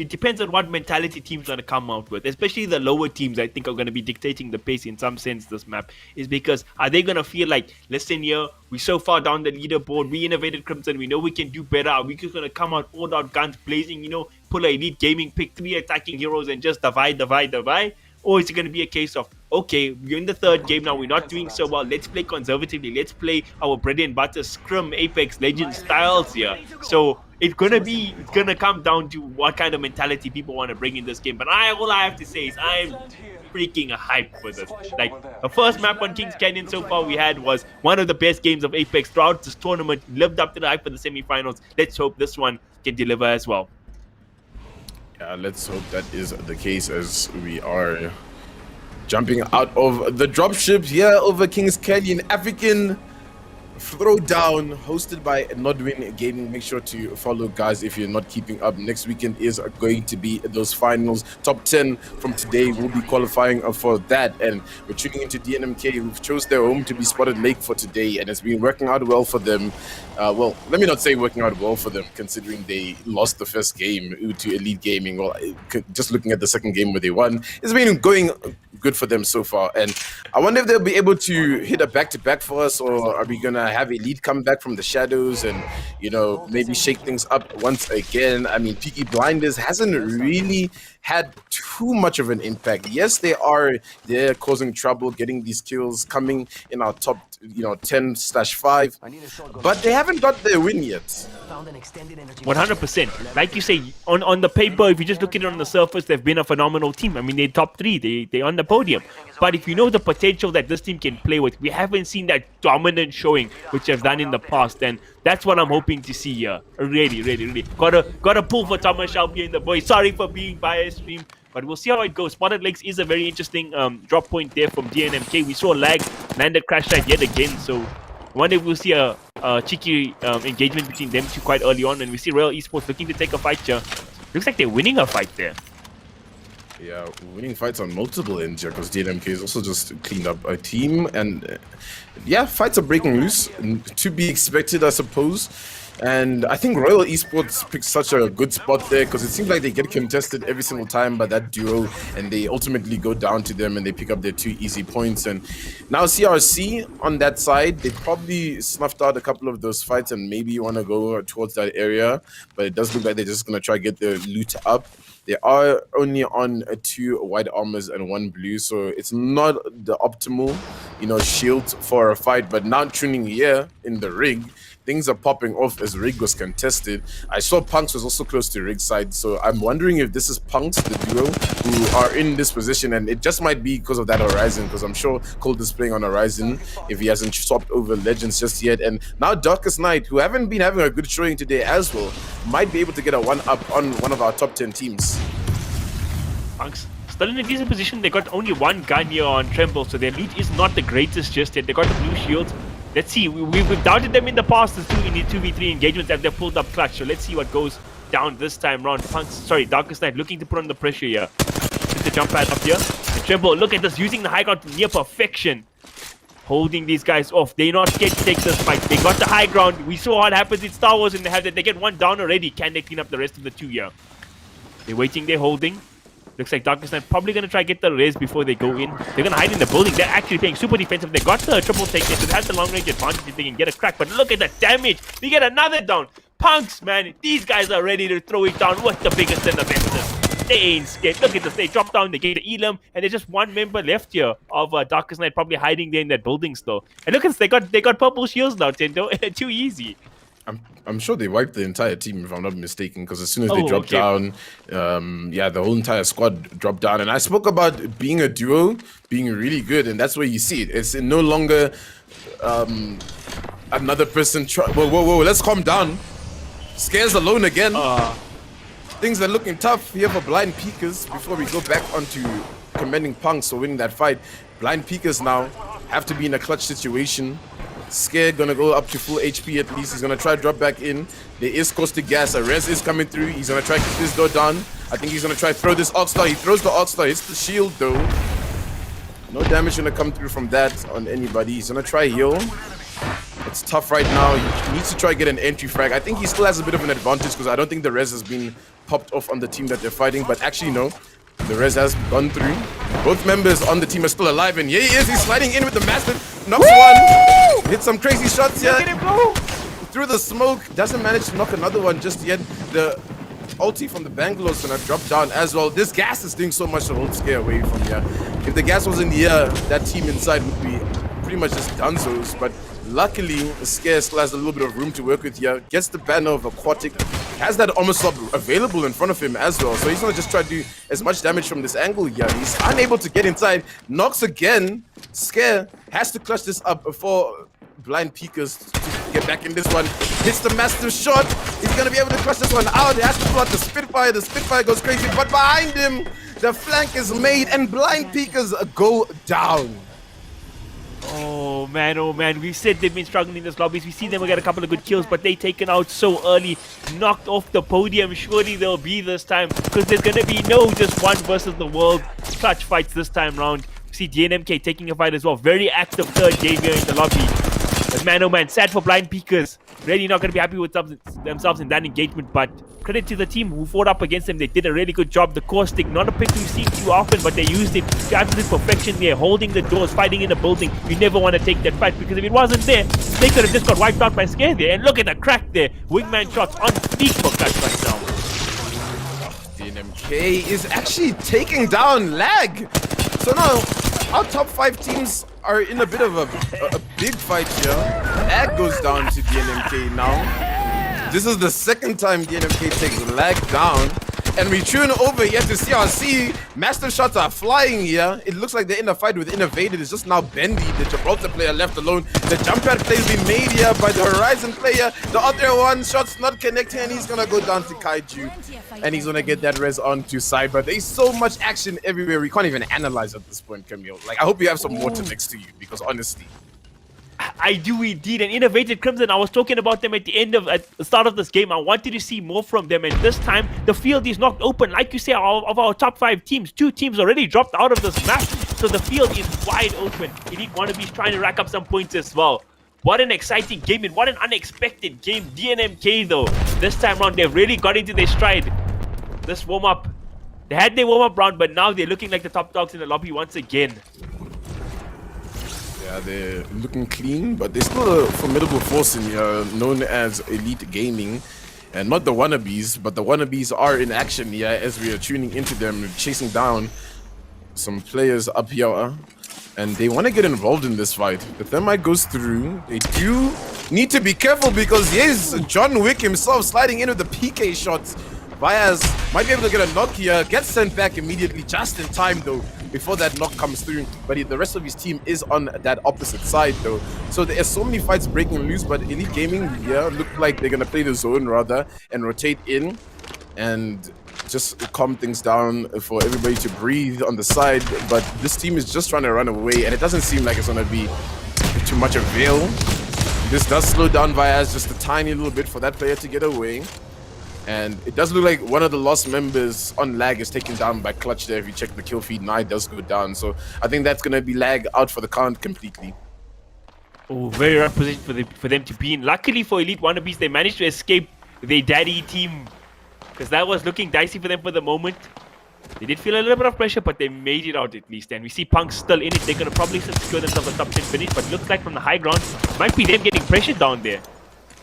depends on what mentality teams are going to come out with. Especially the lower teams, I think, are going to be dictating the pace in some sense. This map is because, are they going to feel like, listen here, we're so far down the leaderboard, we innovated Crimson, we know we can do better, are we just going to come out all out guns blazing, pull a Elite Gaming, pick 3 attacking heroes and just divide? Or is it going to be a case of, okay, we're in the third game now, we're not doing so well, let's play conservatively, let's play our bread and butter scrim Apex Legends styles here. So it's gonna come down to what kind of mentality people want to bring in this game. But all I have to say is I'm freaking hyped for this. Like, the first map on Kings Canyon so far we had was one of the best games of Apex throughout this tournament, lived up to the hype for the semifinals. Let's hope this one can deliver as well. Yeah, let's hope that is the case, as we are jumping out of the dropship here over Kings Canyon African Throwdown, hosted by NODWIN Gaming. Make sure to follow, guys, if you're not keeping up. Next weekend is going to be those finals. Top 10 from today will be qualifying for that, and we're tuning into DNMK, who chose their home to be Spotted Lake for today, and it's been working out well for them. Well, let me not say working out well for them, considering they lost the first game to Elite Gaming. Well, just looking at the second game where they won, it's been going good for them so far, and I wonder if they'll be able to hit a back-to-back for us, or are we gonna have Elite come back from the shadows and maybe shake things up once again? I mean, Peaky Blinders hasn't really had too much of an impact. Yes, they're causing trouble, getting these kills, coming in our top 10/5, but they haven't got their win yet. 100%. Like you say, on the paper, if you just look at it on the surface, they've been a phenomenal team. I mean, they're top 3. They're on the podium. But if you know the potential that this team can play with, we haven't seen that dominant showing which they've done in the past, and that's what I'm hoping to see here. Really. Gotta pull for Thomas Shelby and the boys. Sorry for being biased, stream. But we'll see how it goes. Spotted Lakes is a very interesting drop point there from DNMK. We saw lag, landed crash site yet again. So I wonder if we'll see a cheeky engagement between them two quite early on. And we see Royal Esports looking to take a fight here. Looks like they're winning a fight there. Yeah, winning fights on multiple ends here because DNMK has also just cleaned up a team. And yeah, fights are breaking loose. To be expected, I suppose. And I think Royal Esports picked such a good spot there because it seems like they get contested every single time by that duo, and they ultimately go down to them and they pick up their 2 easy points. And now CRC on that side, they probably snuffed out a couple of those fights and maybe want to go towards that area, but it does look like they're just going to try to get their loot up. They are only on 2 white armors and 1 blue, so it's not the optimal, shield for a fight. But now tuning here in the rig, things are popping off as rig was contested. I saw PunX was also close to rig side, so I'm wondering if this is PunX, the duo, who are in this position, and it just might be because of that Horizon, because I'm sure Cold is playing on Horizon if he hasn't swapped over Legends just yet. And now Darkest Night, who haven't been having a good showing today as well, might be able to get a 1-up on one of our top 10 teams. PunX still in a decent position. They got only 1 gun here on Tremble, so their loot is not the greatest just yet. They got the blue shields. Let's see, we've doubted them in the past in the 2v3 engagements that they've pulled up clutch. So let's see what goes down this time round. Darkest Night looking to put on the pressure here. Just the jump pad up here. And Tremble, look at this, using the high ground to near perfection. Holding these guys off. They're not scared to take this fight. They got the high ground. We saw what happens in Star Wars and they have that. They get 1 down already. Can they clean up the rest of the 2 here? They're waiting, they're holding. Looks like Darkest Night probably going to try to get the res before they go in. They're going to hide in the building. They're actually playing super defensive. They got the triple take there, so they have the long range advantage if they can get a crack. But look at the damage. They get another down. PunX, man. These guys are ready to throw it down with the biggest and the bestest. They ain't scared. Look at this. They drop down. They get the Elam. And there's just 1 member left here of Darkest Night probably hiding there in that building still. And look at this. They got purple shields now, Tendo. Too easy. I'm sure they wiped the entire team, if I'm not mistaken, because as soon as they dropped down, the whole entire squad dropped down. And I spoke about being a duo, being really good, and that's where you see it. It's no longer another person. Whoa, let's calm down. Scares alone again. Things are looking tough here for Blind Peekers before we go back onto commending PunX for winning that fight. Blind Peekers now have to be in a clutch situation. Scare gonna go up to full HP at least. He's gonna try to drop back in. There is caustic gas. A res is coming through. He's gonna try to keep this door down. I think he's gonna try to throw this Arc Star. He throws the Arc Star. Hits the shield though. No damage gonna come through from that on anybody. He's gonna try heal. It's tough right now. He needs to try to get an entry frag. I think he still has a bit of an advantage because I don't think the res has been popped off on the team that they're fighting. But actually, no. The res has gone through. Both members on the team are still alive, and here he is. He's sliding in with the massive. Knocks one. Hit some crazy shots here. Through the smoke. Doesn't manage to knock another one just yet. The ulti from the Bangalore is gonna drop down as well. This gas is doing so much to hold Scare away from here. If the gas was in the air, that team inside would be pretty much just donesos. But luckily, Scare still has a little bit of room to work with here. Gets the banner of Aquatic. Has that armor swap available in front of him as well. So he's gonna just try to do as much damage from this angle here. He's unable to get inside. Knocks again. Scare has to clutch this up before Blind Peekers to get back in this one. Hits the massive shot. He's gonna be able to clutch this one out. He has to pull out the Spitfire. The Spitfire goes crazy, but behind him, the flank is made and Blind Peekers go down. Oh man, we said they've been struggling in this lobbies. We see them get a couple of good kills, but they taken out so early, knocked off the podium. Surely they'll be this time, because there's gonna be no just 1 versus the world clutch fights this time round. We see DNMK taking a fight as well. Very active third game here in the lobby. But man, oh man, sad for Blind Peekers. Really not gonna be happy with themselves in that engagement, but credit to the team who fought up against them. They did a really good job. The caustic, not a pick we've seen too often, but they used it to absolute perfection there, holding the doors, fighting in the building. You never want to take that fight, because if it wasn't there, they could have just got wiped out by Scare there. And look at the crack there. Wingman shots on fleek for clutch right now. DNMK is actually taking down Lag. So now our top 5 teams are in a bit of a big fight here. Lag goes down to DNMK now. This is the second time DNMK takes lag down. And we tune over here to CRC. Master shots are flying here. It looks like they're in a fight with Innovated. It's just now Bendy, the Gibraltar player, left alone. The jump pad play has been made here by the Horizon player. The other one shot's not connecting, and he's gonna go down to Kaiju. And he's gonna get that res on to Cyber. There's so much action everywhere. We can't even analyze at this point, Camille. Like, I hope you have some water next to you, because honestly. I do indeed. And Innovated Crimson, I was talking about them at the start of this game. I wanted to see more from them, and this time the field is knocked open. Like you say, of our top 5 teams, 2 teams already dropped out of this map, so the field is wide open. Elite Wannabees trying to rack up some points as well. What an exciting game, and what an unexpected game. DNMK though, this time around they've really got into their stride. This warm-up, they had their warm-up round, but now they're looking like the top dogs in the lobby once again. Yeah, they're looking clean, but they're still a formidable force in here, known as Elite Gaming. And not the Wannabees, but the Wannabees are in action here as we are tuning into them, chasing down some players up here. And they want to get involved in this fight. The Thermite goes through. They do need to be careful because here's John Wick himself sliding in with the PK shots. Vias might be able to get a knock here, gets sent back immediately, just in time though, before that knock comes through. But the rest of his team is on that opposite side though. So there are so many fights breaking loose, but Elite Gaming, yeah, look like they're gonna play the zone rather and rotate in and just calm things down for everybody to breathe on the side. But this team is just trying to run away, and it doesn't seem like it's gonna be too much avail. This does slow down Vias just a tiny little bit for that player to get away. And it does look like one of the lost members on lag is taken down by Clutch there. If you check the kill feed, Nye does go down. So I think that's going to be lag out for the count completely. Oh, very rough position for them to be in. Luckily for Elite Wannabees, they managed to escape their daddy team, because that was looking dicey for them for the moment. They did feel a little bit of pressure, but they made it out at least. And we see PunX still in it. They're going to probably secure themselves a top 10 finish, but looks like from the high ground, might be them getting pressured down there.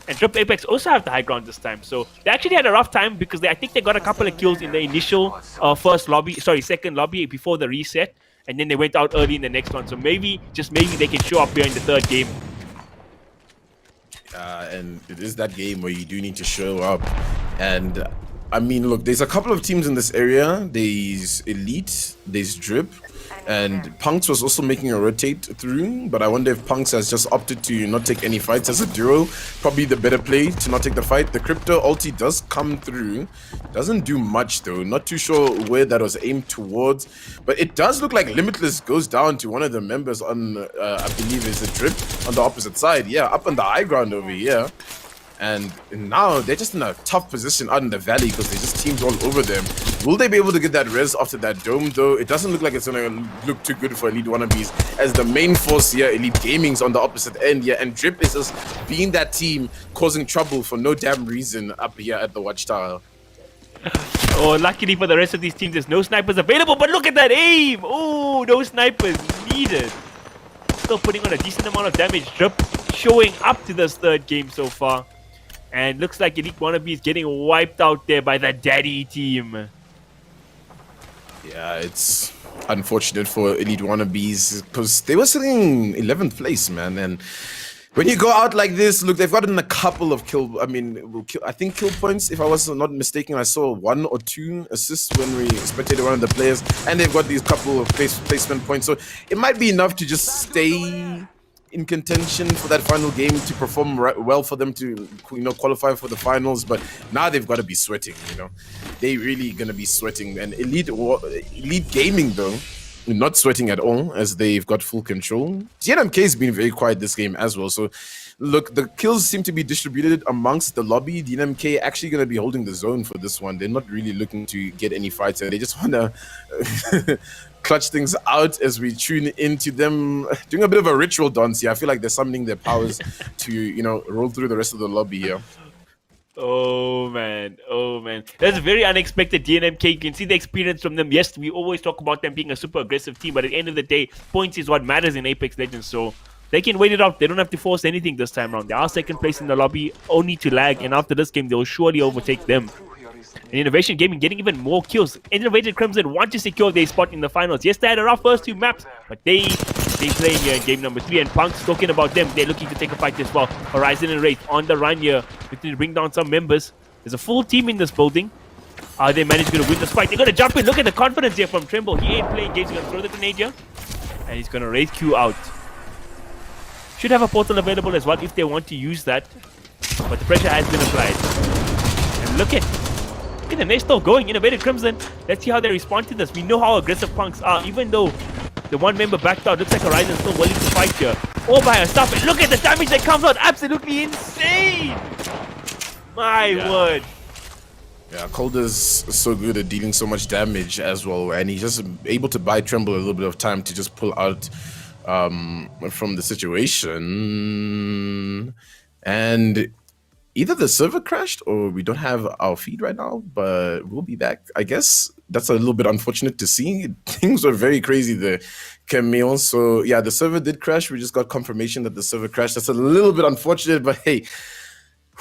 And Drip Apex also have the high ground this time. So they actually had a rough time because I think they got a couple of kills in the initial second lobby before the reset. And then they went out early in the next one. So maybe, just maybe, they can show up here in the third game. And it is that game where you do need to show up. And I mean, look, there's a couple of teams in this area. There's Elite, there's Drip. And PunX was also making a rotate through, but I wonder if PunX has just opted to not take any fights as a duo. Probably the better play to not take the fight. The Crypto ulti does come through. Doesn't do much though. Not too sure where that was aimed towards. But it does look like Limitless goes down to one of the members on, I believe is a Drip on the opposite side. Yeah, up on the high ground over here. And now they're just in a tough position out in the valley because there's just teams all over them. Will they be able to get that res after that dome though? It doesn't look like it's gonna look too good for Elite Wannabees, as the main force here, Elite Gaming's on the opposite end here, and Drip is just being that team causing trouble for no damn reason up here at the Watchtower. Oh, luckily for the rest of these teams, there's no snipers available, but look at that aim! Oh, no snipers needed. Still putting on a decent amount of damage. Drip showing up to this third game so far. And looks like Elite Wannabees getting wiped out there by the daddy team. Yeah, it's unfortunate for Elite Wannabees because they were sitting 11th place, man. And when you go out like this, look, they've gotten a couple of I think kill points, if I was not mistaken. I saw 1 or 2 assists when we spectated one of the players, and they've got these couple of placement points. So it might be enough to just stay in contention for that final game to perform well for them to, qualify for the finals. But now they've got to be sweating, They really gonna be sweating. And Elite Gaming though, not sweating at all, as they've got full control. DNMK has been very quiet this game as well. So look, the kills seem to be distributed amongst the lobby. DNMK actually gonna be holding the zone for this one. They're not really looking to get any fights, and they just wanna clutch things out as we tune into them doing a bit of a ritual dance here. I feel like they're summoning their powers to, roll through the rest of the lobby here. Oh man, that's very unexpected. DNMK, you can see the experience from them. Yes, we always talk about them being a super aggressive team, but at the end of the day, points is what matters in Apex Legends. So they can wait it out. They don't have to force anything this time around. They are second place in the lobby, only to lag, and after this game, they will surely overtake them. And Innovation Gaming getting even more kills. Innovated Crimson want to secure their spot in the finals. Yes, they had a rough first 2 maps, but they playing here in game number 3. And PunX talking about them. They're looking to take a fight as well. Horizon and Wraith on the run here. Looking to bring down some members. There's a full team in this building. Are they managing to win this fight? They're going to jump in. Look at the confidence here from Tremble. He ain't playing games. He's going to throw the grenade here. And he's going to Wraith Q out. Should have a portal available as well if they want to use that. But the pressure has been applied. And look at them. They're still going. Innovated Crimson. Let's see how they respond to this. We know how aggressive PunX are. Even though the one member backed out, looks like Horizon's still willing to fight here. All by herself. And look at the damage that comes out. Absolutely insane. My word. Yeah, Calder's so good at dealing so much damage as well, and he's just able to buy Tremble a little bit of time to just pull out from the situation. And either the server crashed or we don't have our feed right now, but we'll be back. I guess that's a little bit unfortunate to see. Things were very crazy there, Camille. So yeah, the server did crash. We just got confirmation that the server crashed. That's a little bit unfortunate, but hey,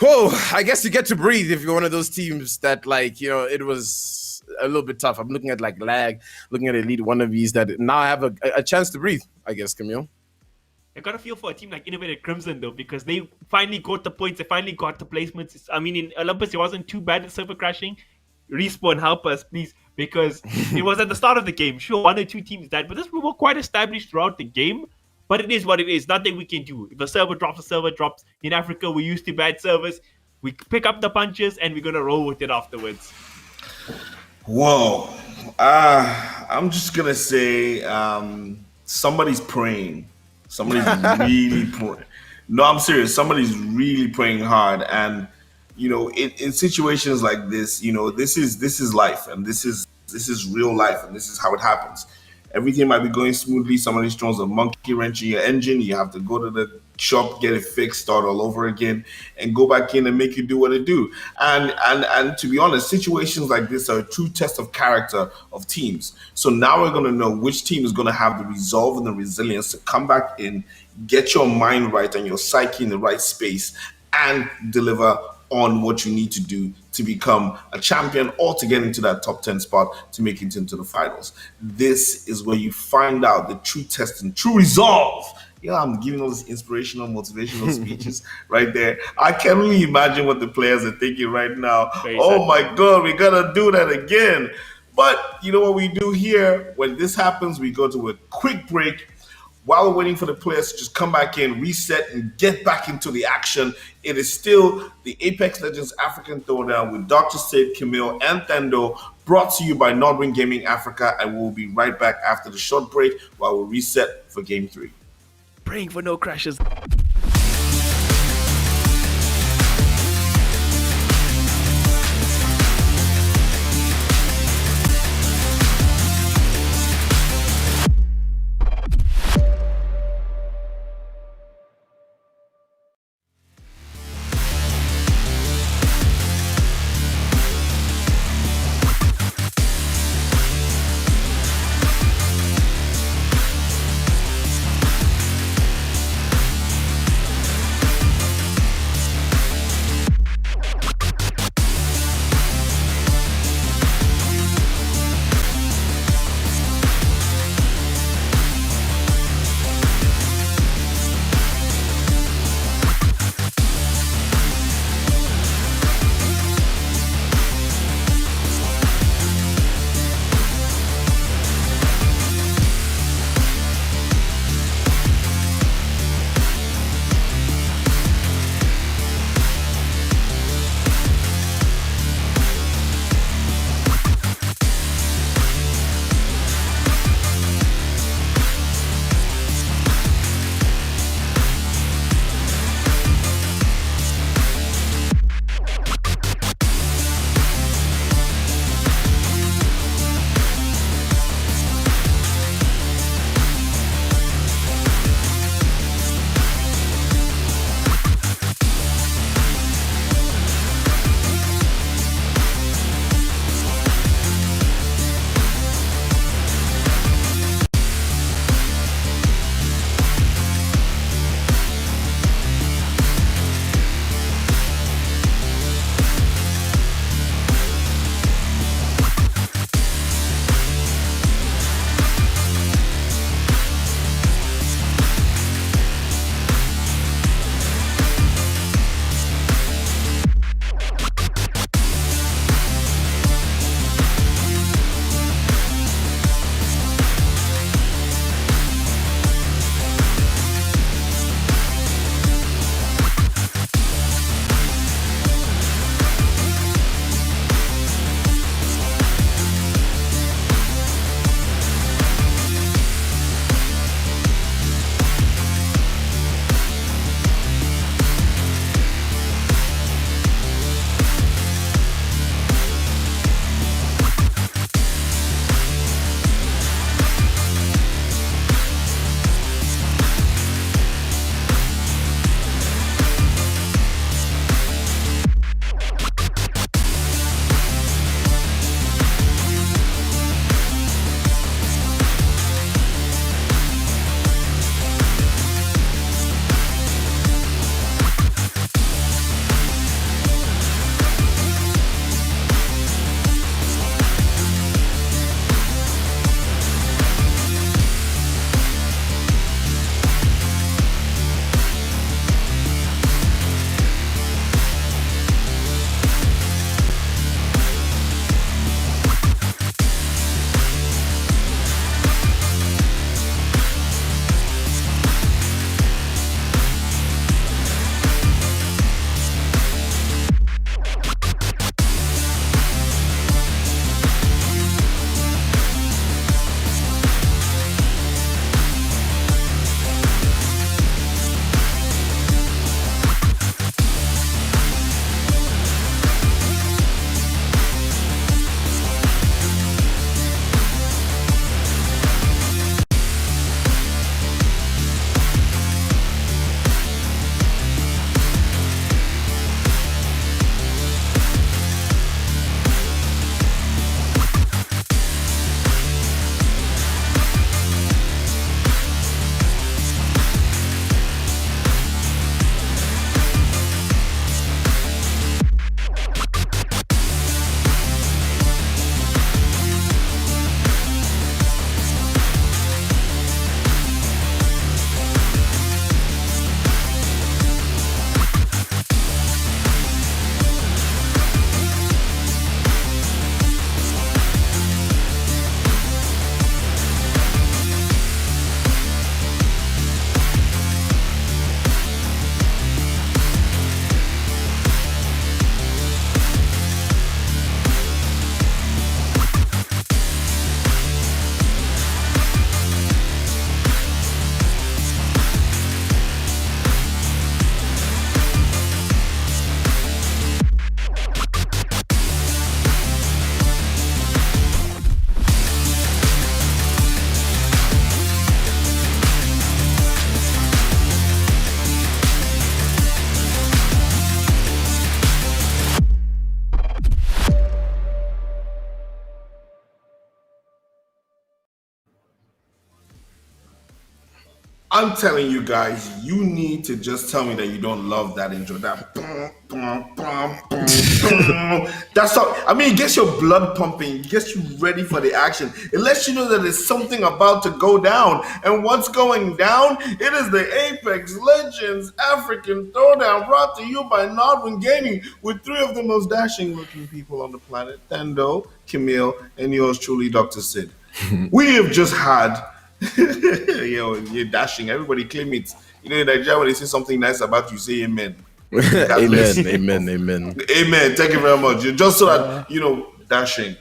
whoa, I guess you get to breathe if you're one of those teams that, like, you know, it was a little bit tough. I'm looking at like lag, looking at Elite Wannabees that now have a chance to breathe, I guess, Camille. I got a feel for a team like Innovated Crimson though, because they finally got the points, they finally got the placements. I mean, in Olympus, it wasn't too bad at server crashing. Respawn, help us, please, because it was at the start of the game. Sure, 1 or 2 teams died, but we were quite established throughout the game. But it is what it is. Nothing we can do. If a server drops, a server drops. In Africa, we're used to bad servers. We pick up the punches and we're going to roll with it afterwards. Whoa. I'm just going to say somebody's praying. Somebody's really praying. No, I'm serious. Somebody's really praying hard. And, you know, in situations like this, you know, this is life. And this is real life. And this is how it happens. Everything might be going smoothly. Somebody throws a monkey wrench in your engine. You have to go to the shop, get it fixed, start all over again, and go back in and make it do what it do. And to be honest, situations like this are a true test of character of teams. So now we're going to know which team is going to have the resolve and the resilience to come back in, get your mind right and your psyche in the right space, and deliver on what you need to do to become a champion or to get into that top 10 spot to make it into the finals. This is where you find out the true test and true resolve. Yeah, I'm giving all these inspirational, motivational speeches right there. I can only imagine what the players are thinking right now. Oh my God, we gotta do that again. But you know what we do here? When this happens, we go to a quick break. While we're waiting for the players to just come back in, reset, and get back into the action, it is still the Apex Legends African Throwdown with Dr. Sid, Camille, and Thendo, brought to you by NODWIN Gaming Africa, and we'll be right back after the short break while we reset for Game 3. Praying for no crashes. I'm telling you guys, you need to just tell me that you don't love that intro. That boom, boom, boom, boom, boom. That's all. I mean, it gets your blood pumping, it gets you ready for the action. It lets you know that there's something about to go down. And what's going down? It is the Apex Legends African Throwdown, brought to you by NODWIN Gaming, with three of the most dashing looking people on the planet: Thendo, Camille, and yours truly, Dr. Sid. We have just had yo, you're dashing. Everybody claim it. You know, in Nigeria, when they say something nice about you, say amen. Amen, amen, amen. Amen. Thank you very much. You're just so that, you know, dashing.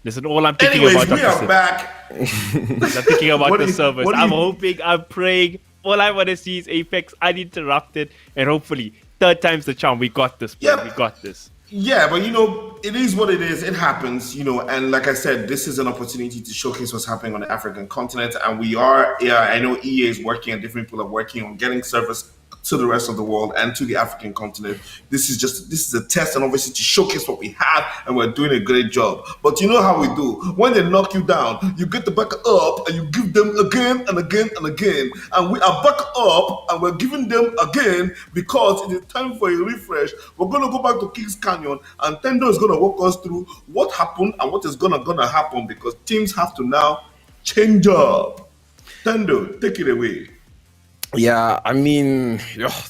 Listen, all I'm thinking Anyways, about we are back. I'm thinking about the service. I'm hoping, I'm praying. All I want to see is Apex uninterrupted, and hopefully, third time's the charm. We got this, bro. Yep. We got this. Yeah, but you know, it is what it is. It happens, you know, and like I said, this is an opportunity to showcase what's happening on the African continent. And we are, yeah, I know EA is working and different people are working on getting service to the rest of the world and to the African continent. This is a test, and obviously to showcase what we have, and we're doing a great job. But you know how we do. When they knock you down, you get the back up and you give them again and again and again. And we are back up and we're giving them again because it is time for a refresh. We're gonna go back to Kings Canyon, and Tendo is gonna walk us through what happened and what is gonna happen, because teams have to now change up. Tendo, take it away. Yeah, I mean,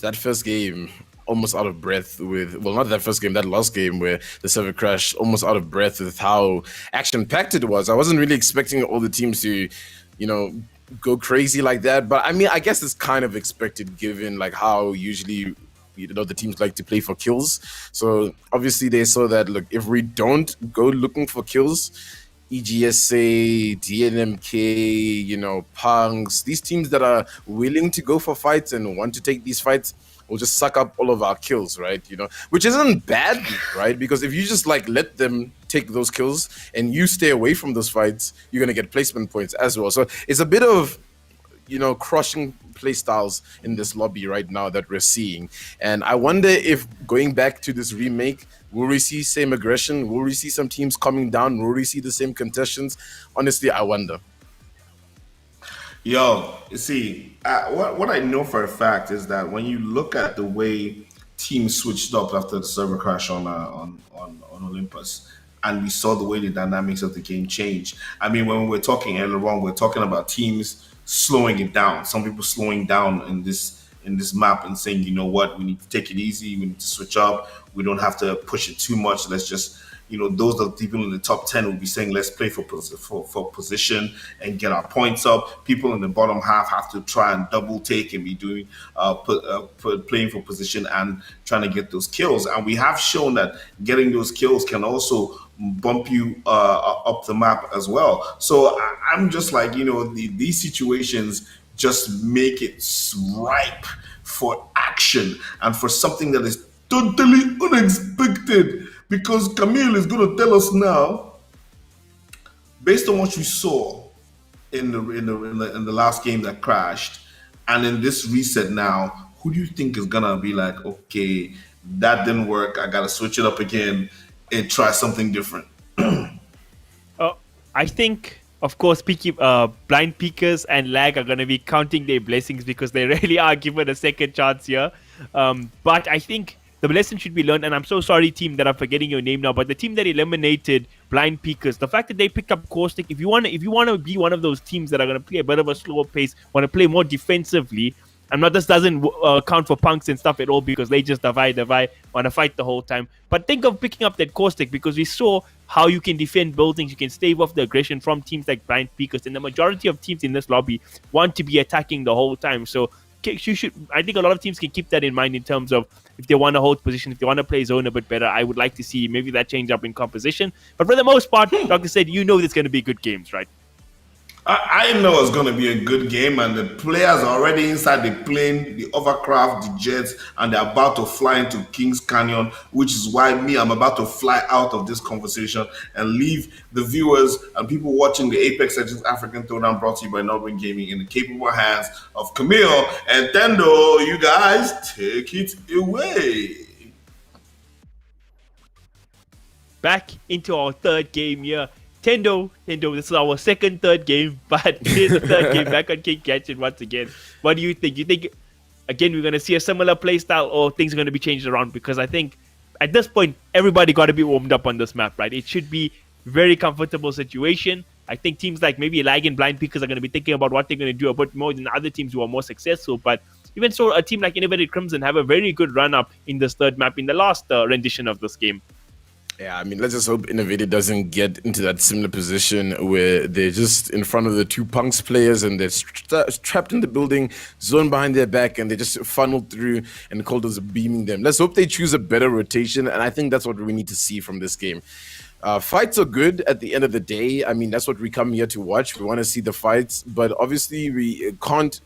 that first game, almost out of breath with, well, not that first game, that last game where the server crashed, almost out of breath with how action-packed it was. I wasn't really expecting all the teams to, you know, go crazy like that. But I mean, I guess it's kind of expected given like how usually, you know, the teams like to play for kills. So obviously they saw that, look, if we don't go looking for kills, EGSA, DNMK, you know, PunX, these teams that are willing to go for fights and want to take these fights will just suck up all of our kills, right? You know, which isn't bad, right? Because if you just like let them take those kills and you stay away from those fights, you're gonna get placement points as well. So it's a bit of, you know, crushing play styles in this lobby right now that we're seeing. And I wonder if going back to this remake, will we see same aggression? Will we see some teams coming down? Will we see the same contestants? Honestly, I wonder. Yo, you see, what I know for a fact is that when you look at the way teams switched up after the server crash on Olympus, and we saw the way the dynamics of the game change. I mean, when we were talking earlier on, we're talking about teams slowing it down. Some people slowing down in this map and saying, you know what, we need to take it easy, we need to switch up, we don't have to push it too much, let's just, you know, those are the people in the top 10 will be saying, let's play for position and get our points up. People in the bottom half have to try and double take and be doing playing for position and trying to get those kills. And we have shown that getting those kills can also bump you up the map as well. So I'm just like, you know, these situations just make it ripe for action and for something that is totally unexpected, because Camille is going to tell us now, based on what you saw in the last game that crashed, and in this reset now, who do you think is gonna be like, okay, that didn't work, I gotta switch it up again and try something different? I think, of course, blind peekers and lag are going to be counting their blessings because they really are given a second chance here. But I think the lesson should be learned, and I'm so sorry, team, that I'm forgetting your name now, but the team that eliminated blind peekers, the fact that they picked up Caustic, if you want to be one of those teams that are going to play a bit of a slower pace, want to play more defensively, and this doesn't count for PunX and stuff at all, because they just divide, want to fight the whole time. But think of picking up that Caustic, because we saw how you can defend buildings, you can stave off the aggression from teams like blind peekers, and the majority of teams in this lobby want to be attacking the whole time. So I think a lot of teams can keep that in mind in terms of if they want to hold position, if they want to play zone a bit better. I would like to see maybe that change up in composition. But for the most part, Doctor said, you know there's going to be good games, right? I know it's going to be a good game, and the players are already inside the plane, the hovercraft, the jets, and they're about to fly into Kings Canyon, which is why I'm about to fly out of this conversation and leave the viewers and people watching the Apex Legends African Throwdown, brought to you by NODWIN Gaming, in the capable hands of Camille and Tendo. You guys take it away. Back into our third game here. Tendo, this is our third game, but it is the third game back on King Gadget once again. What do you think? You think, again, we're going to see a similar playstyle, or things are going to be changed around? Because I think at this point, everybody got to be warmed up on this map, right? It should be very comfortable situation. I think teams like maybe Lag and Blind Peakers are going to be thinking about what they're going to do a bit more than other teams who are more successful. But even so, a team like Innovated Crimson have a very good run-up in this third map in the last rendition of this game. Yeah, I mean, let's just hope Innovated doesn't get into that similar position where they're just in front of the two Punks players and they're trapped in the building, zone behind their back, and they just funneled through and Calder's beaming them. Let's hope they choose a better rotation, and I think that's what we need to see from this game. Fights are good at the end of the day. I mean, that's what we come here to watch. We want to see the fights, but obviously we can't,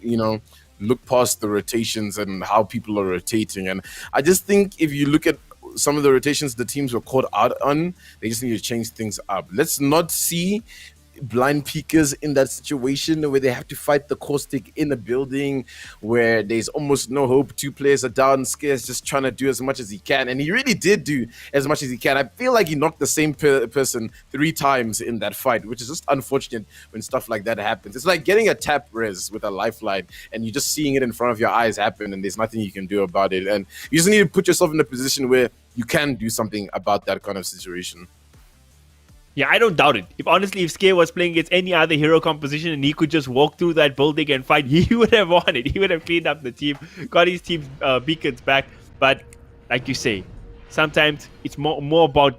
look past the rotations and how people are rotating. And I just think if you look at some of the rotations the teams were caught out on, they just need to change things up. Let's not see blind peekers in that situation where they have to fight the caustic in a building where there's almost no hope. Two players are down, Scarce just trying to do as much as he can, and he really did do as much as he can. I feel like he knocked the same person 3 times in that fight, which is just unfortunate when stuff like that happens. It's like getting a tap res with a lifeline and you're just seeing it in front of your eyes happen and there's nothing you can do about it, and you just need to put yourself in a position where you can do something about that kind of situation. Yeah, I don't doubt it. If Scare was playing against any other hero composition and he could just walk through that building and fight, he would have won it. He would have cleaned up the team, got his team's beacons back. But like you say, sometimes it's more about,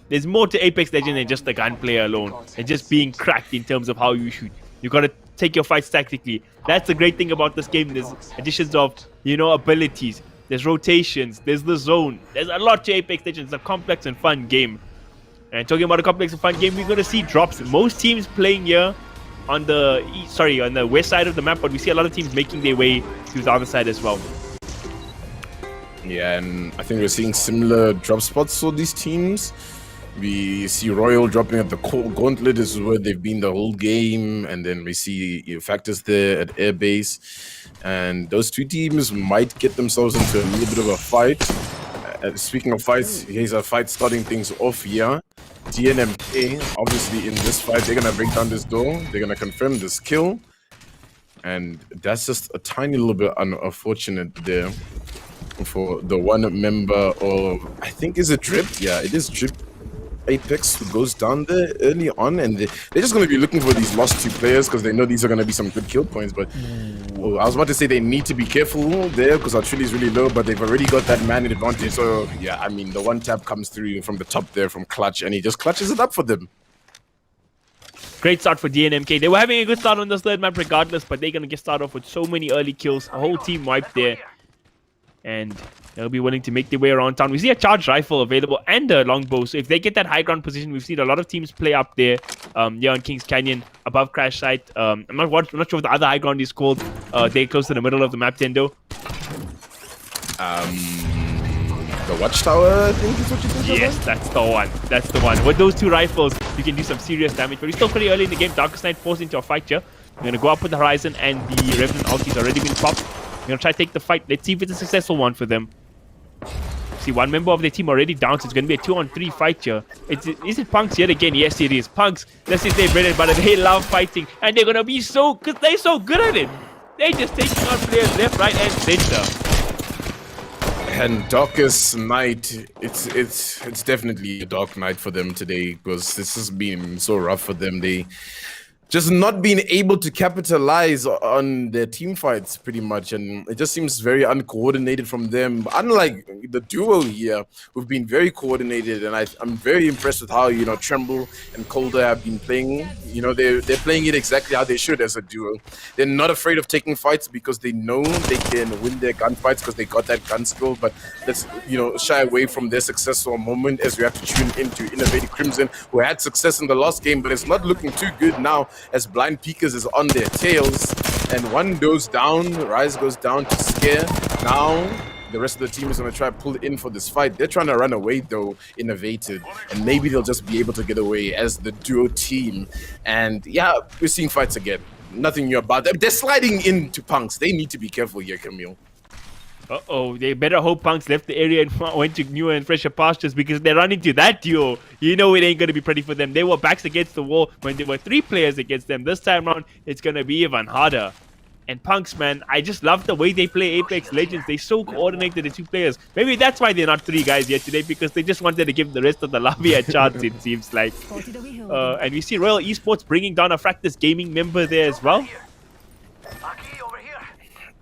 there's more to Apex Legends than just the gunplay alone and just being cracked in terms of how you shoot. You got to take your fights tactically. That's the great thing about this game. There's additions of, abilities. There's rotations. There's the zone. There's a lot to Apex Legends. It's a complex and fun game. And talking about a complex and fun game, we're going to see drops. Most teams playing here on the west side of the map, but we see a lot of teams making their way to the other side as well. Yeah, and I think we're seeing similar drop spots for these teams. We see Royal dropping at the Gauntlet. This is where they've been the whole game. And then we see Fractus there at Airbase. And those two teams might get themselves into a little bit of a fight. Speaking of fights, here's a fight starting things off here. DNMK, obviously in this fight, they're going to break down this door. They're going to confirm this kill. And that's just a tiny little bit unfortunate there for the one member of, I think, is it Drip? Yeah, it is Drip Apex who goes down there early on, and they're just going to be looking for these lost 2 players because they know these are going to be some good kill points. But I was about to say they need to be careful there because our Trilly is really low, but they've already got that man advantage. So yeah, I mean, the one tap comes through from the top there from Clutch, and he just clutches it up for them. Great start for DNMK. They were having a good start on this third map regardless, but they're going to get started off with so many early kills. A whole team wiped there. And they'll be willing to make their way around town. We see a charged rifle available and a longbow. So if they get that high ground position, we've seen a lot of teams play up there. Here on Kings Canyon, above Crash Site. I'm not sure what the other high ground is called. They're close to the middle of the map, Tendo. The Watchtower, I think is what you think. Yes, that's the one. That's the one. With those 2 rifles, you can do some serious damage. But we're still pretty early in the game. Darkest Night forced into a fight here. We're going to go up with the Horizon, and the Revenant ulti's already been popped. We're going to try to take the fight. Let's see if it's a successful one for them. See, one member of their team already down, so it's going to be a 2-on-3 fight here. Is it PunX yet again? Yes, it is. PunX, this is their bread and butter. They love fighting, and they're going to be because they're so good at it. They're just taking on players left, right, and center. And Darkest Night, it's definitely a dark night for them today because this has been so rough for them. They just not being able to capitalize on their team fights pretty much, and it just seems very uncoordinated from them. Unlike the duo here, who've been very coordinated, and I'm very impressed with how Tremble and Calder have been playing. They're playing it exactly how they should as a duo. They're not afraid of taking fights because they know they can win their gunfights because they got that gun skill. But let's shy away from their successful moment as we have to tune into Innovated Crimson, who had success in the last game, but it's not looking too good now as Blind Peekers is on their tails, and one goes down, Rise goes down to Scare. Now the rest of the team is going to try to pull in for this fight. They're trying to run away though, Innovated, and maybe they'll just be able to get away as the duo team. And yeah, we're seeing fights again. Nothing new about them. They're sliding into PunX. They need to be careful here, Camille. Uh-oh, they better hope PunX left the area and went to newer and fresher pastures, because they run into that duo. You know it ain't going to be pretty for them. They were backs against the wall when there were 3 players against them. This time around, it's going to be even harder. And PunX, man, I just love the way they play Apex Legends. They so coordinated, the 2 players. Maybe that's why they're not 3 guys yet today, because they just wanted to give the rest of the lobby a chance, it seems like. And we see Royal Esports bringing down a Fractus Gaming member there as well.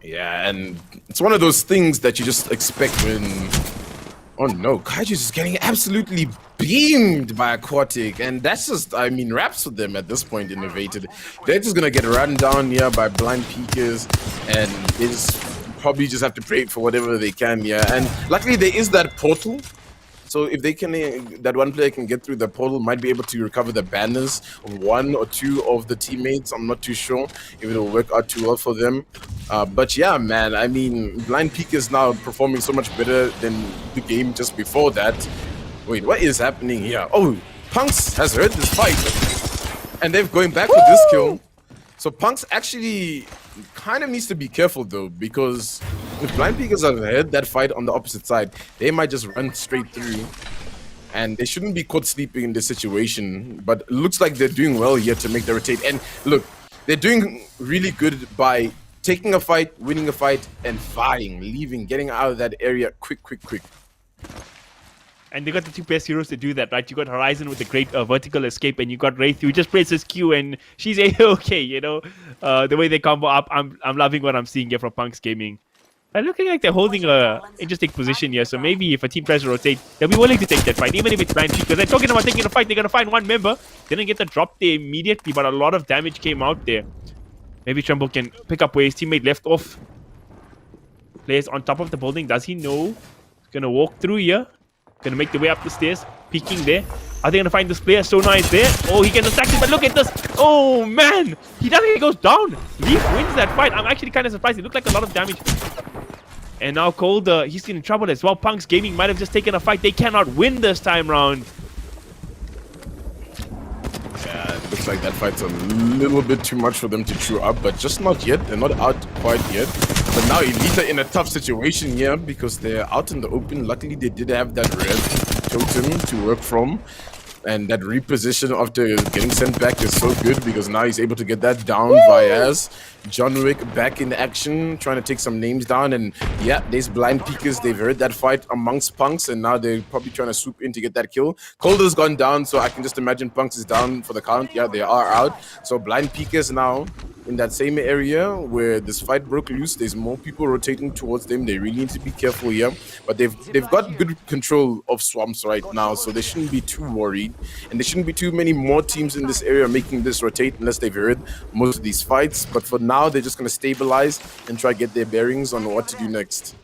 Yeah, and it's one of those things that you just expect when... Oh no, Kaiju's just getting absolutely beamed by Aquatic, and that's just, I mean, raps for them at this point, Innovated. They're just gonna get run down here by blind peekers, and they just probably just have to pray for whatever they can here. And luckily there is that portal. So if they can, that one player can get through the portal, might be able to recover the banners of 1 or 2 of the teammates. I'm not too sure if it'll work out too well for them. But yeah, man, I mean, Blind Peak is now performing so much better than the game just before that. Wait, what is happening here? Oh, PunX has heard this fight, and they're going back with this kill. So PunX actually kind of needs to be careful though, because if Blind Peekers have heard that fight on the opposite side, they might just run straight through, and they shouldn't be caught sleeping in this situation. But it looks like they're doing well here to make the rotate. And look, they're doing really good by taking a fight, winning a fight, and fighting, leaving, getting out of that area quick. And they got the 2 best heroes to do that, right? You got Horizon with the great vertical escape, and you got Wraith who just presses Q, and she's okay, you know. The way they combo up, I'm loving what I'm seeing here from PunX Gaming. They're looking like they're holding a interesting position here, so maybe if a team tries to rotate, they'll be willing to take that fight, even if it's blind peek. Because they're talking about taking a fight, they're gonna find 1 member. Didn't get the drop there immediately, but a lot of damage came out there. Maybe Tremble can pick up where his teammate left off. Players on top of the building. Does he know? He's gonna walk through here. Gonna make the way up the stairs, peeking there. Are they gonna find this player? So nice there. Oh, he gets distracted, but look at this. Oh man, he doesn't. He goes down. Leaf wins that fight. I'm actually kind of surprised. It looked like a lot of damage. And now Cold, he's in trouble as well. PunX Gaming might have just taken a fight. They cannot win this time round. Yeah, it looks like that fight's a little bit too much for them to chew up, but just not yet. They're not out quite yet. But now Elite are in a tough situation here because they're out in the open. Luckily, they did have that red totem to work from. And that reposition after getting sent back is so good because now he's able to get that down via John Wick back in action, trying to take some names down. And yeah, these blind peekers, they've heard that fight amongst PunX, and now they're probably trying to swoop in to get that kill. Cold's gone down, so I can just imagine PunX is down for the count. Yeah, they are out. So blind peekers now in that same area where this fight broke loose. There's more people rotating towards them. They really need to be careful here. But they've got good control of swamps right now, so they shouldn't be too worried. And there shouldn't be too many more teams in this area making this rotate unless they've heard most of these fights. But for now, they're just going to stabilize and try to get their bearings on what to do next.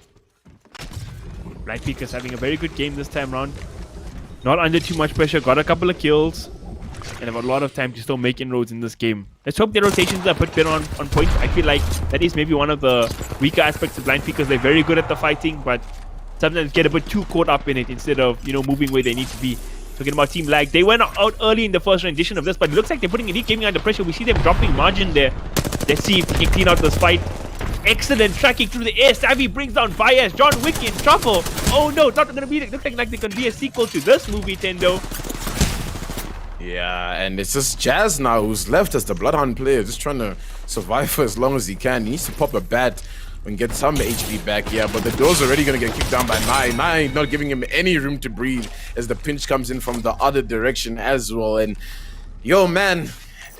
Blind Peekers having a very good game this time around. Not under too much pressure. Got a couple of kills. And have a lot of time to still make inroads in this game. Let's hope their rotations are a bit better on point. I feel like that is maybe one of the weaker aspects of Blind Peekers. They're very good at the fighting, but sometimes get a bit too caught up in it instead of, you know, moving where they need to be. Talking about team lag, they went out early in the first rendition of this, but it looks like they're putting EliteGaming under pressure. We see them dropping margin there. Let's see if they can clean out this fight. Excellent tracking through the air. Savvy brings down Bias. John Wick in trouble. Oh no, it's not going to be. It looks like there can be a sequel to this movie, Tendo. Yeah, and it's just Jazz now who's left as the Bloodhound player, just trying to survive for as long as he can. He needs to pop a bat and get some HP back, yeah, but the door's already going to get kicked down by Nine, not giving him any room to breathe as the pinch comes in from the other direction as well. And yo, man,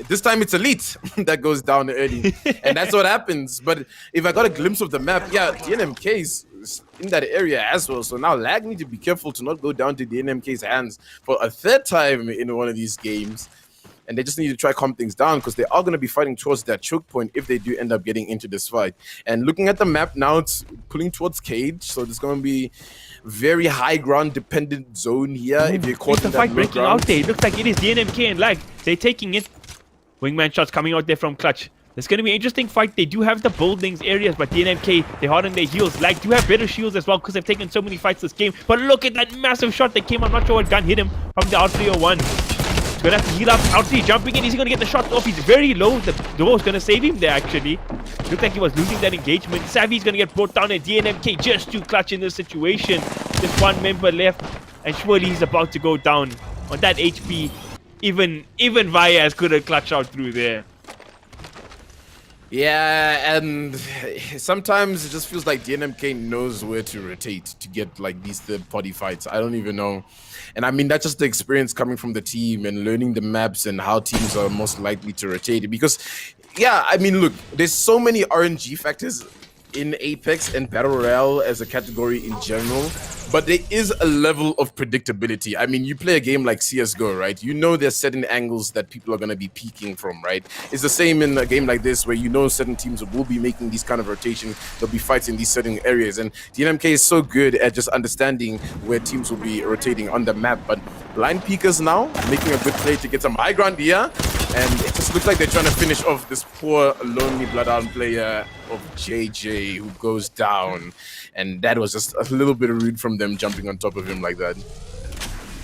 this time it's Elite that goes down early, and that's what happens. But if I got a glimpse of the map, yeah, DNMK is in that area as well. So now Lag need to be careful to not go down to DNMK's hands for a third time in one of these games. And they just need to try to calm things down because they are going to be fighting towards that choke point if they do end up getting into this fight. And looking at the map now, it's pulling towards Cage. So there's going to be very high ground dependent zone here. If you're caught in that fight low breaking ground. out there. It looks like it is DNMK and Lag. They're taking it. Wingman shots coming out there from Clutch. It's going to be an interesting fight. They do have the buildings areas, but DNMK, they're hard on their heels. Lag do have better shields as well because they've taken so many fights this game. But look at that massive shot that came. I'm not sure what gun hit him from the out 301. He's gonna have to heal up. Out3 jumping in. He's gonna get the shots off. He's very low. The door is gonna save him there actually. Looked like he was losing that engagement. Savvy's gonna get brought down, and DNMK just too clutch in this situation. Just one member left, and surely he's about to go down on that HP. Even Vias could have clutched out through there. Yeah, and sometimes it just feels like DNMK knows where to rotate to get like these third-party fights. I don't even know. And I mean, that's just the experience coming from the team and learning the maps and how teams are most likely to rotate. Because, yeah, I mean, look, there's so many RNG factors in Apex and Battle Royale as a category in general, but there is a level of predictability. I mean, you play a game like CSGO, right? You know there's certain angles that people are going to be peeking from, right? It's the same in a game like this where you know certain teams will be making these kind of rotations. There'll be fights in these certain areas. And DNMK is so good at just understanding where teams will be rotating on the map. But blind peekers now, making a good play to get some high ground here. And it just looks like they're trying to finish off this poor, lonely Bloodhound player of JJ who goes down. And that was just a little bit rude from them jumping on top of him like that.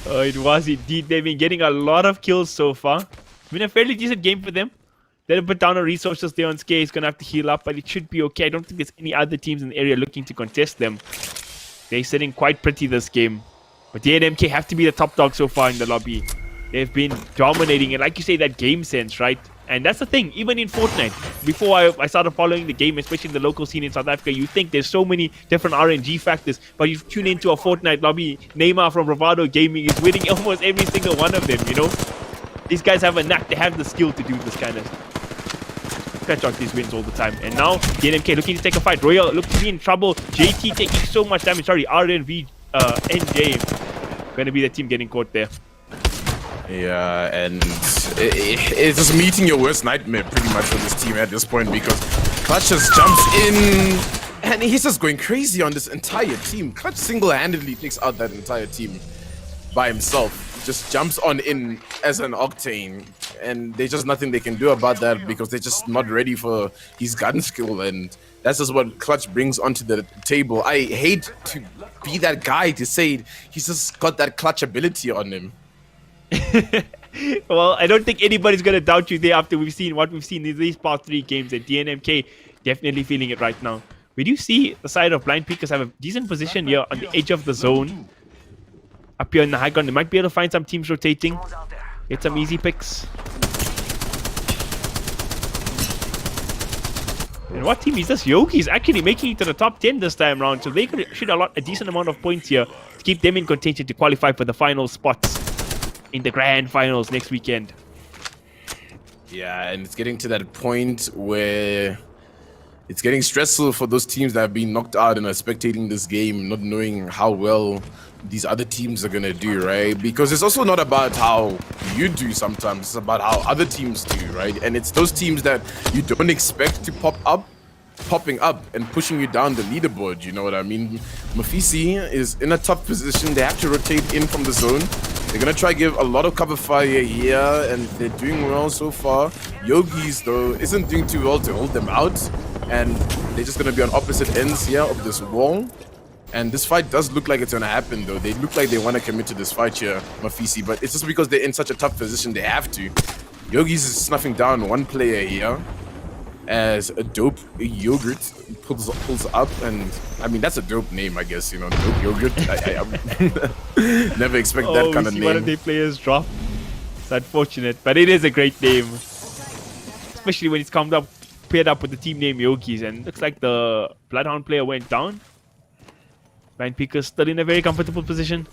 It was indeed. They've been getting a lot of kills so far. It's been a fairly decent game for them. They'll put down on resources there on Skay. He's going to have to heal up, but it should be okay. I don't think there's any other teams in the area looking to contest them. They're sitting quite pretty this game. But the NMK have to be the top dog so far in the lobby. They've been dominating, and like you say, that game sense, right? And that's the thing, even in Fortnite, before I started following the game, especially in the local scene in South Africa, you think there's so many different RNG factors, but you tune into a Fortnite lobby, Neymar from Bravado Gaming is winning almost every single one of them, you know? These guys have a knack, they have the skill to do this kind of catch out these wins all the time. And now, DNMK looking to take a fight. Royal looks to be in trouble. JT taking so much damage. Sorry, RVNJ going to be the team getting caught there. Yeah, and it's just meeting your worst nightmare pretty much for this team at this point, because Clutch just jumps in and he's just going crazy on this entire team. Clutch single-handedly takes out that entire team by himself. Just jumps on in as an Octane, and there's just nothing they can do about that because they're just not ready for his gun skill, and that's just what Clutch brings onto the table. I hate to be that guy to say he's just got that Clutch ability on him. Well, I don't think anybody's going to doubt you there after we've seen what we've seen in these past 3 games, and DNMK definitely feeling it right now. We do see the side of blind peekers have a decent position here on the edge of the zone. Up here in the high ground, they might be able to find some teams rotating. Get some easy picks. And what team is this? Yogis actually making it to the top 10 this time around, so they should allot a decent amount of points here to keep them in contention to qualify for the final spots in the grand finals next weekend. Yeah, and it's getting to that point where it's getting stressful for those teams that have been knocked out and are spectating this game, not knowing how well these other teams are gonna do, right? Because it's also not about how you do sometimes, it's about how other teams do, right? And it's those teams that you don't expect to popping up and pushing you down the leaderboard, you know what I mean? MaFisi is in a tough position. They have to rotate in from the zone. They're gonna try to give a lot of cover fire here, and they're doing well so far. Yogis, though, isn't doing too well to hold them out, and they're just gonna be on opposite ends here of this wall. And this fight does look like it's gonna happen, though. They look like they want to commit to this fight here, MaFisi, but it's just because they're in such a tough position, they have to. Yogis is snuffing down one player here as a dope yogurt pulls up, and I mean, that's a dope name, I guess, you know, dope yogurt. I never expect that kind of name. One of the players drop. It's unfortunate, but it is a great name, especially when it's paired up with the team name Yogis. And looks like the Bloodhound player went down. Blind Peekers still in a very comfortable position.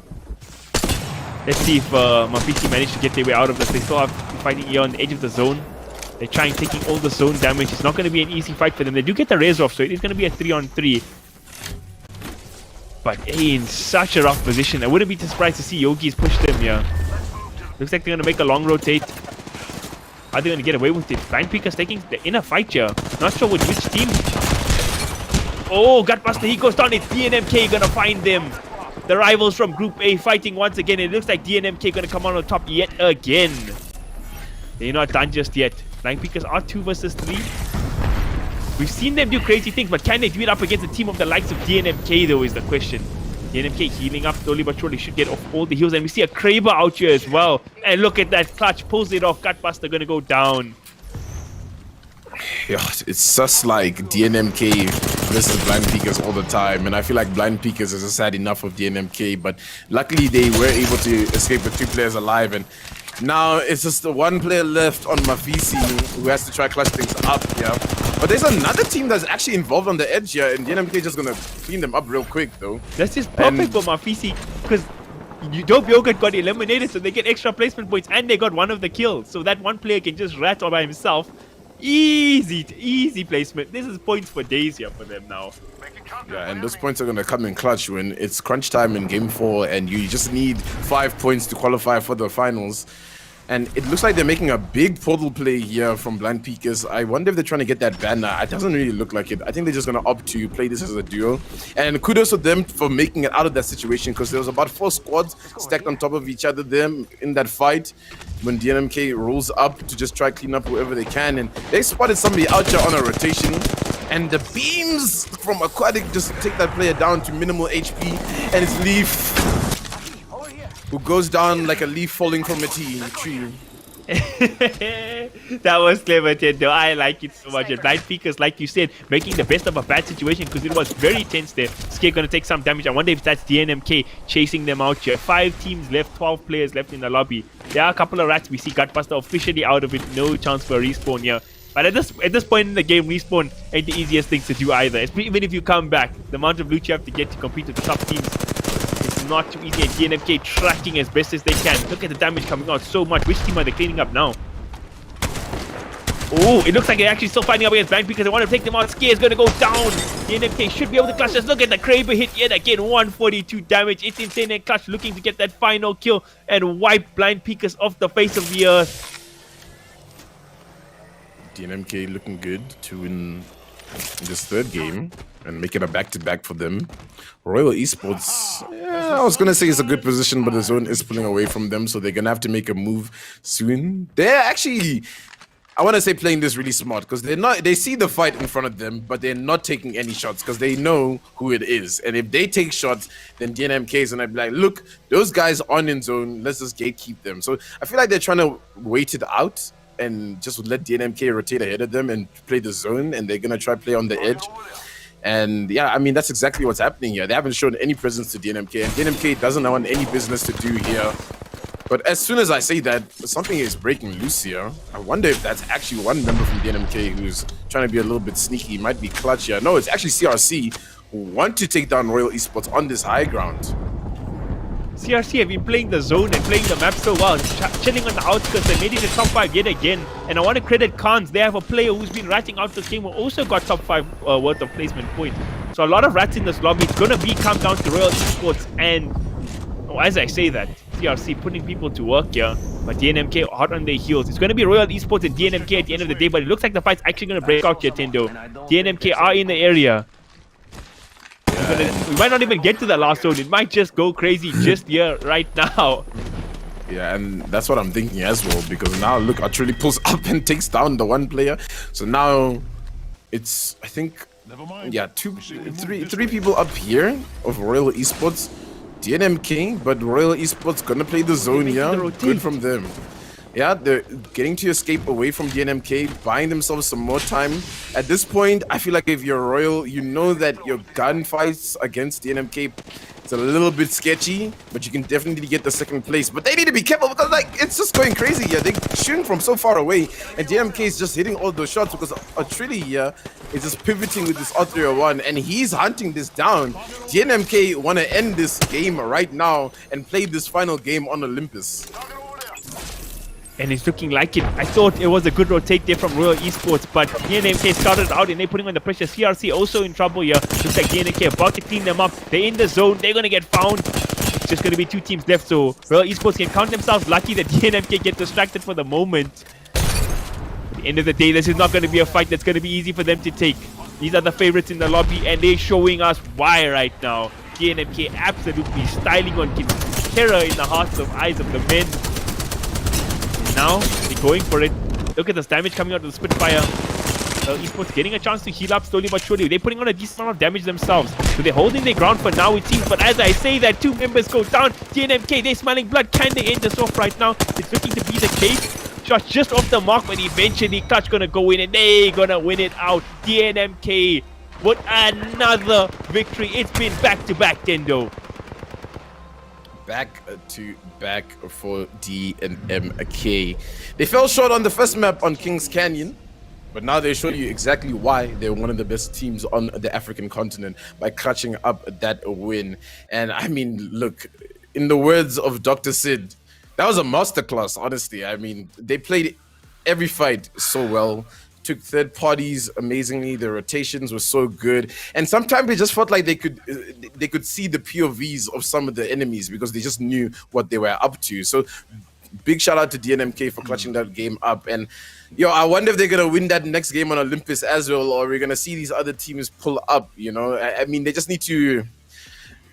Let's see if MaFisi managed to get their way out of this. They still have fighting here on the edge of the zone. They're trying taking all the zone damage. It's not going to be an easy fight for them. They do get the res off, so it is going to be a 3-on-3. But in such a rough position, I wouldn't be too surprised to see Yogis push them here. Looks like they're going to make a long rotate. Are they going to get away with it? Blind Peekers taking the inner fight here. Not sure with which team. Oh, Gutbuster, he goes down. It's DNMK going to find them. The rivals from Group A fighting once again. It looks like DNMK going to come on top yet again. They're not done just yet. Blind Peekers are 2 versus 3. We've seen them do crazy things, but can they do it up against a team of the likes of DNMK, though, is the question. DNMK healing up slowly but surely, should get off all the heals. And we see a Kraber out here as well. And look at that clutch, pulls it off. Gutbuster gonna go down. Yeah, it's just like DNMK versus Blind Peakers all the time, and I feel like Blind Peakers is just had enough of DNMK, but luckily they were able to escape with 2 players alive, and now it's just the 1 player left on MaFisi who has to try clutch things up here. But there's another team that's actually involved on the edge here, and DNMK just gonna clean them up real quick though. That's just perfect for MaFisi, because Dope Yogurt got eliminated, so they get extra placement points, and they got 1 of the kills, so that 1 player can just rat all by himself. Easy placement. This is points for days here for them now. Yeah, and those points are going to come in clutch when it's crunch time in game 4 and you just need 5 points to qualify for the finals. And it looks like they're making a big portal play here from Blind Peakers. I wonder if they're trying to get that banner. It doesn't really look like it. I think they're just going to opt to play this as a duo. And kudos to them for making it out of that situation, because there was about 4 squads stacked on top of each other there in that fight when DNMK rolls up to just try clean up whoever they can. And they spotted somebody out here on a rotation. And the beams from Aquatic just take that player down to minimal HP. And it's Leaf, who goes down like a leaf falling from a tree. That was clever, Tendo. I like it so much. And Blind Peakers, like you said, making the best of a bad situation, because it was very tense there. Skate gonna take some damage. I wonder if that's DNMK chasing them out here. 5 teams left, 12 players left in the lobby. There are a couple of rats. We see Gutbuster officially out of it. No chance for a respawn here. But at this point in the game, respawn ain't the easiest thing to do either. Even if you come back, the amount of loot you have to get to compete with the top teams, not too easy. And DNMK tracking as best as they can. Look at the damage coming out so much. Which team are they cleaning up now? Oh, it looks like they're actually still fighting up against Blind because they want to take them out. Scare is going to go down. DNMK should be able to clutch this. Look at the Kraber hit yet again. 142 damage. It's insane. And Clutch looking to get that final kill and wipe Blind Peakers off the face of the earth. DNMK looking good to win this 3rd game and make it a back-to-back for them. Royal Esports, yeah, I was gonna say it's a good position, but the zone is pulling away from them, so they're gonna have to make a move soon. They're actually, I want to say, playing this really smart, because they see the fight in front of them, but they're not taking any shots because they know who it is. And if they take shots, then DNMK is gonna be like, look, those guys aren't in zone, let's just gatekeep them. So I feel like they're trying to wait it out and just let DNMK rotate ahead of them and play the zone, and they're gonna try play on the edge. And yeah, I mean, that's exactly what's happening here. They haven't shown any presence to DNMK, and DNMK doesn't want any business to do here. But as soon as I say that, something is breaking loose here. I wonder if that's actually 1 member from DNMK who's trying to be a little bit sneaky. Might be clutch here. No, it's actually CRC who want to take down Royal Esports on this high ground. CRC have been playing the zone and playing the map so well, chilling on the outskirts and made it the top 5 yet again. And I want to credit Khans. They have a player who's been ratting out this game who also got top 5 worth of placement points. So a lot of rats in this lobby. It's going to come down to Royal Esports and, as I say that, CRC putting people to work here. But DNMK hot on their heels. It's going to be Royal Esports and DNMK at the end of the day, but it looks like the fight's actually going to break out here, Tendo. DNMK are in the area. We might not even get to the last zone. It might just go crazy just here, right now. Yeah, and that's what I'm thinking as well, because now look, Artruly pulls up and takes down the 1 player. So now it's, I think, yeah, three people up here of Royal Esports. DNMK, but Royal Esports gonna play the zone here. Good from them. Yeah, they're getting to escape away from DNMK, buying themselves some more time. At this point, I feel like if you're Royal, you know that your gunfights against DNMK, it's a little bit sketchy, but you can definitely get the 2nd place. But they need to be careful because, like, it's just going crazy here. They're shooting from so far away, and DNMK is just hitting all those shots because Artruly here is just pivoting with this R301, and he's hunting this down. DNMK want to end this game right now and play this final game on Olympus. And it's looking like it. I thought it was a good rotate there from Royal Esports, but DNMK started out and they're putting on the pressure. CRC also in trouble here. Looks like DNMK about to clean them up. They're in the zone. They're going to get found. It's just going to be 2 teams left, so Royal Esports can count themselves lucky that DNMK get distracted for the moment. At the end of the day, this is not going to be a fight that's going to be easy for them to take. These are the favorites in the lobby, and they're showing us why right now. DNMK absolutely styling on terror in the hearts of eyes of the men. Now, they're going for it. Look at this damage coming out of the Spitfire. Esports getting a chance to heal up slowly but surely. They're putting on a decent amount of damage themselves. So they're holding their ground for now, it seems. But as I say that, 2 members go down. DNMK, they're smelling blood. Can they end this off right now? It's looking to be the case. Shot just off the mark, but eventually Clutch gonna go in and they're gonna win it out. DNMK with another victory. It's been back-to-back, Dendo. Back to back for DNMK. They fell short on the first map on Kings Canyon, but now they show you exactly why they're one of the best teams on the African continent by clutching up that win. And I mean, look, in the words of Dr. Sid, that was a masterclass, honestly. I mean, they played every fight so well. Took third parties amazingly. The rotations were so good, and sometimes it just felt like they could see the POVs of some of the enemies because they just knew what they were up to. So big shout out to DNMK for clutching that game up. And I wonder if they're gonna win that next game on Olympus as well, or we're gonna see these other teams pull up. I mean, they just need to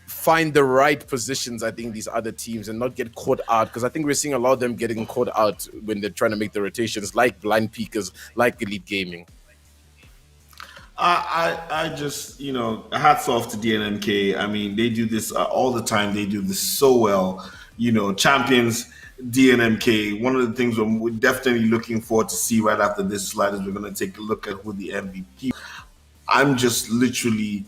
find the right positions, I think, these other teams, and not get caught out, because I think we're seeing a lot of them getting caught out when they're trying to make the rotations, like Blind Peakers, like Elite Gaming. I just, hats off to DNMK. I mean, they do this all the time. They do this so well. Champions DNMK. One of the things we're definitely looking forward to see right after this slide is we're going to take a look at who the MVP. I'm just literally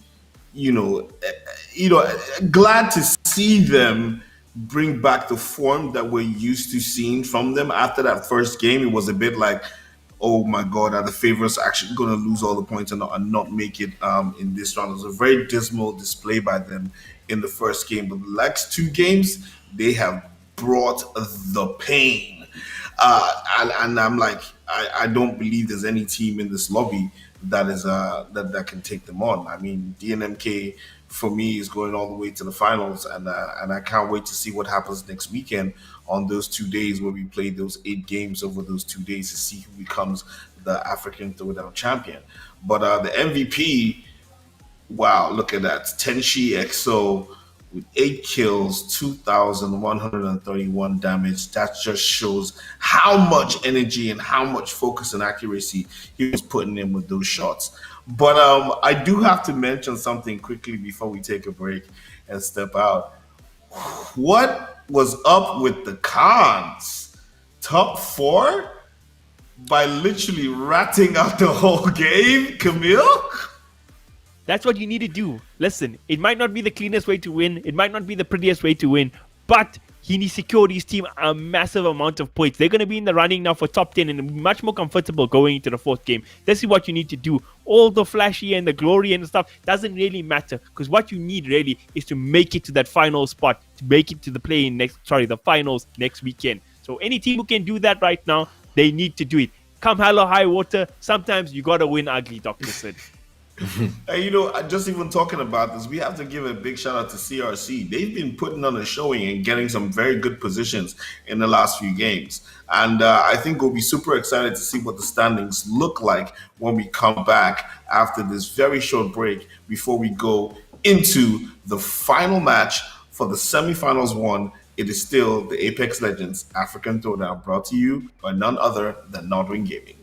glad to see them bring back the form that we're used to seeing from them. After that first game, it was a bit like, oh my God, are the favorites actually going to lose all the points and not make it in this round? It was a very dismal display by them in the first game. But the next 2 games, they have brought the pain. And I'm like, I don't believe there's any team in this lobby that is that can take them on. I mean, DNMK for me is going all the way to the finals, and I can't wait to see what happens next weekend on those 2 days where we play those 8 games over those 2 days to see who becomes the African Throwdown champion. But the MVP, wow, look at that, Tenshi XO with 8 kills, 2,131 damage. That just shows how much energy and how much focus and accuracy he was putting in with those shots. But I do have to mention something quickly before we take a break and step out. What was up with the Khans? Top 4 by literally ratting out the whole game, Camille? That's what you need to do. Listen, it might not be the cleanest way to win. It might not be the prettiest way to win. But he needs to secure his team a massive amount of points. They're going to be in the running now for top 10 and much more comfortable going into the 4th game. This is what you need to do. All the flashy and the glory and stuff doesn't really matter, because what you need really is to make it to that final spot, to make it to the the finals next weekend. So any team who can do that right now, they need to do it. Come hell or high water, sometimes you got to win ugly, Dr. Sid. Just even talking about this, we have to give a big shout out to CRC. They've been putting on a showing and getting some very good positions in the last few games. And I think we'll be super excited to see what the standings look like when we come back after this very short break before we go into the final match for the semifinals one. It is still the Apex Legends African Throwdown, brought to you by none other than NODWIN Gaming.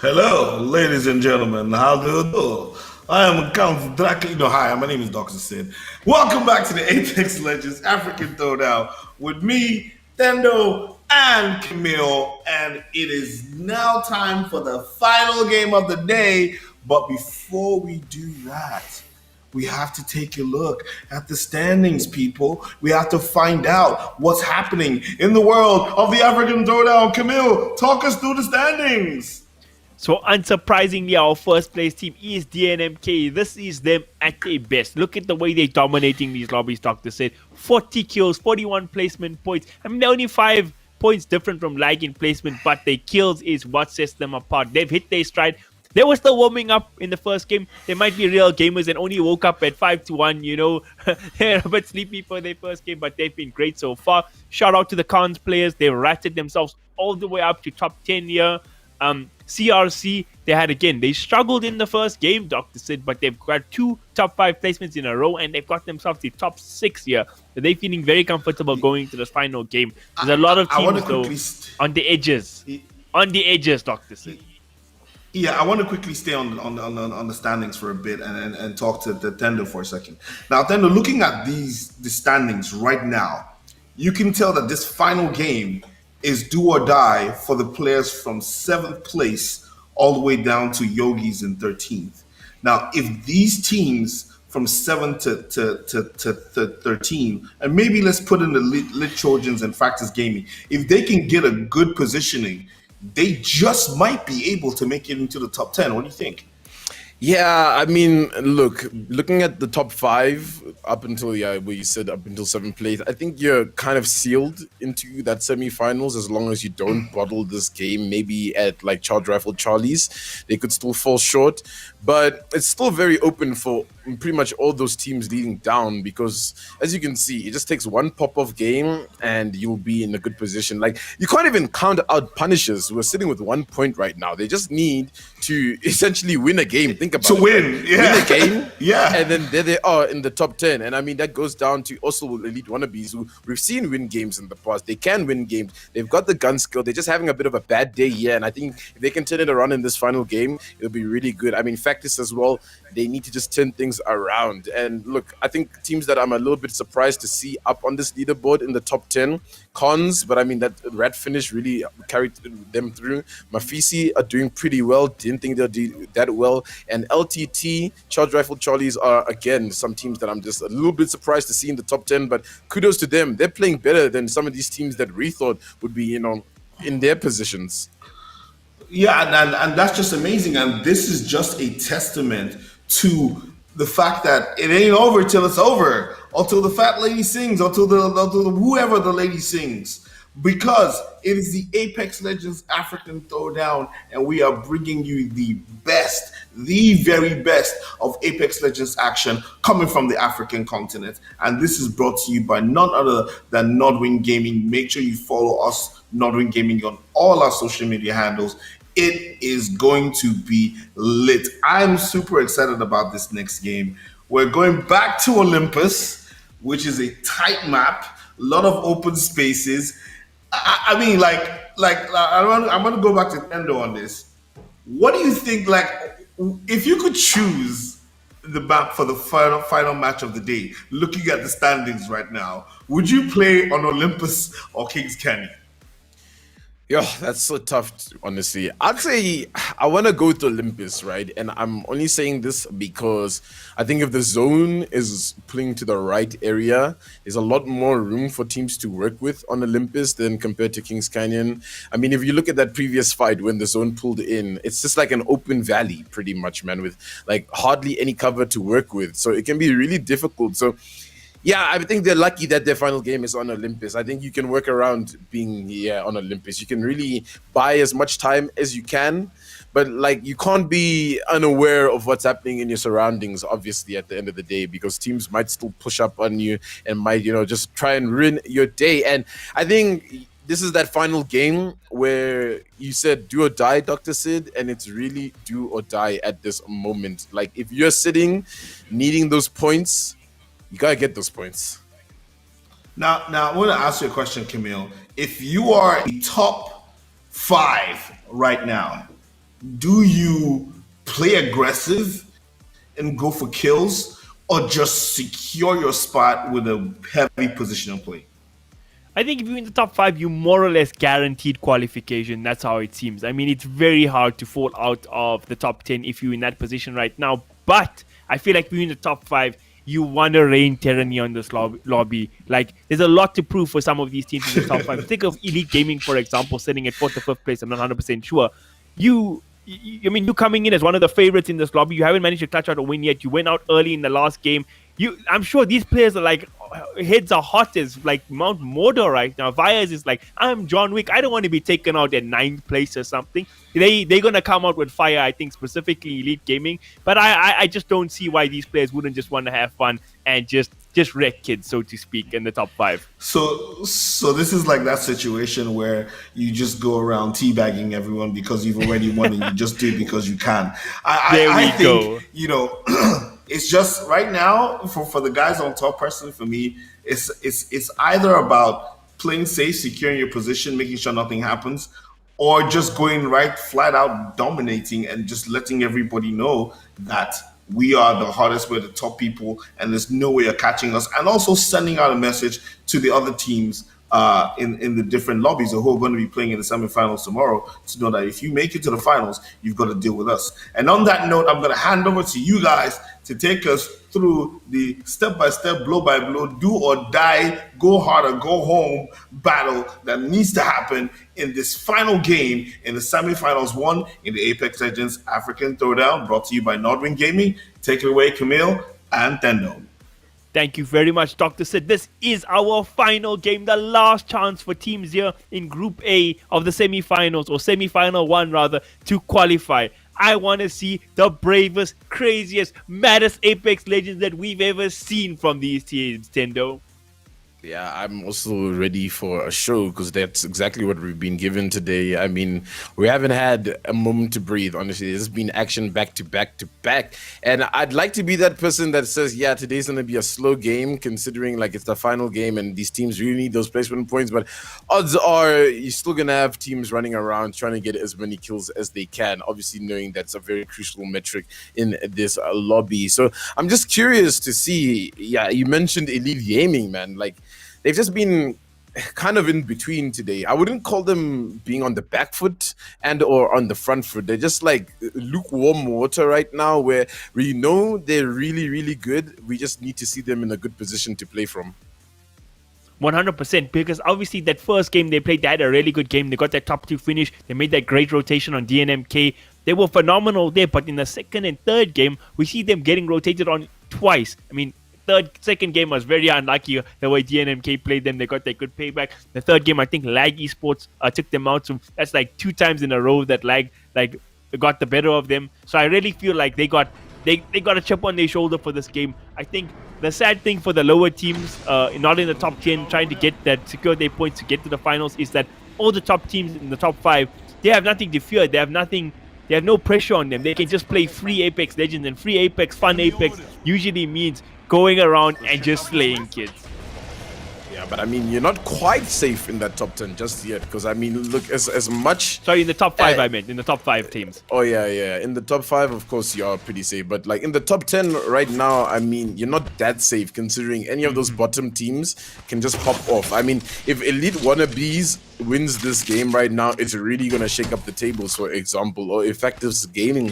Hello, ladies and gentlemen. How do you do? I am Count Dracula. No, hi, my name is Dr. Sid. Welcome back to the Apex Legends African Throwdown with me, Tendo, and Camille. And it is now time for the final game of the day. But before we do that, we have to take a look at the standings, people. We have to find out what's happening in the world of the African Throwdown. Camille, talk us through the standings. So unsurprisingly, our first place team is DNMK. This is them at their best. Look at the way they're dominating these lobbies, Dr. Said. 40 kills, 41 placement points. I mean, they're only 5 points different from lag in placement, but their kills is what sets them apart. They've hit their stride. They were still warming up in the first game. They might be real gamers and only woke up at 5-1, you know. They're a bit sleepy for their first game, but they've been great so far. Shout out to the Cons players. They've ratted themselves all the way up to top 10 here. CRC, they struggled in the first game, Dr. Sid, but they've got 2 top 5 placements in a row and they've got themselves the top 6 here. So they're feeling very comfortable going to this final game. There's a lot of teams though on the edges. On the edges, Dr. Sid. Yeah, I want to quickly stay on the standings for a bit and talk to the Tendo for a second. Now, Tendo, looking at the standings right now, you can tell that this final game is do or die for the players from 7th place all the way down to Yogis in 13th. Now, if these teams from 7th to 13, and maybe let's put in the Lit Trojans and Fractus Gaming, if they can get a good positioning, they just might be able to make it into the top 10. What do you think? Yeah, I mean, looking at the top 5 up until where you said up until 7th place, I think you're kind of sealed into that semi-finals as long as you don't bottle this game. Maybe at like Charge Rifle Charlie's, they could still fall short, but it's still very open for pretty much all those teams leading down because, as you can see, it just takes one pop-off game and you'll be in a good position. Like, you can't even count out Punishers who are sitting with 1 point right now. They just need to essentially win a game. Think about to it. Win a game, yeah, and then there they are in the top 10. And I mean, that goes down to also Elite Wannabees, who we've seen win games in the past. They can win games. They've got the gun skill. They're just having a bit of a bad day here, and I think if they can turn it around in this final game, it'll be really good. I mean, Fractus as well, they need to just turn things around. And look, I think teams that I'm a little bit surprised to see up on this leaderboard in the top 10, Cons, but I mean, that red finish really carried them through. MaFisi are doing pretty well. Didn't think they'll do that well. And LTT, Charge Rifle Charlies are, again, some teams that I'm just a little bit surprised to see in the top 10, but kudos to them. They're playing better than some of these teams that we thought would be, in their positions. Yeah, and that's just amazing. And this is just a testament to the fact that it ain't over till it's over, until the fat lady sings, until whoever the lady sings, because it is the Apex Legends African Throwdown, and we are bringing you the best, the very best of Apex Legends action coming from the African continent. And this is brought to you by none other than NODWIN Gaming. Make sure you follow us, NODWIN Gaming, on all our social media handles. It is going to be lit. I'm super excited about this next game. We're going back to Olympus, which is a tight map, a lot of open spaces. I mean, I'm going to go back to Tendo on this. What do you think, if you could choose the map for the final match of the day, looking at the standings right now, would you play on Olympus or Kings Canyon? Yo, that's so tough, honestly. I'd say I want to go to Olympus, right? And I'm only saying this because I think if the zone is pulling to the right area, there's a lot more room for teams to work with on Olympus than compared to Kings Canyon. I mean, if you look at that previous fight when the zone pulled in, it's just like an open valley, pretty much, man, with like hardly any cover to work with. So it can be really difficult. So yeah, I think they're lucky that their final game is on Olympus. I think you can work around being on Olympus. You can really buy as much time as you can, but like you can't be unaware of what's happening in your surroundings, obviously, at the end of the day, because teams might still push up on you and might, just try and ruin your day. And I think this is that final game where you said do or die, Dr. Sid, and it's really do or die at this moment. Like if you're sitting needing those points, you gotta get those points. Now I want to ask you a question, Camille. If you are a top 5 right now, do you play aggressive and go for kills, or just secure your spot with a heavy positional play? I think if you're in the top 5, you more or less guaranteed qualification. That's how it seems. I mean, it's very hard to fall out of the top 10 if you're in that position right now. But I feel like if you're in the top 5, you want to reign tyranny on this lobby. Like, there's a lot to prove for some of these teams in the top 5. Think of Elite Gaming, for example, sitting at 4th or 5th place. I'm not 100% sure. I mean, you coming in as one of the favorites in this lobby. You haven't managed to clutch out a win yet. You went out early in the last game. I'm sure these players are like, heads are hot as like Mount Mordor right now. Vias is like, I'm John Wick. I don't want to be taken out at 9th place or something. They're gonna come out with fire. I think specifically Elite Gaming. But I just don't see why these players wouldn't just want to have fun and just wreck kids, so to speak, in the top 5. So this is like that situation where you just go around teabagging everyone because you've already won and you just do it because you can. I think, you know, it's just right now for the guys on top. Personally, for me, it's either about playing safe, securing your position, making sure nothing happens, or just going right flat out dominating and just letting everybody know that we are the hardest, we're the top people, and there's no way you're catching us. And also sending out a message to the other teams in the different lobbies who are going to be playing in the semifinals tomorrow to know that if you make it to the finals, you've got to deal with us. And on that note, I'm going to hand over to you guys to take us through the step-by-step, blow-by-blow, do or die, go hard or go home battle that needs to happen in this final game in the semifinals one in the Apex Legends African Throwdown, brought to you by NODWIN Gaming. Take it away, Camille and Tendo. Thank you very much, Dr. Sid. This is our final game, the last chance for teams here in Group A of the semifinals, or semifinal 1 rather, to qualify. I want to see the bravest, craziest, maddest Apex Legends that we've ever seen from these teams, Tendo. Yeah, I'm also ready for a show because that's exactly what we've been given today. I mean, we haven't had a moment to breathe, honestly. There's been action back to back to back. And I'd like to be that person that says, yeah, today's going to be a slow game, considering like it's the final game and these teams really need those placement points. But odds are you're still going to have teams running around trying to get as many kills as they can, obviously knowing that's a very crucial metric in this lobby. So I'm just curious to see, yeah, you mentioned Elite Gaming, man. Like, they've just been kind of in between today. I wouldn't call them being on the back foot and or on the front foot. They're just like lukewarm water right now where we know they're really, really good. We just need to see them in a good position to play from. 100%, because obviously that first game they played, they had a really good game. They got that top 2 finish. They made that great rotation on DNMK. They were phenomenal there, but in the second and third game, we see them getting rotated on twice. I mean, second game was very unlucky the way DNMK played them. They got their good payback. The third game, I think Lag Esports took them out. So that's like 2 times in a row that Lag got the better of them. So I really feel like they got a chip on their shoulder for this game. I think the sad thing for the lower teams, not in the top 10, trying to secure their points to get to the finals, is that all the top teams in the top 5, they have nothing to fear. They have no pressure on them. They can just play free Apex Legends, and free Apex, fun Apex usually means going around and just slaying kids. Yeah, but I mean, you're not quite safe in that top 10 just yet, because I mean, look, as much... Sorry, in the top 5 I meant, in the top 5 teams. Oh, yeah. In the top 5, of course, you are pretty safe. But like in the top 10 right now, I mean, you're not that safe considering any of those bottom teams can just pop off. I mean, if Elite Wannabees wins this game right now, it's really going to shake up the tables, for example. Or if Fractus Gaming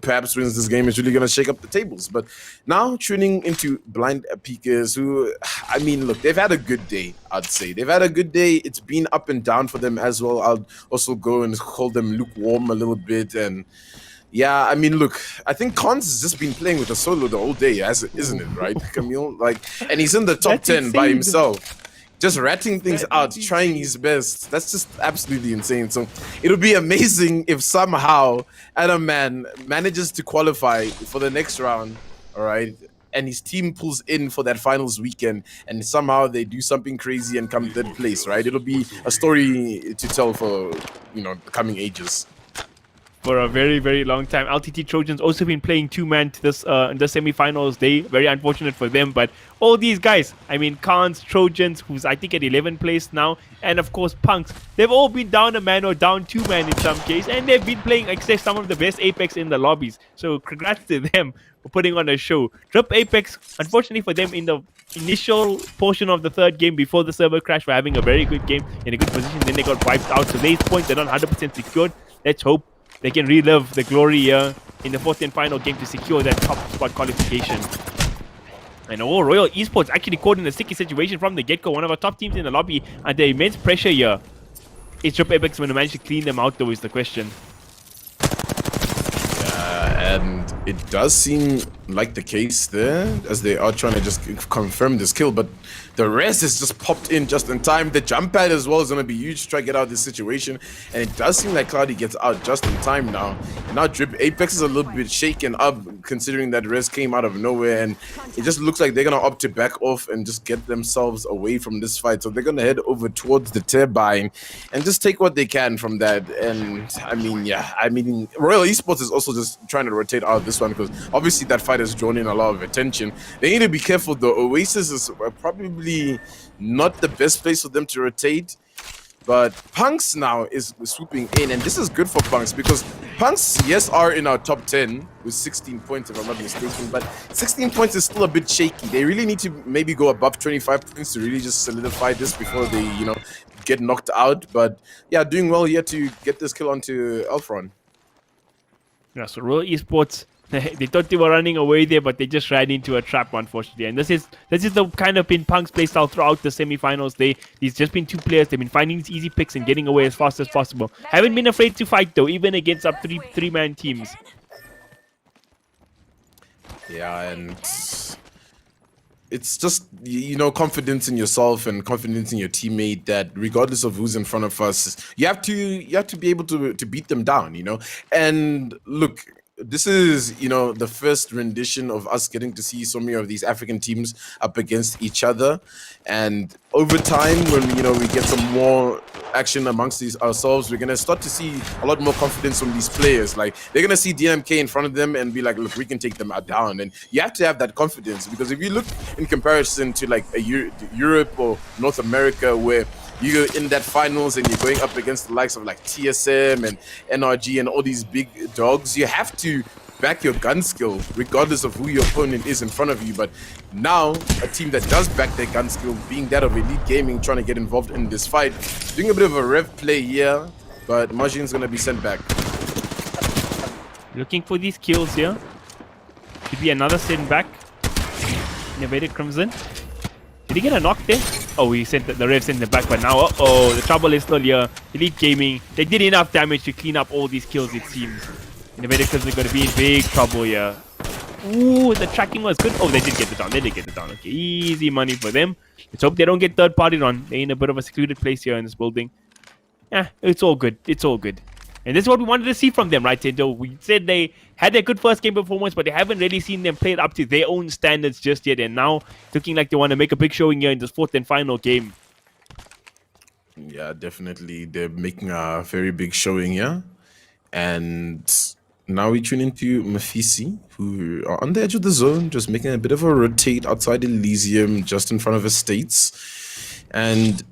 perhaps wins this game, it's really going to shake up the tables. But now tuning into Blind Peekers, who, I mean, look, they've had a good day, I'd say. They've had a good day. It's been up and down for them as well. I'll also go and call them lukewarm a little bit. And yeah, I mean, look, I think Cons has just been playing with a solo the whole day, isn't it, right, Camille? Like, and he's in the top 10 by himself, just ratting things out, trying his best. That's just absolutely insane. So it'll be amazing if somehow Adam Man manages to qualify for the next round, all right, and his team pulls in for that finals weekend, and somehow they do something crazy and come third place, right? It'll be a story to tell for, the coming ages. for a very, very long time. LTT Trojans also been playing two-man this in the semi-finals day. Very unfortunate for them, but all these guys, I mean, Khans, Trojans, who's I think at 11th place now, and of course PunX, they've all been down a man or down two-man in some case, and they've been playing some of the best Apex in the lobbies. So congrats to them for putting on a show. Drip Apex, unfortunately for them, in the initial portion of the third game before the server crash, were having a very good game in a good position. Then they got wiped out, so these points they're not 100% secured. Let's hope they can relive the glory here in the fourth and final game to secure that top spot qualification. And Royal Esports actually caught in a sticky situation from the get-go. One of our top teams in the lobby under immense pressure here. Is Drip Apex going to manage to clean them out, though, is the question. And it does seem like the case there, as they are trying to just confirm this kill, but the rest is just popped in just in time. The jump pad as well is going to be huge to try to get out of this situation, and it does seem like Cloudy gets out just in time now. And now Drip Apex is a little bit shaken up, considering that Res came out of nowhere, and it just looks like they're going to opt to back off and just get themselves away from this fight. So they're going to head over towards the turbine and just take what they can from that. And I mean, yeah, I mean, Royal Esports is also just trying to rotate out of this one, because obviously that fight has drawn in a lot of attention. They need to be careful though. Oasis is probably not the best place for them to rotate, but PunX now is swooping in, and this is good for PunX, because PunX, yes, are in our top 10 with 16 points if I'm not mistaken, but 16 points is still a bit shaky. They really need to maybe go above 25 points to really just solidify this before they, you know, get knocked out. But yeah, doing well here to get this kill onto Elfron. Yeah, so Royal Esports, they thought they were running away there, but they just ran into a trap, unfortunately. And this is the kind of been PunX playstyle throughout the semi-finals. These just been two players. They've been finding these easy picks and getting away as fast as possible. Haven't been afraid to fight though, even against up three-man teams. Yeah, and it's just, you know, confidence in yourself and confidence in your teammate, that regardless of who's in front of us, you have to be able to beat them down, you know. And look, this is, you know, the first rendition of us getting to see so many of these African teams up against each other. And over time, when, you know, we get some more action amongst ourselves, we're going to start to see a lot more confidence from these players. Like, they're going to see DNMK in front of them and be like, look, we can take them down. And you have to have that confidence, because if you look in comparison to like Europe or North America, where you're in that finals and you're going up against the likes of like TSM and NRG and all these big dogs, you have to back your gun skill regardless of who your opponent is in front of you. But now a team that does back their gun skill, being that of Elite Gaming, trying to get involved in this fight, doing a bit of a rev play here, but Majin's gonna be sent back. Looking for these kills here. Could be another send back. Innovated Crimson. Did he get a knock there? Oh, he sent the rev sent them back, but now, uh-oh, the trouble is still here. Elite Gaming, they did enough damage to clean up all these kills, it seems. Innovated Crimson are going to be in big trouble here. Ooh, the tracking was good. Oh, they did get it down. They did get it down. Okay, easy money for them. Let's hope they don't get third-partied on. They're in a bit of a secluded place here in this building. Yeah, it's all good. It's all good. And this is what we wanted to see from them, right, Tendo? We said they had a good first game performance, but they haven't really seen them play it up to their own standards just yet. And now, looking like they want to make a big showing here in this fourth and final game. Yeah, definitely. They're making a very big showing here. And now we tune into MaFisi, who are on the edge of the zone, just making a bit of a rotate outside Elysium, just in front of Estates. And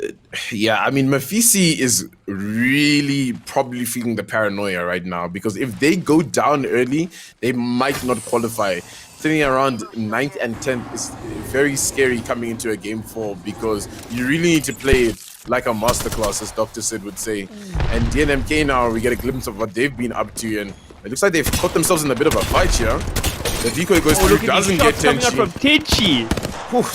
yeah, I mean, MaFisi is really probably feeling the paranoia right now, because if they go down early, they might not qualify. Sitting around 9th and 10th is very scary coming into a game 4, because you really need to play it like a masterclass, as Dr. Sid would say. And DNMK now, we get a glimpse of what they've been up to, and it looks like they've caught themselves in a bit of a fight here. The decoy goes through, doesn't get coming out from Tenchi.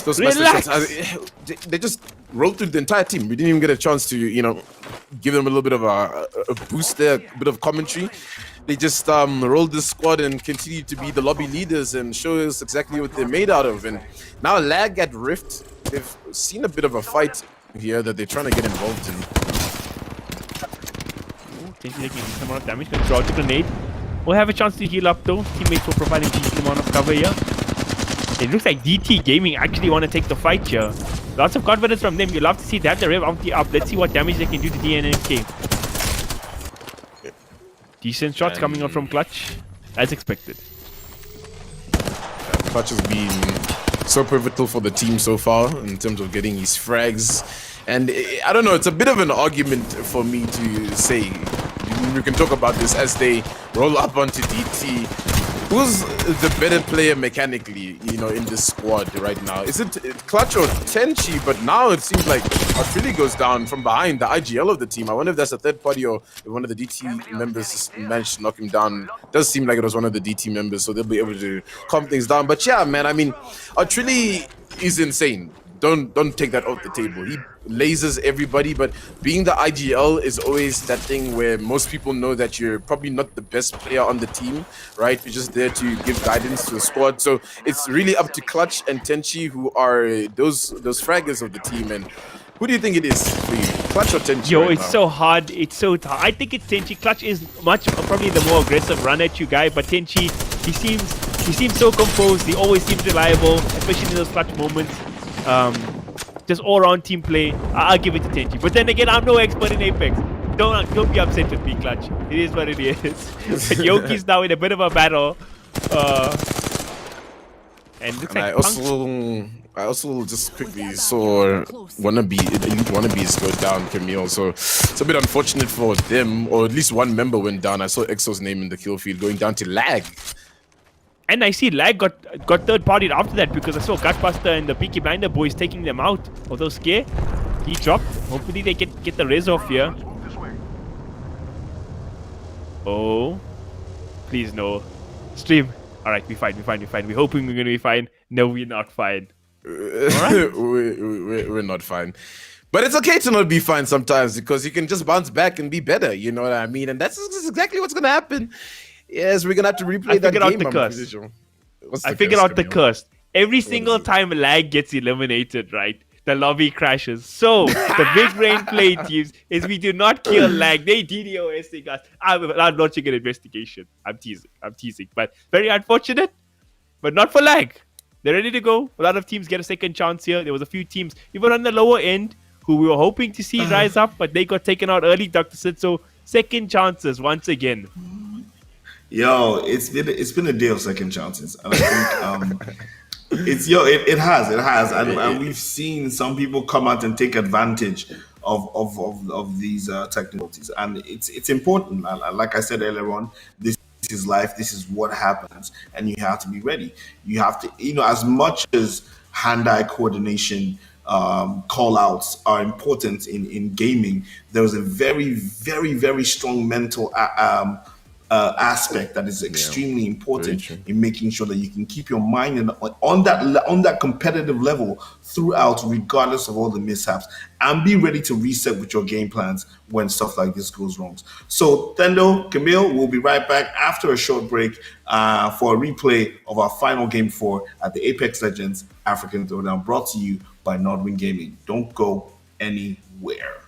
Those shots, they just rolled through the entire team. We didn't even get a chance to, you know, give them a little bit of a boost there, a bit of commentary. They just rolled this squad and continued to be the lobby leaders and show us exactly what they're made out of. And now Lag at Rift, they've seen a bit of a fight here that they're trying to get involved in. Tenchi taking a decent amount of damage, going to draw out the grenade. We'll have a chance to heal up though. Teammates will provide a decent amount of cover here. It looks like DT Gaming actually want to take the fight here. Lots of confidence from them. You'll love to see that. The rev up. Let's see what damage they can do to DNMK. Decent shots coming out from Clutch, as expected. Clutch has been so pivotal for the team so far in terms of getting his frags. And I don't know, it's a bit of an argument for me to say. We can talk about this as they roll up onto DT. Who's the better player mechanically, you know, in this squad right now? Is it Clutch or Tenchi? But now it seems like Artrilli goes down from behind, the IGL of the team. I wonder if that's a third party or if one of the DT members managed to knock him down. It does seem like it was one of the DT members, so they'll be able to calm things down. But yeah, man, I mean, Artrilli is insane. Don't take that off the table. He lasers everybody, but being the IGL is always that thing where most people know that you're probably not the best player on the team, right? You're just there to give guidance to the squad. So it's really up to Clutch and Tenchi, who are those fraggers of the team. And who do you think it is for you, Clutch or Tenchi? Yo, right it's now? so hard. It's so hard. I think it's Tenchi. Clutch is probably the more aggressive run at you guy, but Tenchi, he seems so composed. He always seems reliable, especially in those clutch moments. Just all-round team play. I'll give it to Tenchi. But then again, I'm no expert in Apex. Don't be upset with me, Clutch. It is what it is. But Yogis now in a bit of a battle. And looks like I also just quickly saw Wannabees go down, Camille. So it's a bit unfortunate for them, or at least one member went down. I saw EXO's name in the kill field going down to Lag. And I see Lag got third-partied after that because I saw Gutbuster and the Peaky Blinder boys taking them out. Although Scare, he dropped. Hopefully they get the res off here. Oh. Please no. Stream. Alright, we're fine. We're hoping we're going to be fine. No, we're not fine. Alright. We're not fine. But it's okay to not be fine sometimes because you can just bounce back and be better. You know what I mean? And that's exactly what's going to happen. Yes, we're gonna have to replay that game. I figured out the curse. Every single time Lag gets eliminated, right, the lobby crashes. So the big brain play teams is we do not kill Lag. They DDoSing us. I'm launching an investigation. I'm teasing. But very unfortunate, but not for Lag. They're ready to go. A lot of teams get a second chance here. There was a few teams, even on the lower end, who we were hoping to see rise up, but they got taken out early, Dr. Sid. So second chances once again. Yo, it's been a day of second chances. And I think it has, and we've seen some people come out and take advantage of these technicalities, and it's important. Like I said earlier on, this is life. This is what happens, and you have to be ready. You have to, as much as hand-eye coordination. Call outs are important in gaming. There is a very, very, very strong mental aspect that is extremely important in making sure that you can keep your mind on that competitive level throughout, regardless of all the mishaps, and be ready to reset with your game plans when stuff like this goes wrong. So Thendo, Camille, we'll be right back after a short break for a replay of our final game 4 at the Apex Legends African Throwdown, brought to you by NODWIN Gaming. Don't go anywhere.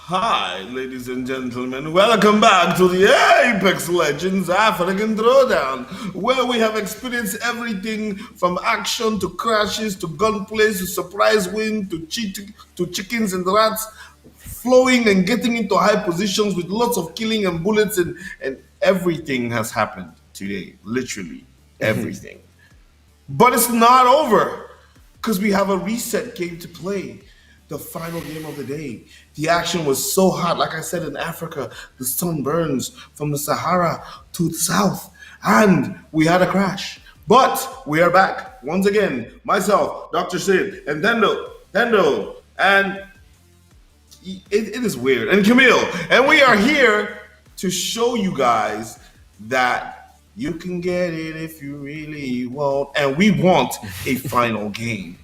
Hi, ladies and gentlemen. Welcome back to the Apex Legends African Throwdown, where we have experienced everything from action to crashes to gunplays to surprise win to chickens and rats, flowing and getting into high positions with lots of killing and bullets, and everything has happened today. Literally everything. But it's not over because we have a reset game to play. The final game of the day. The action was so hot. Like I said, in Africa, the sun burns from the Sahara to the south, and we had a crash. But we are back once again. Myself, Dr. Sid, and Dendo, and it is weird, and Camille, and we are here to show you guys that you can get it if you really want, and we want a final game.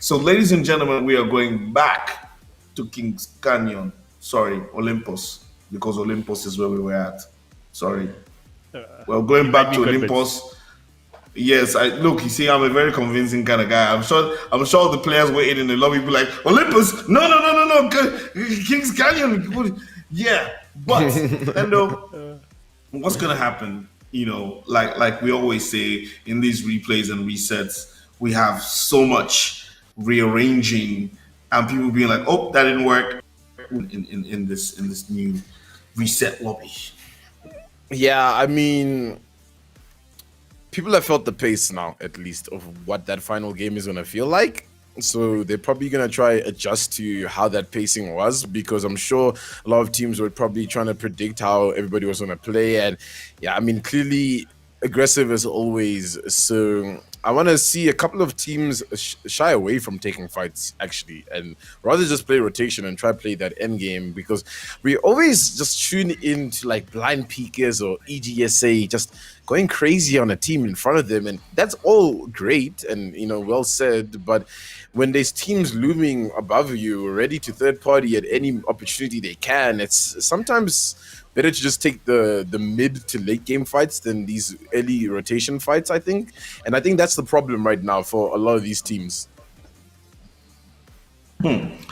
So, ladies and gentlemen, we are going back to Kings Canyon. Sorry, Olympus, because Olympus is where we were at. Sorry. We're going back to Olympus. Yes, look. You see, I'm a very convincing kind of guy. I'm sure the players waiting in the lobby be like, Olympus, no, Kings Canyon. Yeah, but and what's gonna happen? You know, like we always say in these replays and resets, we have so much rearranging and people being like, oh, that didn't work in this new reset lobby. Yeah, I mean, people have felt the pace now, at least, of what that final game is gonna feel like. So they're probably gonna try adjust to how that pacing was, because I'm sure a lot of teams were probably trying to predict how everybody was gonna play. And yeah, I mean, clearly aggressive as always. So I want to see a couple of teams shy away from taking fights, actually, and rather just play rotation and try to play that end game, because we always just tune into like blind peekers or EGSA, just going crazy on a team in front of them, and that's all great and, you know, well said. But when there's teams looming above you, ready to third party at any opportunity they can, it's sometimes better to just take the mid to late game fights than these early rotation fights, I think. And I think that's the problem right now for a lot of these teams.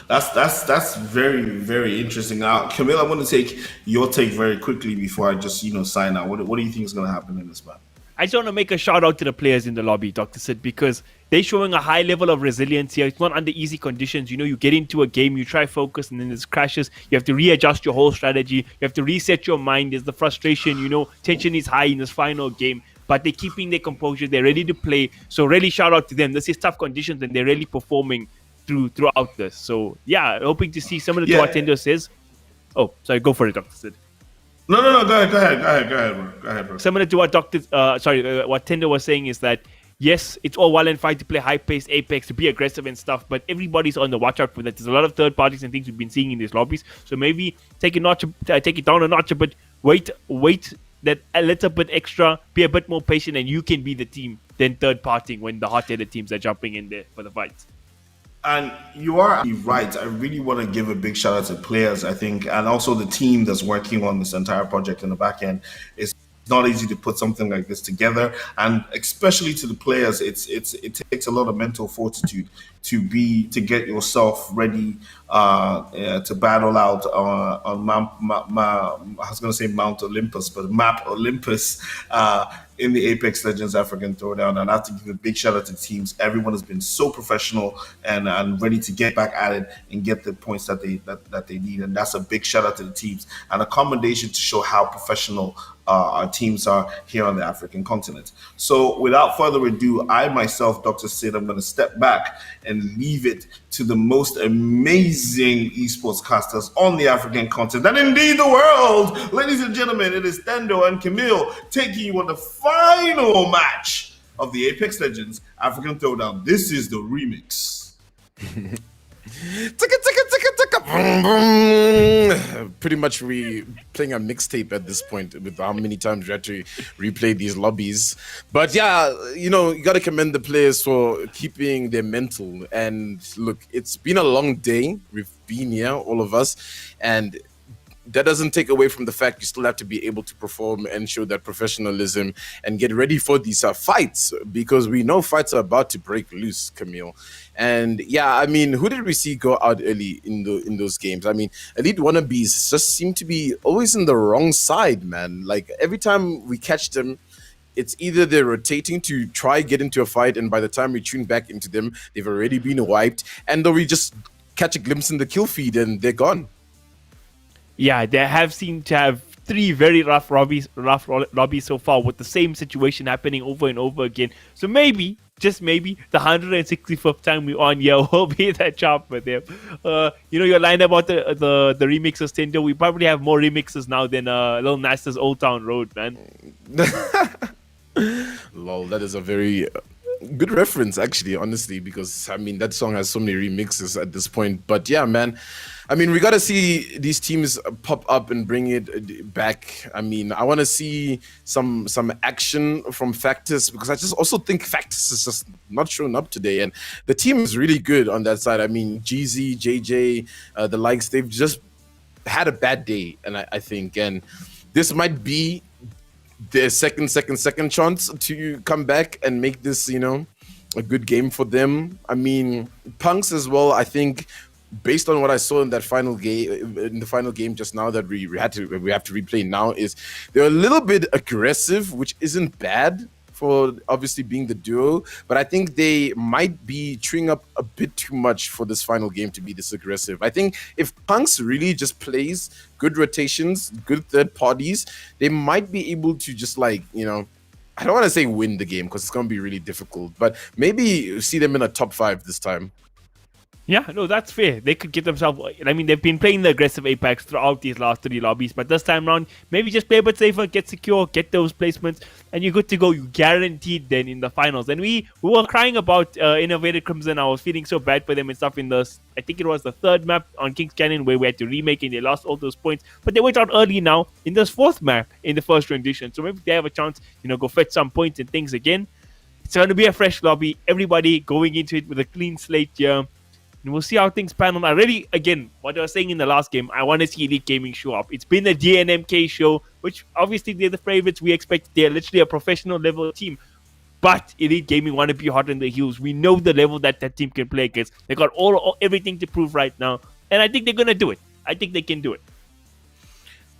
That's very, very interesting. Now, Camille, I want to take your take very quickly before I just sign out. What do you think is going to happen in this match? I just want to make a shout out to the players in the lobby, Dr. Sid, because they're showing a high level of resilience here. It's not under easy conditions. You know, you get into a game, you try focus, and then there's crashes. You have to readjust your whole strategy. You have to reset your mind. There's the frustration, tension is high in this final game, but they're keeping their composure. They're ready to play. So really shout out to them. This is tough conditions, and they're really performing throughout this. So yeah, hoping to see similar to what Tendo says. Oh, sorry, go for it, Dr. Sid. No, go ahead, bro. Similar to what what Tendo was saying is that, yes, it's all well and fine to play high-paced Apex, to be aggressive and stuff, but everybody's on the watch out for that. There's a lot of third parties and things we've been seeing in these lobbies, so maybe take it down a notch, but wait that a little bit extra, be a bit more patient, and you can be the team than third-partying when the hot-headed teams are jumping in there for the fights. And you are right. I really want to give a big shout out to players, I think, and also the team that's working on this entire project in the back end. It's not easy to put something like this together, and especially to the players, it takes a lot of mental fortitude to get yourself ready to battle out on I was going to say Mount Olympus, but Map Olympus in the Apex Legends African Throwdown. And I have to give a big shout out to teams. Everyone has been so professional and ready to get back at it and get the points that they need. And that's a big shout out to the teams and a commendation to show how professional our teams are here on the African continent. So without further ado, I myself, Dr. Sid, I'm going to step back and leave it to the most amazing esports casters on the African continent and indeed the world. Ladies and gentlemen, it is Tendo and Camille taking you on the final match of the Apex Legends African Throwdown. This is the remix. Pretty much we playing a mixtape at this point with how many times we had to replay these lobbies. But yeah, you got to commend the players for keeping their mental. And look, it's been a long day. We've been here, all of us, and that doesn't take away from the fact you still have to be able to perform and show that professionalism and get ready for these fights, because we know fights are about to break loose, Camille. And yeah, I mean, who did we see go out early in those games? I mean, Elite Wannabes just seem to be always in the wrong side, man. Like every time we catch them, it's either they're rotating to try get into a fight, and by the time we tune back into them, they've already been wiped, and or we just catch a glimpse in the kill feed and they're gone. Yeah, they have seemed to have 3 very rough lobbies so far, with the same situation happening over and over again. So maybe, just maybe, the 165th time we're on here will be that job for them. Your line about the remixes, Tinder, we probably have more remixes now than Lil Nas' Old Town Road, man. Lol, that is a very good reference, actually, honestly, because I mean that song has so many remixes at this point. But yeah, man, I mean, we gotta see these teams pop up and bring it back. I mean, I want to see some action from Fractus, because I just also think Fractus is just not showing up today, and the team is really good on that side. I mean, GZ, JJ, the likes, they've just had a bad day, and I think, and this might be their second chance to come back and make this, a good game for them. I mean, PunX as well, I think, based on what I saw in that final game just now that we have to replay now, is they're a little bit aggressive, which isn't bad for obviously being the duo, but I think they might be chewing up a bit too much for this final game to be this aggressive. I think if PunX really just plays good rotations, good third parties, they might be able to just I don't want to say win the game, because it's going to be really difficult, but maybe see them in a top 5 this time. Yeah, no, that's fair. They could get themselves... I mean, they've been playing the aggressive Apex throughout these last 3 lobbies, but this time around, maybe just play a bit safer, get secure, get those placements, and you're good to go. You guaranteed then in the finals. And we were crying about Innovated Crimson. I was feeling so bad for them and stuff in the... I think it was the 3rd map on King's Canyon where we had to remake and they lost all those points. But they went out early now in this 4th map in the first rendition. So maybe they have a chance, go fetch some points and things again. It's going to be a fresh lobby. Everybody going into it with a clean slate here. And we'll see how things pan on. I really, again, what I was saying in the last game, I want to see Elite Gaming show up. It's been a DNMK show, which obviously they're the favorites. We expect they're literally a professional level team. But Elite Gaming want to be hot on the heels. We know the level that team can play against. They got everything to prove right now. And I think they're going to do it. I think they can do it.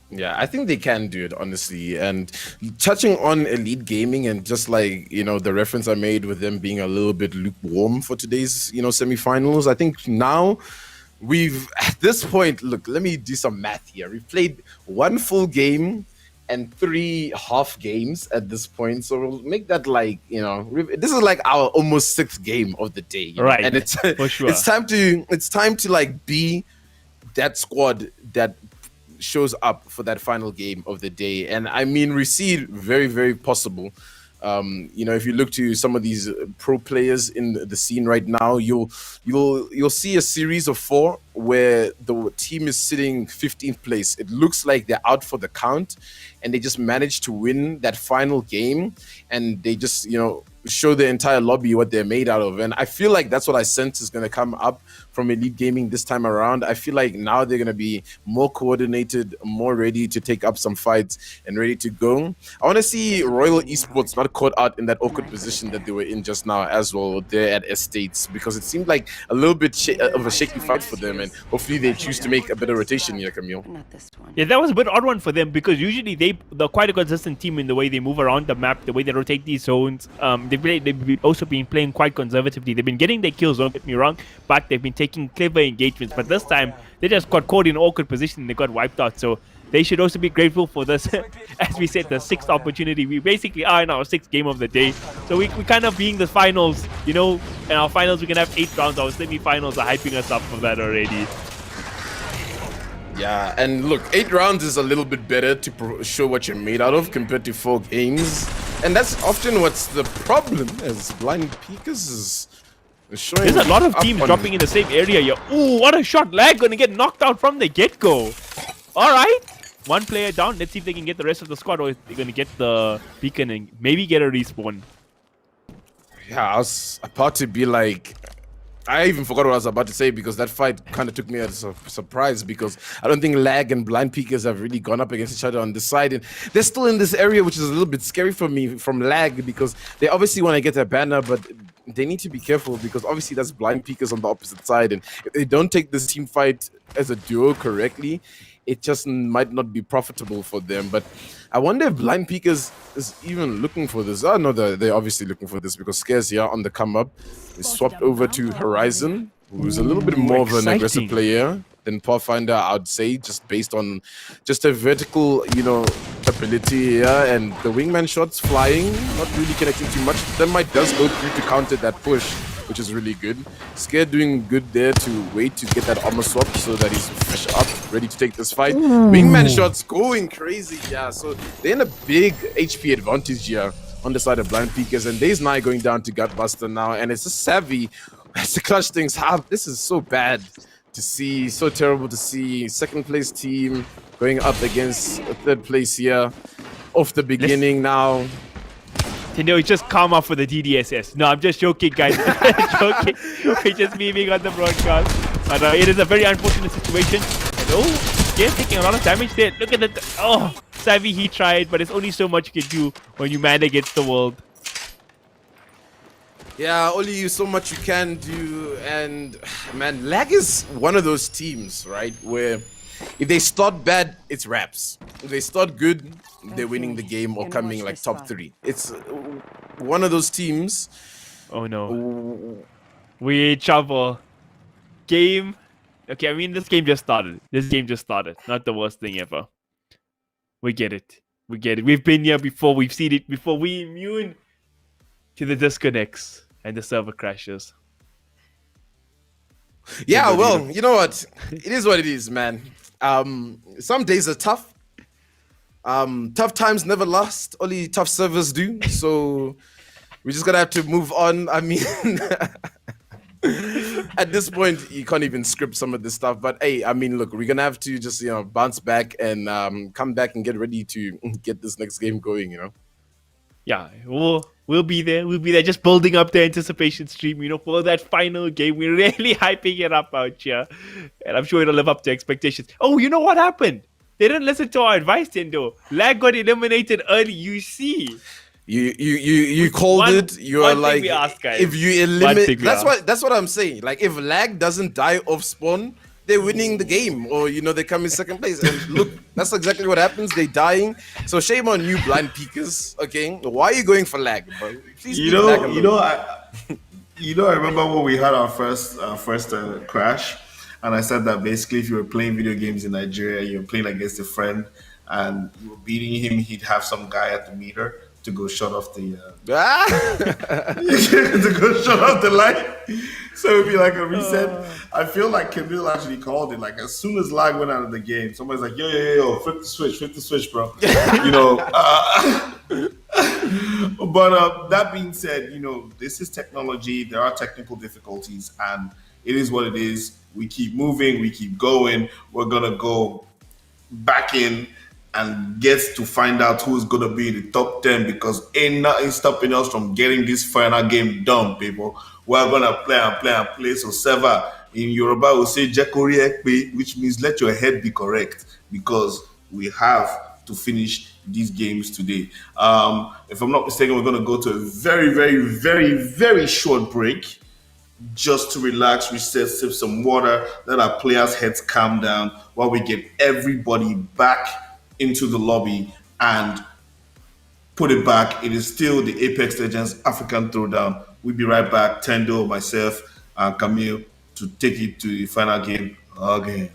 Yeah, I think they can do it, honestly. And touching on Elite Gaming and just the reference I made with them being a little bit lukewarm for today's, semifinals, I think now at this point, look, let me do some math here. We've played 1 full game and 3 half games at this point. So we'll make that this is our almost 6th game of the day. Right. And it's, for sure. it's time to be that squad that shows up for that final game of the day. And I mean, we see it very, very possible. If you look to some of these pro players in the scene right now, you'll see a series of 4 where the team is sitting 15th place. It looks like they're out for the count, and they just managed to win that final game, and they just show the entire lobby what they're made out of. And I feel like that's what I sense is going to come up from Elite Gaming this time around. I feel like now they're going to be more coordinated, more ready to take up some fights and ready to go. I want to see Royal Esports not caught out in that awkward position that they were in just now as well there at Estates, because it seemed like a little bit of a shaky fight for them, and hopefully they choose to make a better rotation here, Camille. Yeah, that was a bit odd one for them, because usually they're quite a consistent team in the way they move around the map, the way they rotate these zones. They've also been playing quite conservatively. They've been getting their kills, don't get me wrong, but they've been taking clever engagements. But this time, they just got caught in an awkward position and they got wiped out. So they should also be grateful for this. As we said, the 6th opportunity. We basically are in our 6th game of the day. So we kind of being the finals, in our finals we can have 8 rounds. Our semi-finals are hyping us up for that already. Yeah, and look, 8 rounds is a little bit better to show what you're made out of compared to 4 games. And that's often what's the problem, as Blind Peekers is showing. There's a lot of teams dropping in the same area here. Ooh, what a shot. Lag gonna get knocked out from the get-go. Alright, 1 player down. Let's see if they can get the rest of the squad, or if they're gonna get the beacon and maybe get a respawn. Yeah, I was about to be like, I even forgot what I was about to say because that fight kind of took me as a surprise because I don't think Lag and Blind Peekers have really gone up against each other on this side. And they're still in this area, which is a little bit scary for me from Lag because they obviously want to get their banner, but they need to be careful because obviously that's Blind Peekers on the opposite side. And if they don't take this team fight as a duo correctly, it just might not be profitable for them. But I wonder if Blind Peekers is even looking for this. Oh, no, they're obviously looking for this because Scares here on the come up is swapped over to Horizon, who's a little bit more of an aggressive player than Pathfinder, I'd say, just based on just a vertical, ability here. And the wingman shots flying, not really connecting too much. That might does go through to counter that push, which is really good. Scared doing good there to wait to get that armor swap so that he's fresh up, ready to take this fight. Wingman shots going crazy, yeah. So they're in a big HP advantage here on the side of Blind Peekers, and Days Nye going down to Gutbuster now, and it's just Savvy has to clutch things up. This is so bad to see, so terrible to see. Second place team going up against a third place here off the beginning now. Tendo, just calm off with the DDSS. No, I'm just joking, guys. Joking. We're just memeing on the broadcast. But it is a very unfortunate situation. And yeah, taking a lot of damage there. Look at that. Oh, Savvy, he tried, but there's only so much you can do when you man against the world. Yeah, only so much you can do. And man, Lag is one of those teams, right, where if they start bad, it's raps. If they start good, they're winning the game or coming like top 3. It's one of those teams. Oh no. We trouble. Game. Okay, I mean, this game just started. Not the worst thing ever. We get it. We've been here before. We've seen it before. We immune to the disconnects and the server crashes. Yeah, well, you know what? It is what it is, man. Some days are tough. Tough times never last. Only tough servers do. So we're just gonna have to move on. I mean, at this point, you can't even script some of this stuff. But hey, I mean, look, we're gonna have to just bounce back and come back and get ready to get this next game going. Yeah, we'll be there. We'll be there, just building up the anticipation stream, for that final game. We're really hyping it up out here, and I'm sure it'll live up to expectations. Oh, you know what happened? They didn't listen to our advice, Tendo. Lag got eliminated early. You see. You called it. You're like, if you eliminate, that's what I'm saying. Like, if Lag doesn't die off spawn, they're winning the game, or they come in second place. And look, that's exactly what happens. They're dying. So shame on you, Blind Peekers. Okay, why are you going for Lag, bro? Please Lag alone. I remember when we had our first crash, and I said that basically, if you were playing video games in Nigeria, you were playing against a friend, and you were beating him, he'd have some guy at the meter to go shut off the to go shut off the light. So it'd be like a reset. I feel like Camille actually called it. Like, as soon as Lag went out of the game, somebody's like, yo, flip the switch, bro. But that being said, this is technology. There are technical difficulties, and it is what it is. We keep moving, we keep going. We're gonna go back in and get to find out who's gonna be in the top 10, because ain't nothing stopping us from getting this final game done, people. We're gonna play. So Seva in Yoruba will say Jekori Ekpe, which means let your head be correct, because we have to finish these games today. If I'm not mistaken, we're gonna go to a very, very, very, very short break, just to relax, reset, sip some water, let our players' heads calm down while we get everybody back into the lobby and put it back. It is still the Apex Legends African Throwdown. We'll be right back, Tendo, myself, and Camille, to take it to the final game again.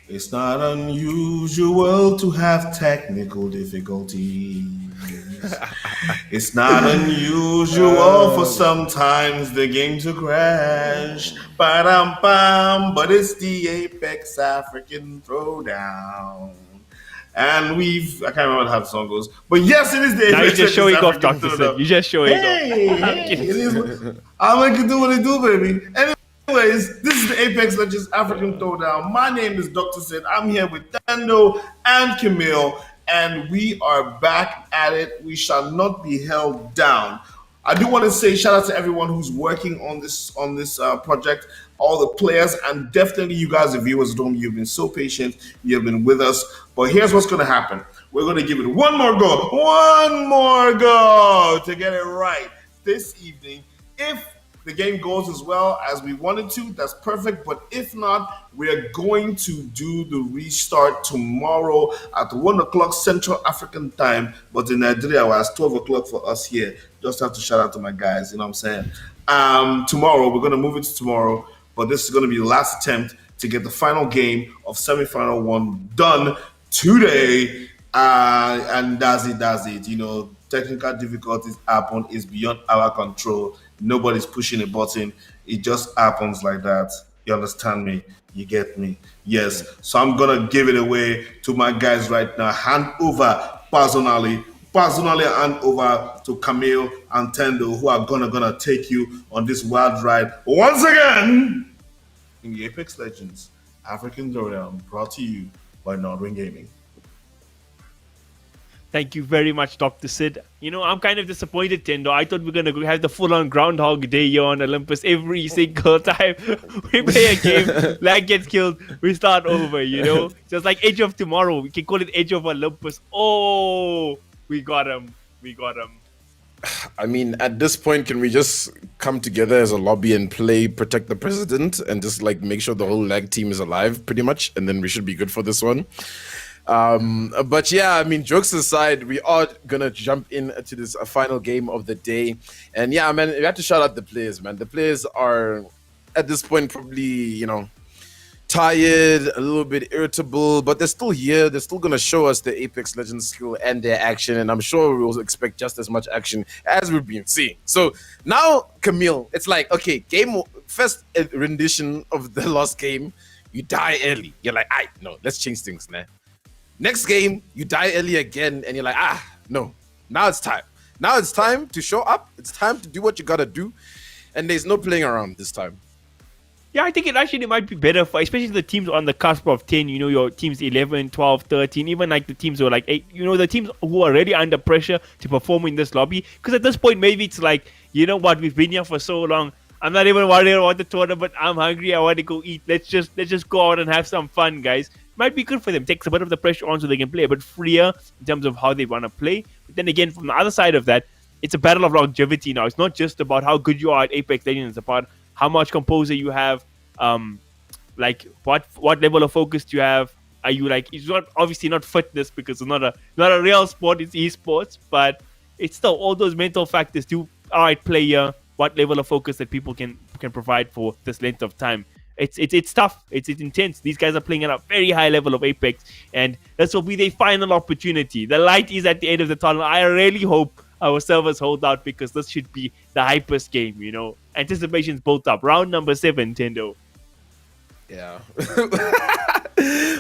It's not unusual to have technical difficulties. It's not unusual for sometimes the game to crash. Ba-dum-bum, but it's the Apex African Throwdown. And I can't remember how the song goes. But yes, it is the Now you're Apex just Legends showing off, African Dr. Sid. Throwdown. You're just showing off. Hey, it is. I'll make it do what it do, baby. Anyways, this is the Apex Legends African Throwdown. My name is Dr. Sid. I'm here with Tendo and Camille, and we are back at it. We shall not be held down. I do want to say shout out to everyone who's working on this project, all the players, and definitely you guys, the viewers at home. You've been so patient. You have been with us. But here's what's going to happen. We're going to give it one more go to get it right this evening. If the game goes as well as we wanted to, that's perfect. But if not, we're going to do the restart tomorrow at 1 o'clock Central African time. But in Nigeria, it's 12 o'clock for us here. Just have to shout out to my guys, you know what I'm saying? Tomorrow, we're going to move it to tomorrow. But this is going to be the last attempt to get the final game of semifinal 1 done today. And that's it. You know, technical difficulties happen. It's beyond our control. Nobody's pushing a button. It just happens like that. You understand me? You get me? Yes. So I'm gonna give it away to my guys right now. Hand over personally hand over to Camille and Tendo, who are gonna take you on this wild ride once again in the Apex Legends African Throwdown, brought to you by NODWIN Gaming. Thank you very much, Dr. Sid. You know, I'm kind of disappointed, Tendo. I thought we were going to have the full-on Groundhog Day here on Olympus every single time we play a game, lag gets killed, we start over, you know? Just like Edge of Tomorrow. We can call it Edge of Olympus. Oh, we got him. I mean, at this point, can we just come together as a lobby and play Protect the President and just like make sure the whole lag team is alive, pretty much, and then we should be good for this one. But yeah, I mean, jokes aside, we are gonna jump into this final game of the day. And yeah, man, we have to shout out the players, man. The players are at this point probably, you know, tired, a little bit irritable, but they're still here. They're still gonna show us the Apex Legends skill and their action, and I'm sure we'll expect just as much action as we've been seeing. So now, Camille, it's like, okay, first rendition of the last game, you die early. You're like, no, let's change things, man. Next game, you die early again, and you're like, no, now it's time. Now it's time to show up. It's time to do what you gotta do, and there's no playing around this time. Yeah, I think it actually might be better for, especially the teams on the cusp of 10, you know, your teams 11, 12, 13, even like the teams who are like 8, you know, the teams who are already under pressure to perform in this lobby. Because at this point, maybe it's like, you know what, we've been here for so long. I'm not even worried about the tournament. I'm hungry. I want to go eat. Let's just go out and have some fun, guys. Might be good for them. Takes a bit of the pressure on so they can play a bit freer in terms of how they want to play. But then again, from the other side of that, it's a battle of longevity now. It's not just about how good you are at Apex Legends. It's about how much composure you have. Like what level of focus do you have? Are you like? It's not obviously not fitness because it's not a real sport. It's esports, but it's still all those mental factors. Do all right, player. What level of focus that people can provide for this length of time. It's tough. It's intense. These guys are playing at a very high level of Apex, and this will be their final opportunity. The light is at the end of the tunnel. I really hope our servers hold out because this should be the hypest game. You know, anticipation's built up. Round number 7, Tendo. Yeah.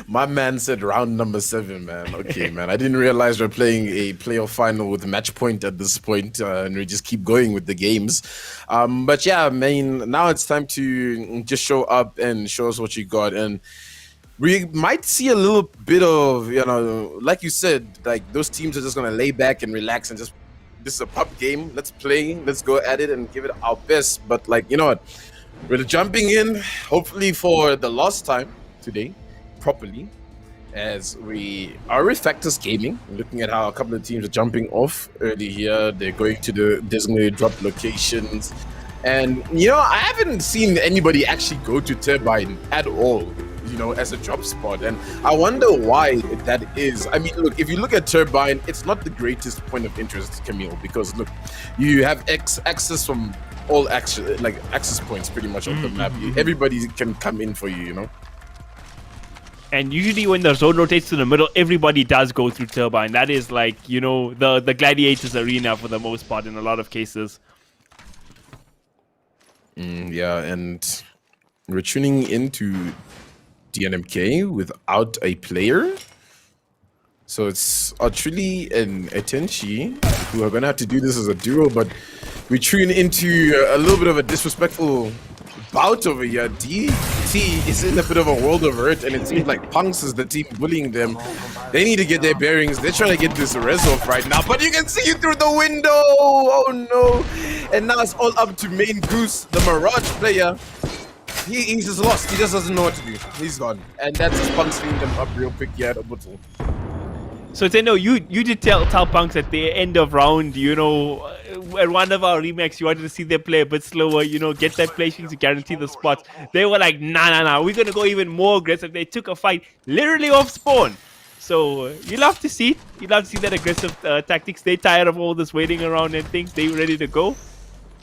My man said round number 7, man. Okay, man. I didn't realize we're playing a playoff final with match point at this point, and we just keep going with the games. But yeah, I mean, now it's time to just show up and show us what you got. And we might see a little bit of, you know, like you said, like those teams are just going to lay back and relax and just, this is a pub game. Let's play. Let's go at it and give it our best. But like, you know what? We're jumping in, hopefully for the last time today, properly, as we are with Fractus Gaming. Looking at how a couple of teams are jumping off early here. They're going to the designated drop locations. And, you know, I haven't seen anybody actually go to Turbine at all, you know, as a drop spot. And I wonder why that is. I mean, look, if you look at Turbine, it's not the greatest point of interest, Camille, because, look, you have access from all access points pretty much on the map. Everybody can come in for you, you know. And usually when the zone rotates to the middle, everybody does go through Turbine. That is like, you know, the Gladiators arena for the most part in a lot of cases. Yeah, and we're tuning into DNMK without a player. So it's Archuli and Atenshi who are going to have to do this as a duo, but we tune into a little bit of a disrespectful bout over here. DT is in a bit of a world of hurt, and it seems like PunX is the team bullying them. They need to get their bearings. They're trying to get this res off right now, but you can see it through the window. Oh no. And now it's all up to Main Goose, the Mirage player. He's just lost. He just doesn't know what to do. He's gone. And that's just PunX cleaning them up real quick here at Obutu. So Tendo, you did tell PunX at the end of round, you know, at one of our remakes, you wanted to see them play a bit slower, you know, get that placing to guarantee the spots. They were like, nah, we're going to go even more aggressive. They took a fight literally off spawn. So you love to see it. You love to see that aggressive tactics. They tired of all this waiting around and things. They ready to go.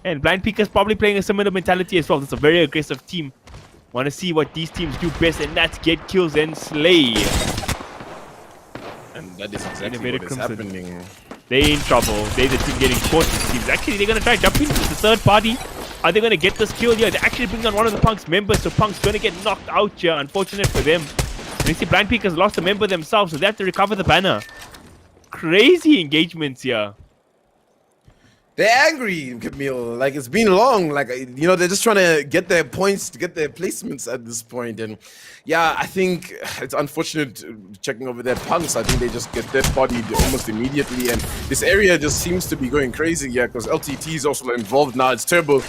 And Blind Peaker's probably playing a similar mentality as well. It's a very aggressive team. Want to see what these teams do best, and that's get kills and slay. And that is exactly what is happening. They in trouble. They're the team getting caught. Actually, they're going to try to jump into the third party. Are they going to get this kill here? They actually bring on one of the PunX members, so PunX going to get knocked out here. Unfortunate for them. And you see Blind Peakers lost a member themselves, so they have to recover the banner. Crazy engagements here. They're angry, Camille. Like, it's been long. Like, you know, they're just trying to get their points, to get their placements at this point. And yeah, I think it's unfortunate checking over their PunX. I think they just get dead bodied almost immediately. And this area just seems to be going crazy, yeah, because LTT is also involved now. It's Turbo.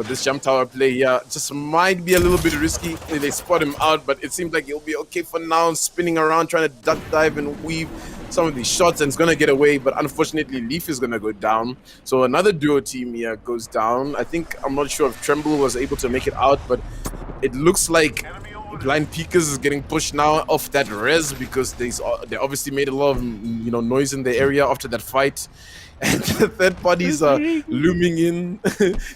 This jump tower play, yeah, just might be a little bit risky. They spot him out, but it seems like he'll be okay for now, spinning around, trying to duck dive and weave some of these shots, and it's gonna get away. But unfortunately, Leaf is gonna go down. So another duo team here goes down. I'm not sure if Tremble was able to make it out, but it looks like Blind Peakers is getting pushed now off that res because they obviously made a lot of, you know, noise in the area after that fight. And the third parties are looming in.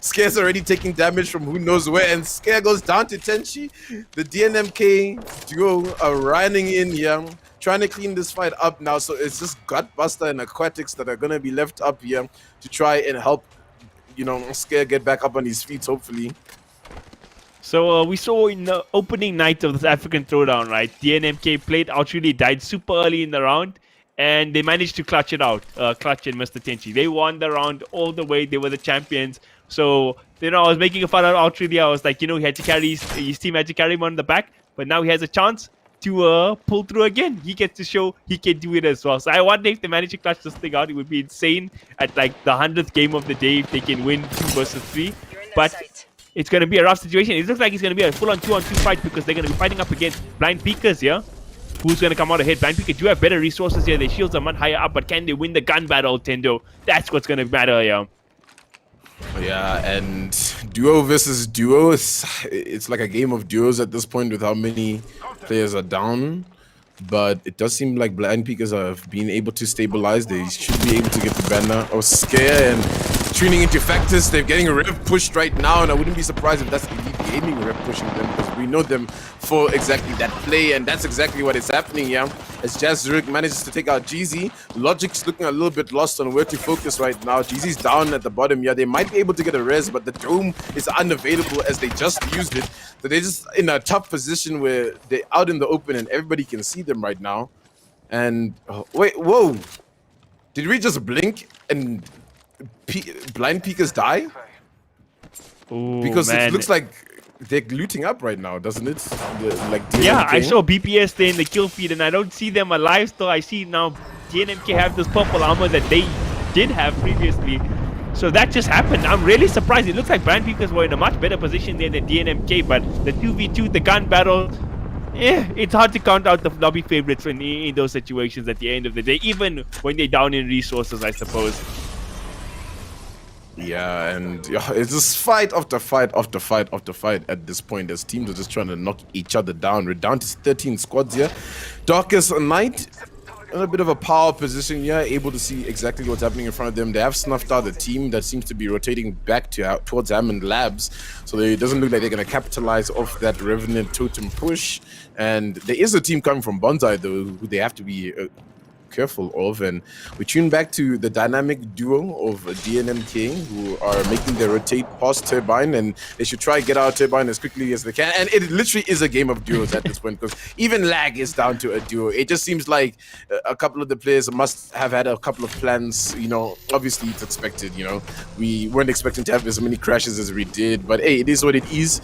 Scare's already taking damage from who knows where, and Scare goes down to Tenchi. The DNMK duo are running in here, trying to clean this fight up now. So it's just Gutbuster and Aquatics that are going to be left up here to try and help, you know, Scare get back up on his feet, hopefully. So we saw in the opening night of this African Throwdown, right? DNMK played out, really died super early in the round. And they managed to clutch it out, Clutch and Mr. Tenchi. They won the round all the way. They were the champions. So, you know, I was making a fun out of Australia. I was like, you know, he had to carry his team had to carry him on the back. But now he has a chance to pull through again. He gets to show he can do it as well. So I wonder if they manage to clutch this thing out. It would be insane at like the 100th game of the day if they can win 2 versus 3. But it's going to be a rough situation. It looks like it's going to be a full-on 2-on-2 fight because they're going to be fighting up against Blind Peakers here. Who's going to come out ahead? Blind Peaker do have better resources here. Their shields are much higher up, but can they win the gun battle, Tendo? That's what's going to matter here. Yeah, and duo versus duo, it's like a game of duos at this point with how many players are down. But it does seem like Blind Peakers have been able to stabilize. They should be able to get the banner. Oh, Scare and tuning into Fractus. They're getting a rev pushed right now, and I wouldn't be surprised if that's EliteGaming rev pushing them because we know them for exactly that play, and that's exactly what is happening here. As Jazz Zurich manages to take out Jeezy, Logic's looking a little bit lost on where to focus right now. Jeezy's down at the bottom here. They might be able to get a res, but the dome is unavailable as they just used it. So they're just in a tough position where they're out in the open and everybody can see them right now. And wait, whoa! Did we just blink and Blind Peakers die? Ooh, because man. it looks like they're looting up right now, doesn't it? Like yeah, I saw BPS there in the kill feed, and I don't see them alive still. I see now DNMK have this purple armor that they did have previously. So that just happened. I'm really surprised. It looks like Blind Peakers were in a much better position there than DNMK, but the 2v2, the gun battle, it's hard to count out the lobby favorites in those situations at the end of the day, even when they're down in resources, I suppose. Yeah, and it's just fight after fight after fight after fight at this point as teams are just trying to knock each other down. We're down to 13 squads here. Darkest Night in a bit of a power position, yeah, able to see exactly what's happening in front of them. They have snuffed out the team that seems to be rotating back towards Hammond Labs, so it doesn't look like they're going to capitalize off that Revenant totem push. And there is a team coming from Bonsai, though, who they have to be careful of. And we tune back to the dynamic duo of DNMK, who are making their rotate past Turbine, and they should try get out Turbine as quickly as they can. And it literally is a game of duos at this point, because even lag is down to a duo. It just seems like a couple of the players must have had a couple of plans. You know, obviously it's expected. You know, we weren't expecting to have as many crashes as we did, but hey, it is what it is.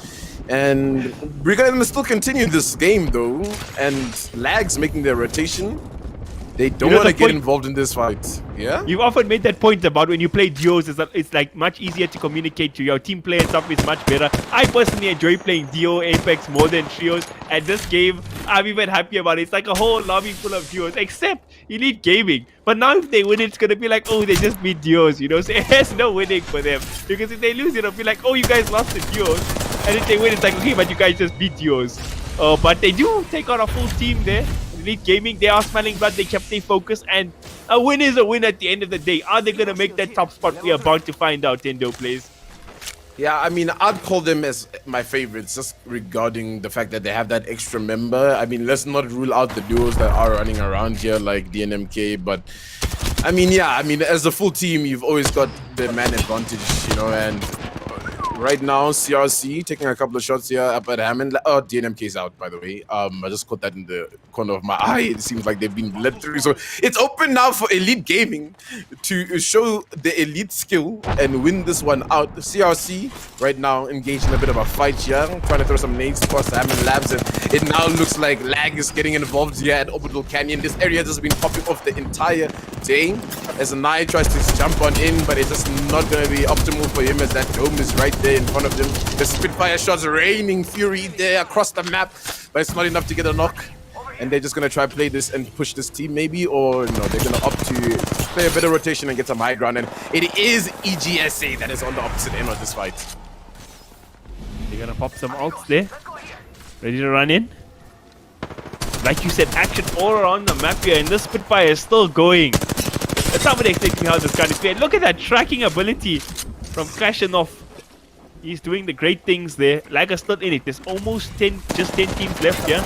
And we're gonna still continue this game though, and lag's making their rotation. They don't want to get involved in this fight. Yeah? You've often made that point about when you play duos, it's like much easier to communicate to your team play and stuff is much better. I personally enjoy playing duo Apex more than trios. And this game, I'm even happy about it. It's like a whole lobby full of duos, except Elite Gaming. But now if they win, it's going to be like, oh, they just beat duos, you know? So there's no winning for them. Because if they lose, it'll be like, oh, you guys lost the duos. And if they win, it's like, okay, but you guys just beat duos. But they do take on a full team there. Elite Gaming, they are smelling blood, they kept their focus, and a win is a win at the end of the day. Are they going to make that top spot? We are about to find out, Tendo plays. Yeah, I mean, I'd call them as my favorites just regarding the fact that they have that extra member. I mean, let's not rule out the duos that are running around here like DNMK, but I mean, yeah, I mean, as a full team, you've always got the man advantage, you know, and right now, CRC taking a couple of shots here up at Hammond. Oh, DNMK is out, by the way. I just caught that in the corner of my eye. It seems like they've been led through. So it's open now for Elite Gaming to show the elite skill and win this one out. The CRC right now engaged in a bit of a fight here, trying to throw some nades across the Hammond Labs. And it now looks like lag is getting involved here at Orbital Canyon. This area has been popping off the entire day as Nai tries to jump on in, but it's just not going to be optimal for him as that dome is right there in front of them. The Spitfire shots raining fury there across the map, but it's not enough to get a knock. And they're just going to try play this and push this team maybe, or no, they're going to opt to play a bit of rotation and get some high ground. And it is EGSA that is on the opposite end of this fight. They're going to pop some ults there. Ready to run in. Like you said, action all around the map here, and this Spitfire is still going. That's not what expecting how this gun is played. Look at that tracking ability from Crashing Off. He's doing the great things there. Lag is still in it. There's almost 10 teams left here.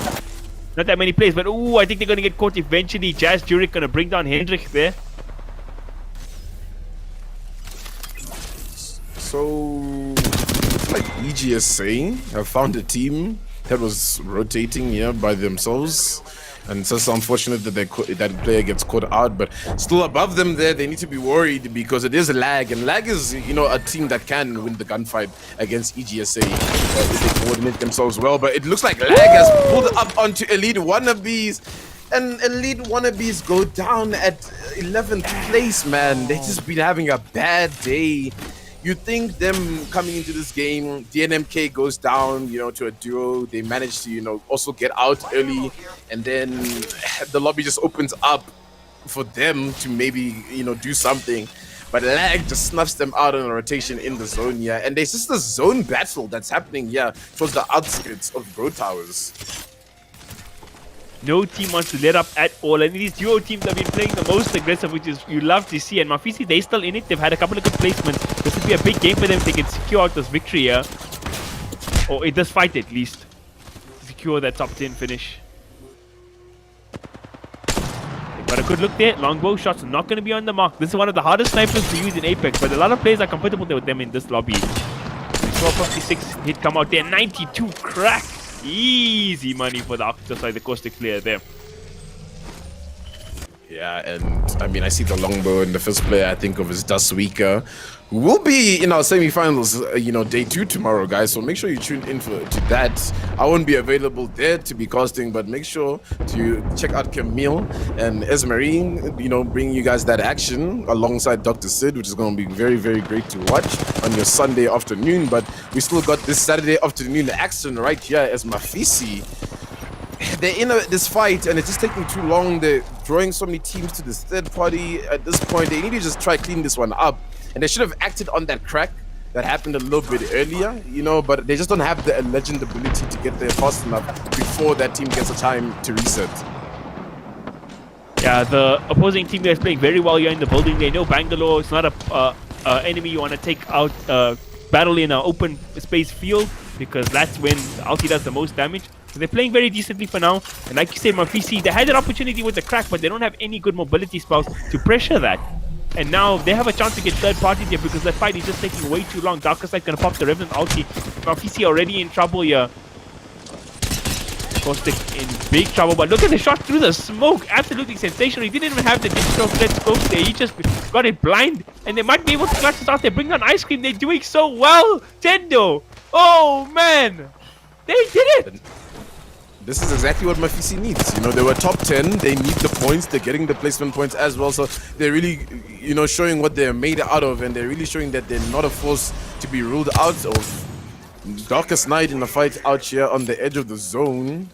Not that many players, but ooh, I think they're going to get caught eventually. Jazz Jurek going to bring down Hendrik there. So, it's like EGSA have found a team that was rotating here by themselves. And it's just unfortunate that that player gets caught out, but still above them there, they need to be worried because it is lag, and lag is, you know, a team that can win the gunfight against EGSA if they coordinate themselves well. But it looks like lag has pulled up onto Elite Wannabees, and Elite Wannabees go down at 11th place, man. They've just been having a bad day. You think them coming into this game, DNMK goes down, you know, to a duo. They manage to, you know, also get out early, and then the lobby just opens up for them to maybe, you know, do something. But lag just snuffs them out on a rotation in the zone here, and there's just a zone battle that's happening here towards the outskirts of Bro Towers. No team wants to let up at all, and these duo teams have been playing the most aggressive, which is you love to see. And MaFisi, they still in it. They've had a couple of good placements. This would be a big game for them if they can secure out this victory here, or in this fight at least, secure that top 10 finish. They've got a good look there. Longbow shots not going to be on the mark. This is one of the hardest snipers to use in Apex, but a lot of players are comfortable with them in this lobby. We saw 56 hit come out there, 92 crack. Easy money for the Caustic player there. Yeah, and I mean, I see the longbow, and the first player I think of is Daswika, who will be in our semi-finals, you know, day 2 tomorrow, guys. So make sure you tune in to that. I won't be available there to be casting, but make sure to check out Camille and Esmerine, you know, bringing you guys that action alongside Dr. Sid, which is going to be very, very great to watch on your Sunday afternoon. But we still got this Saturday afternoon action right here as MaFisi. They're in this fight, and it's just taking too long. They're drawing so many teams to this third party at this point. They need to just try clean this one up, and they should have acted on that crack that happened a little bit earlier, you know, but they just don't have the legend ability to get there fast enough before that team gets a time to reset. Yeah, the opposing team is playing very well here in the building. They know Bangalore is not a enemy you want to take out, battle in an open space field, because that's when Ulti does the most damage. So they're playing very decently for now. And like you said, MaFisi, they had an opportunity with the crack, but they don't have any good mobility spells to pressure that. And now they have a chance to get third parties here because the fight is just taking way too long. Darkest Light gonna pop the Revenant ulti. MaFisi already in trouble here. Caustic in big trouble, but look at the shot through the smoke. Absolutely sensational. He didn't even have the digital fled scope there. He just got it blind. And they might be able to clutch this out. They bring on Ice Cream. They're doing so well. Tendo. Oh, man. They did it. This is exactly what MaFisi needs. You know, they were top 10. They need the points. They're getting the placement points as well. So they're really, you know, showing what they're made out of. And they're really showing that they're not a force to be ruled out of. Darkest Night in the fight out here on the edge of the zone.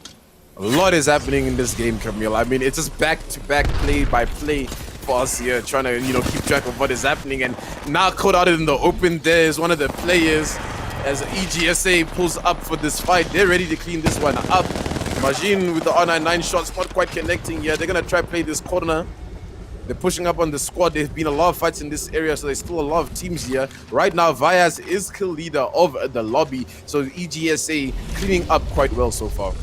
A lot is happening in this game, Camille. I mean, it's just back-to-back play-by-play for us here, trying to, you know, keep track of what is happening. And now caught out in the open, there is one of the players as EGSA pulls up for this fight. They're ready to clean this one up. Majin with the R99 shots, not quite connecting here. They're going to try play this corner. They're pushing up on the squad. There's been a lot of fights in this area, so there's still a lot of teams here. Right now, Vyas is kill leader of the lobby, so EGSA cleaning up quite well so far.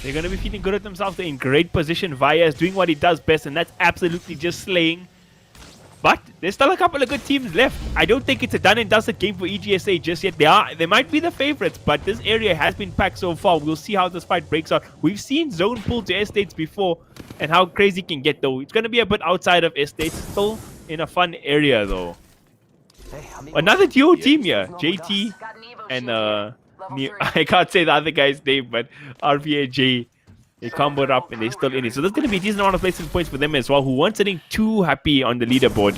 They're going to be feeling good at themselves. They're in great position. Vyas doing what he does best, and that's absolutely just slaying. But there's still a couple of good teams left. I don't think it's a done and dusted game for EGSA just yet. They might be the favorites, but this area has been packed so far. We'll see how this fight breaks out. We've seen zone pull to estates before, and how crazy it can get though. It's going to be a bit outside of estates, still in a fun area though. Another duo team here, JT and I can't say the other guy's name, but RVNJ. They comboed up and they're still in it. So there's going to be a decent amount of placement points for them as well, who weren't sitting too happy on the leaderboard.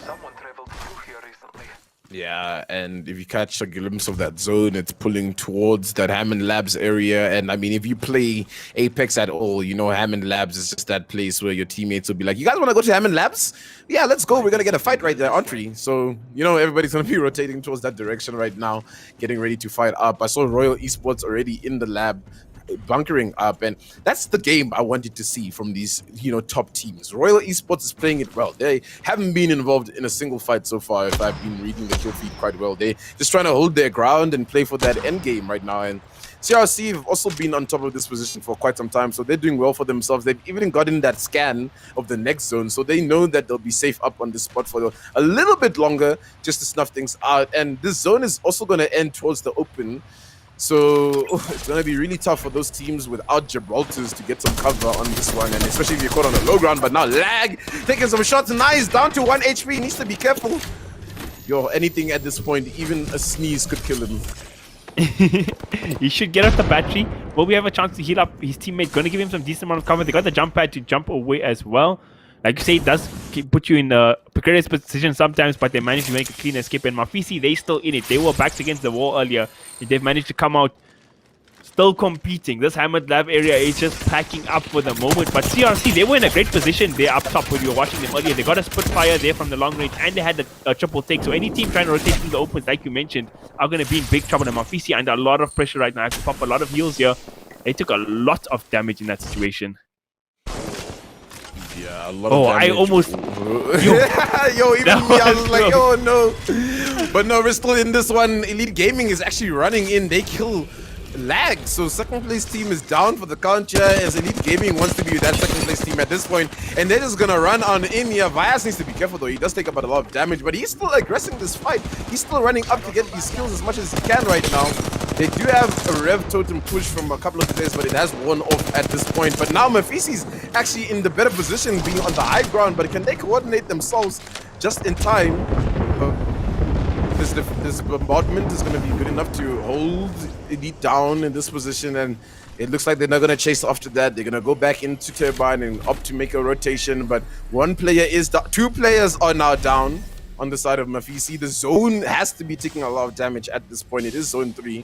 Someone traveled through here recently. Yeah, and if you catch a glimpse of that zone, it's pulling towards that Hammond Labs area. And I mean, if you play Apex at all, you know Hammond Labs is just that place where your teammates will be like, you guys want to go to Hammond Labs? Yeah, let's go. We're going to get a fight right there, aren't we? So, you know, everybody's going to be rotating towards that direction right now, getting ready to fight up. I saw Royal Esports already in the lab, bunkering up, and that's the game I wanted to see from these, you know, top teams. Royal Esports is playing it well. They haven't been involved in a single fight so far, if I've been reading the kill feed quite well. They just trying to hold their ground and play for that end game right now. And CRC have also been on top of this position for quite some time, so they're doing well for themselves. They've even gotten that scan of the next zone, so they know that they'll be safe up on this spot for a little bit longer just to snuff things out. And this zone is also going to end towards the open. So it's going to be really tough for those teams without Gibraltars to get some cover on this one, and especially if you're caught on the low ground. But now Lag taking some shots. Nice, down to 1 HP. He needs to be careful. Yo, anything at this point, even a sneeze could kill him. He should get off the battery. Will we have a chance to heal up his teammate? Going to give him some decent amount of cover. They got the jump pad to jump away as well. Like you say, it does put you in a precarious position sometimes, but they managed to make a clean escape. And MaFisi, they still in it. They were backs against the wall earlier. They've managed to come out still competing. This Hammered Lab area is just packing up for the moment. But CRC, they were in a great position there up top when you were watching them earlier. They got a Spitfire there from the long range, and they had the triple take. So any team trying to rotate through the opens, like you mentioned, are going to be in big trouble. And MaFisi under a lot of pressure right now. I have to pop a lot of heals here. They took a lot of damage in that situation. Yeah, a lot of damage. I almost... Yo, even me, I was like, oh no. But no, we're still in this one. Elite Gaming is actually running in. They kill Lag. So second place team is down for the count here, as Elite Gaming wants to be that second place team at this point. And they're just gonna run on in here. Vyas needs to be careful though. He does take about a lot of damage, but he's still aggressing this fight. He's still running up to get these kills as much as he can right now. They do have a Rev Totem push from a couple of players, but it has worn off at this point. But now MaFisi's actually in the better position, being on the high ground, but can they coordinate themselves just in time? This bombardment is going to be good enough to hold Elite down in this position, and it looks like they're not going to chase after that. They're going to go back into Turbine and opt to make a rotation, but one player is down. Two players are now down on the side of MaFisi. The zone has to be taking a lot of damage at this point. It is zone 3.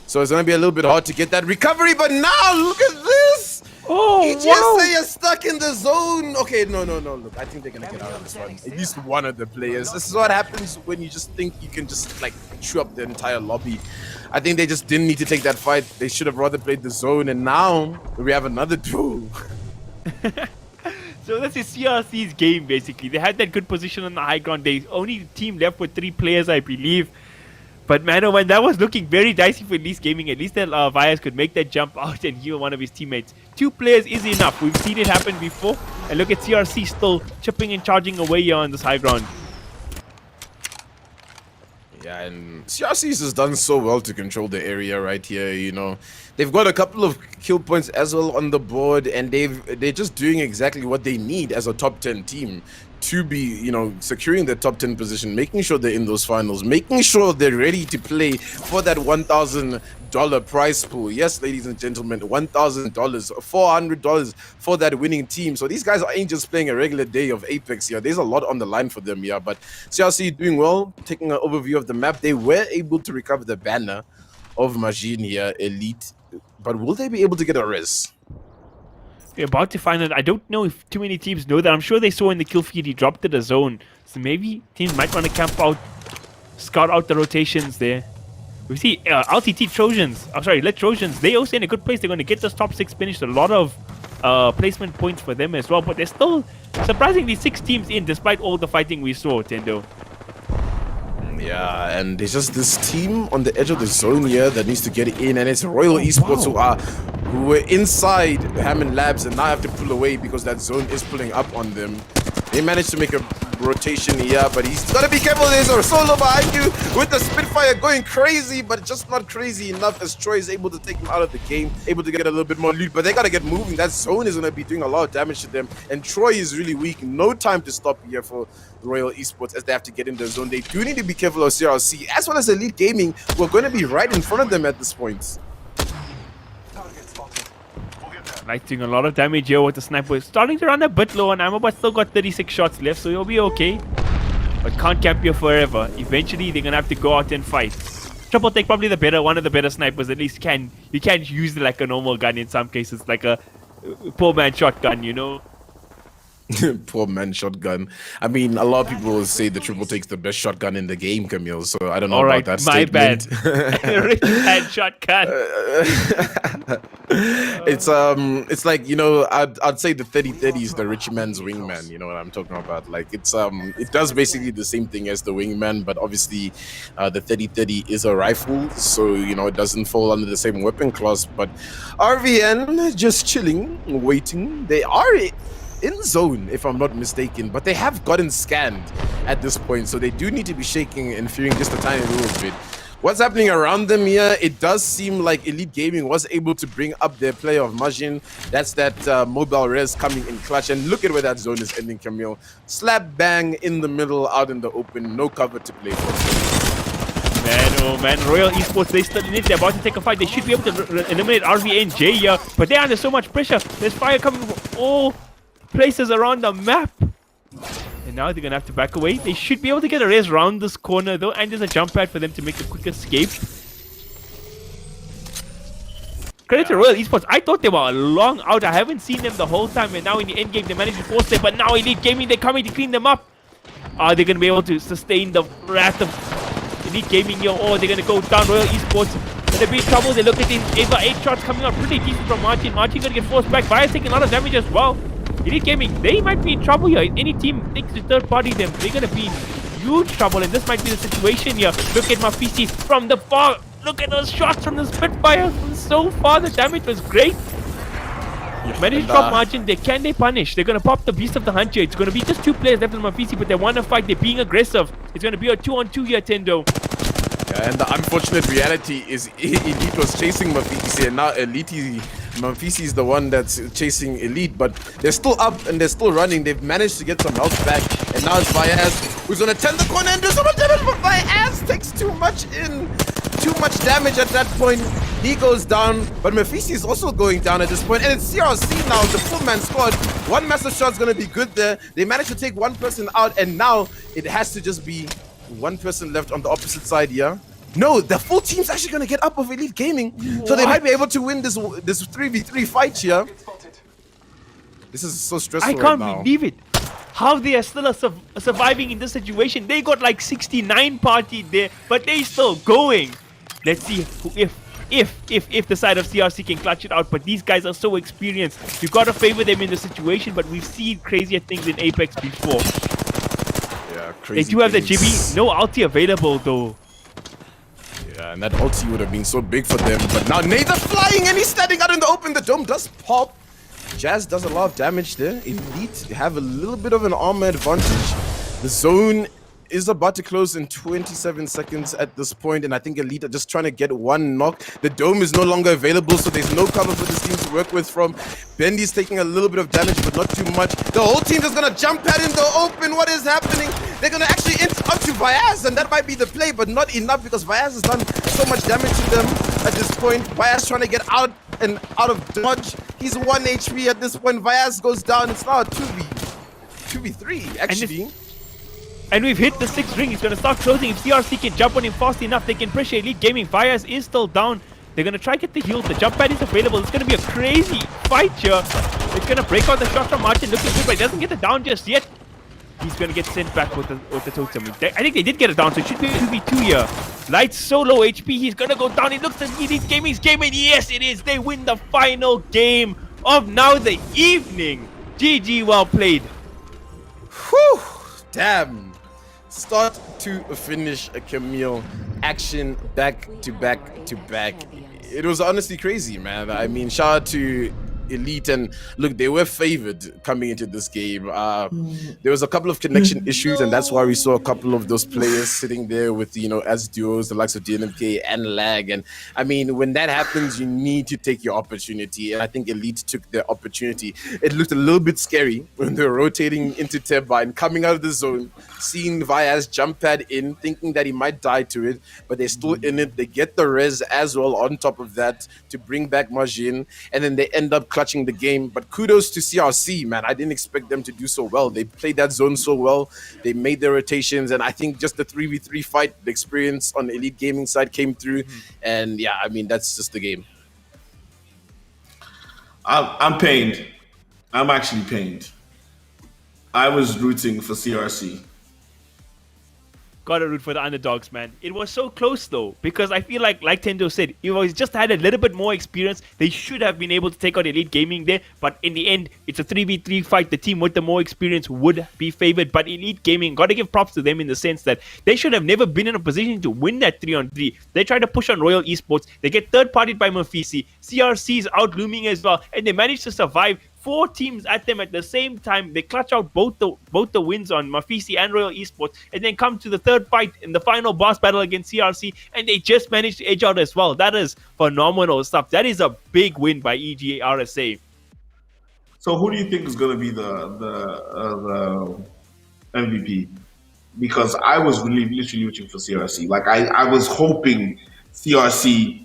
So it's going to be a little bit hard to get that recovery, but now look at this! Oh, EGSA is stuck in the zone. Okay, no. Look, I think they're going to get out of this one. At least one of the players. This is what happens when you just think you can just, like, chew up the entire lobby. I think they just didn't need to take that fight. They should have rather played the zone, and now we have another duel. So this is CRC's game, basically. They had that good position on the high ground. They only team left with 3 players, I believe. But man, oh man, that was looking very dicey for Elite Gaming. At least that Vias could make that jump out and heal one of his teammates. 2 players is enough. We've seen it happen before. And look at CRC still chipping and charging away here on this high ground. Yeah, and CRC's has done so well to control the area right here, you know. They've got a couple of kill points as well on the board, and they're just doing exactly what they need as a top 10 team to be, you know, securing the top 10 position, making sure they're in those finals, making sure they're ready to play for that $1,000 prize pool. Yes, ladies and gentlemen, $1,000, $400 for that winning team. So these guys ain't just playing a regular day of Apex here. There's a lot on the line for them here, but CRC doing well, taking an overview of the map. They were able to recover the banner of Machine here, Elite, but will they be able to get a res? We're about to find out. I don't know if too many teams know that. I'm sure they saw in the kill feed he dropped it a zone. So maybe teams might want to camp out, scout out the rotations there. We see LTT Trojans. I'm sorry, Let Trojans. They also in a good place. They're going to get this top 6 finished. A lot of placement points for them as well. But there's still surprisingly 6 teams in despite all the fighting we saw, Tendo. Yeah, and there's just this team on the edge of the zone here that needs to get in, and it's Royal Esports who were inside Hammond Labs and now have to pull away because that zone is pulling up on them. They managed to make a rotation here, but he's got to be careful. There's a solo behind you with the Spitfire going crazy, but just not crazy enough as Troy is able to take him out of the game, able to get a little bit more loot, but they got to get moving. That zone is going to be doing a lot of damage to them, and Troy is really weak. No time to stop here for Royal Esports as they have to get in the zone. They do need to be careful of CRC, as well as Elite Gaming, who are going to be right in front of them at this point. Like doing a lot of damage here with the sniper. Starting to run a bit low on ammo, but still got 36 shots left, so he'll be okay. But can't camp here forever. Eventually, they're gonna have to go out and fight. Triple Take probably one of the better snipers. At least you can't use it like a normal gun in some cases, like a poor man shotgun, you know. Poor man shotgun. I mean, a lot of people will say the Triple Take's the best shotgun in the game, Camille. So I don't know about that statement. Rich bad shotgun. It's like, you know, I'd say the 30-30 is the rich man's wingman. You know what I'm talking about? Like it does basically the same thing as the wingman, but obviously the 30-30 is a rifle, so you know it doesn't fall under the same weapon class. But RVN just chilling, waiting. They are in zone, if I'm not mistaken, but they have gotten scanned at this point, so they do need to be shaking and fearing just a tiny little bit. What's happening around them here? It does seem like Elite Gaming was able to bring up their play of Majin. That's that mobile res coming in clutch, and look at where that zone is ending, Camille. Slap bang in the middle, out in the open, no cover to play for. Man, oh man, Royal Esports, they still in it. They're about to take a fight. They should be able to eliminate RVNJ here, but they're under so much pressure. There's fire coming from all places around the map. And now they're gonna have to back away. They should be able to get a raise around this corner though, and there's a jump pad for them to make a quick escape. Credit to Royal Esports. I thought they were long out. I haven't seen them the whole time, and now in the end game they managed to force them. But now Elite Gaming, they're coming to clean them up. Are they gonna be able to sustain the wrath of Elite Gaming here, or they're gonna go down? Royal Esports gonna be in trouble. They look at these 8 shots coming out pretty decent from Martin. Martin gonna get forced back. Vias taking a lot of damage as well. Elite Gaming, they might be in trouble here. Any team thinks to third party them, they're gonna be in huge trouble, and this might be the situation here. Look at MaFisi from the far. Look at those shots from the Spitfire from so far. The damage was great. Managed to drop Margin. Can they punish? They're gonna pop the Beast of the Hunt here. It's gonna be just 2 players left on MaFisi, but they want to fight. They're being aggressive. It's gonna be a 2-on-2 here, Tendo. Yeah, and the unfortunate reality is Elite was chasing MaFisi, and now MaFisi is the one that's chasing Elite, but they're still up and they're still running. They've managed to get some health back, and now it's Vias who's gonna turn the corner and do so much damage, but Vias takes too much damage at that point. He goes down, but MaFisi is also going down at this point, and it's CRC now, the full man squad. One massive shot's gonna be good there. They managed to take one person out, and now it has to just be one person left on the opposite side here. No, the full team's actually going to get up of Elite Gaming. What? So they might be able to win this 3v3 fight here. This is so stressful. I can't believe it. How they are still surviving in this situation. They got like 69 party there, but they still going. Let's see if if the side of CRC can clutch it out, but these guys are so experienced. You've got to favor them in the situation, but we've seen crazier things in Apex before. Yeah, crazy. They do have the things. Jibby, no ulti available though. Yeah, and that ulti would have been so big for them. But now Nathan flying and he's standing out in the open. The dome does pop. Jazz does a lot of damage there. Elite have a little bit of an armor advantage. The zone is about to close in 27 seconds at this point, and I think Elite are just trying to get one knock. The dome is no longer available, so there's no cover for this team to work with from. Bendy's taking a little bit of damage, but not too much. The whole team is gonna jump pad in the open. What is happening? They're gonna actually int up to Vyaz, and that might be the play, but not enough because Vyaz has done so much damage to them at this point. Vyaz trying to get out and out of dodge. He's 1 HP at this point. Vyaz goes down. It's now a 2v3 actually. And we've hit the 6th ring. He's going to start closing. If CRC can jump on him fast enough, they can pressure Elite Gaming. Vyaz is still down. They're going to try to get the heal. The jump pad is available. It's going to be a crazy fight here. It's going to break out the shot from Martin. Looking good, but he doesn't get it down just yet. He's going to get sent back with the totem. I think they did get it down, so it should be a 2v2 here. Light's so low HP. He's going to go down. It looks like Elite Gaming's game, and yes, it is. They win the final game of now the evening. GG, well played. Whew, damn. Start to finish, a Camille action back to back to back. It was honestly crazy, man. I mean, shout out to Elite, and look, they were favored coming into this game. There was a couple of connection issues, and that's why we saw a couple of those players sitting there with, you know, as duos, the likes of DNMK and Lag. And I mean, when that happens, you need to take your opportunity, and I think Elite took their opportunity. It looked a little bit scary when they were rotating into Turbine, coming out of the zone, seeing Vyaz jump pad in, thinking that he might die to it, but they're still in it. They get the res as well on top of that to bring back Majin, and then they end up clutching the game. But kudos to CRC, man. I didn't expect them to do so well. They played that zone so well. They made their rotations, and I think just the 3v3 fight, the experience on the Elite Gaming side came through. And yeah, I mean, that's just the game. I'm pained. I'm actually pained. I was rooting for CRC. Gotta root for the underdogs, man. It was so close though, because I feel like Tendo said, if I just had a little bit more experience, they should have been able to take out Elite Gaming there. But in the end, it's a 3v3 fight. The team with the more experience would be favored. But Elite Gaming, gotta give props to them in the sense that they should have never been in a position to win that 3-on-3. They tried to push on Royal Esports. They get third-partied by MaFisi. CRC is out looming as well, and they managed to survive. 4 teams at them at the same time. They clutch out both the wins on MaFisi and Royal Esports, and then come to the third fight in the final boss battle against CRC, and they just managed to edge out as well. That is phenomenal stuff. That is a big win by EGRSA. So who do you think is going to be the MVP? Because I was really literally rooting for CRC. Like I was hoping CRC.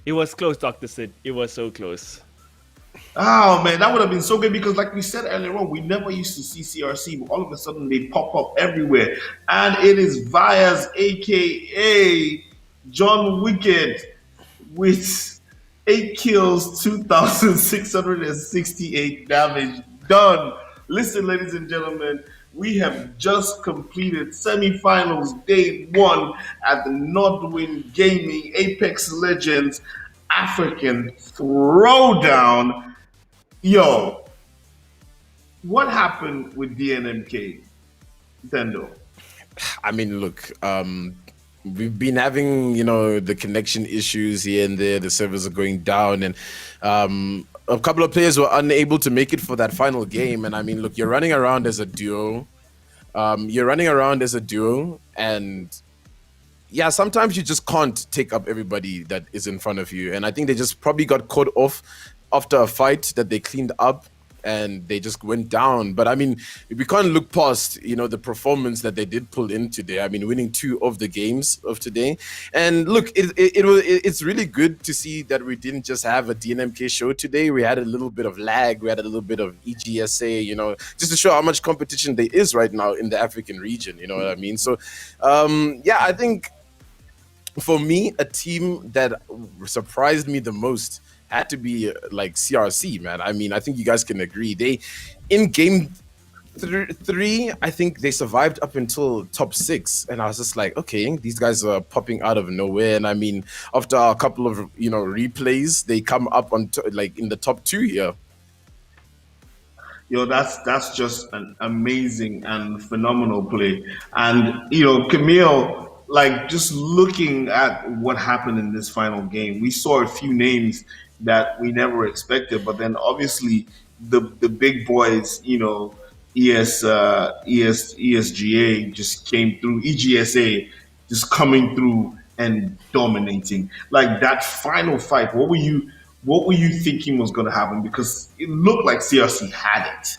It was close, Dr. Sid. It was so close. Oh man, that would have been so good because like we said earlier on, we never used to see CRC, but all of a sudden they pop up everywhere. And it is Vyaz, aka John Wicked, with 8 kills, 2,668 damage done. Listen, ladies and gentlemen, we have just completed semifinals day 1 at the NODWIN Gaming Apex Legends African Throwdown. Yo, what happened with DNMK, Tendo? I mean, look, we've been having, you know, the connection issues here and there. The servers are going down, and a couple of players were unable to make it for that final game. And I mean, look, you're running around as a duo. And yeah, sometimes you just can't take up everybody that is in front of you. And I think they just probably got caught off after a fight that they cleaned up, and they just went down. But I mean, we can't look past, you know, the performance that they did pull in today. I mean, winning 2 of the games of today. And look, it's really good to see that we didn't just have a DNMK show today. We had a little bit of lag. We had a little bit of EGSA, you know, just to show how much competition there is right now in the African region. You know what I mean? So, yeah, I think for me, a team that surprised me the most had to be like CRC, man. I mean, I think you guys can agree. They, in game Three, I think they survived up until top 6, and I was just like, okay, these guys are popping out of nowhere. And I mean, after a couple of replays, they come up on like in the top 2 here. That's just an amazing and phenomenal play. And Camille, like just looking at what happened in this final game, we saw a few names that we never expected, but then obviously the big boys, ESGA just came through, EGSA just coming through and dominating. Like that final fight, what were you thinking was going to happen? Because it looked like CRC had it.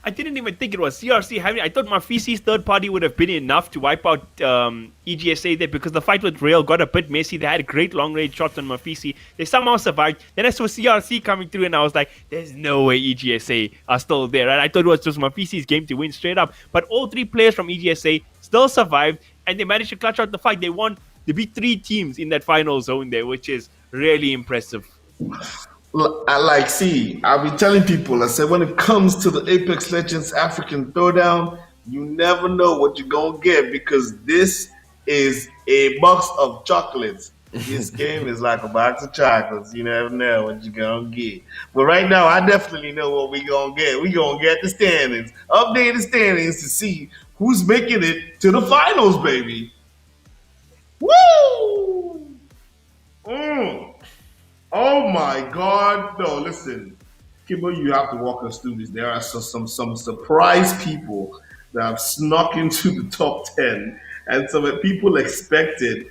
I didn't even think it was CRC having. I thought MaFisi's third party would have been enough to wipe out EGSA there, because the fight with Rail got a bit messy. They had great long range shots on MaFisi. They somehow survived. Then I saw CRC coming through, and I was like, "There's no way EGSA are still there." And I thought it was just MaFisi's game to win straight up. But all 3 players from EGSA still survived, and they managed to clutch out the fight. They won. They beat 3 teams in that final zone there, which is really impressive. I've been telling people, I said, when it comes to the Apex Legends African Throwdown, you never know what you're going to get, because this is a box of chocolates. This game is like a box of chocolates. You never know what you're going to get. But right now, I definitely know what we're going to get. We're going to get the standings, updated standings to see who's making it to the finals, baby. Woo! Oh my God! No, listen, Kimbo, you have to walk us through this. There are some surprise people that have snuck into the top 10, and some people expected.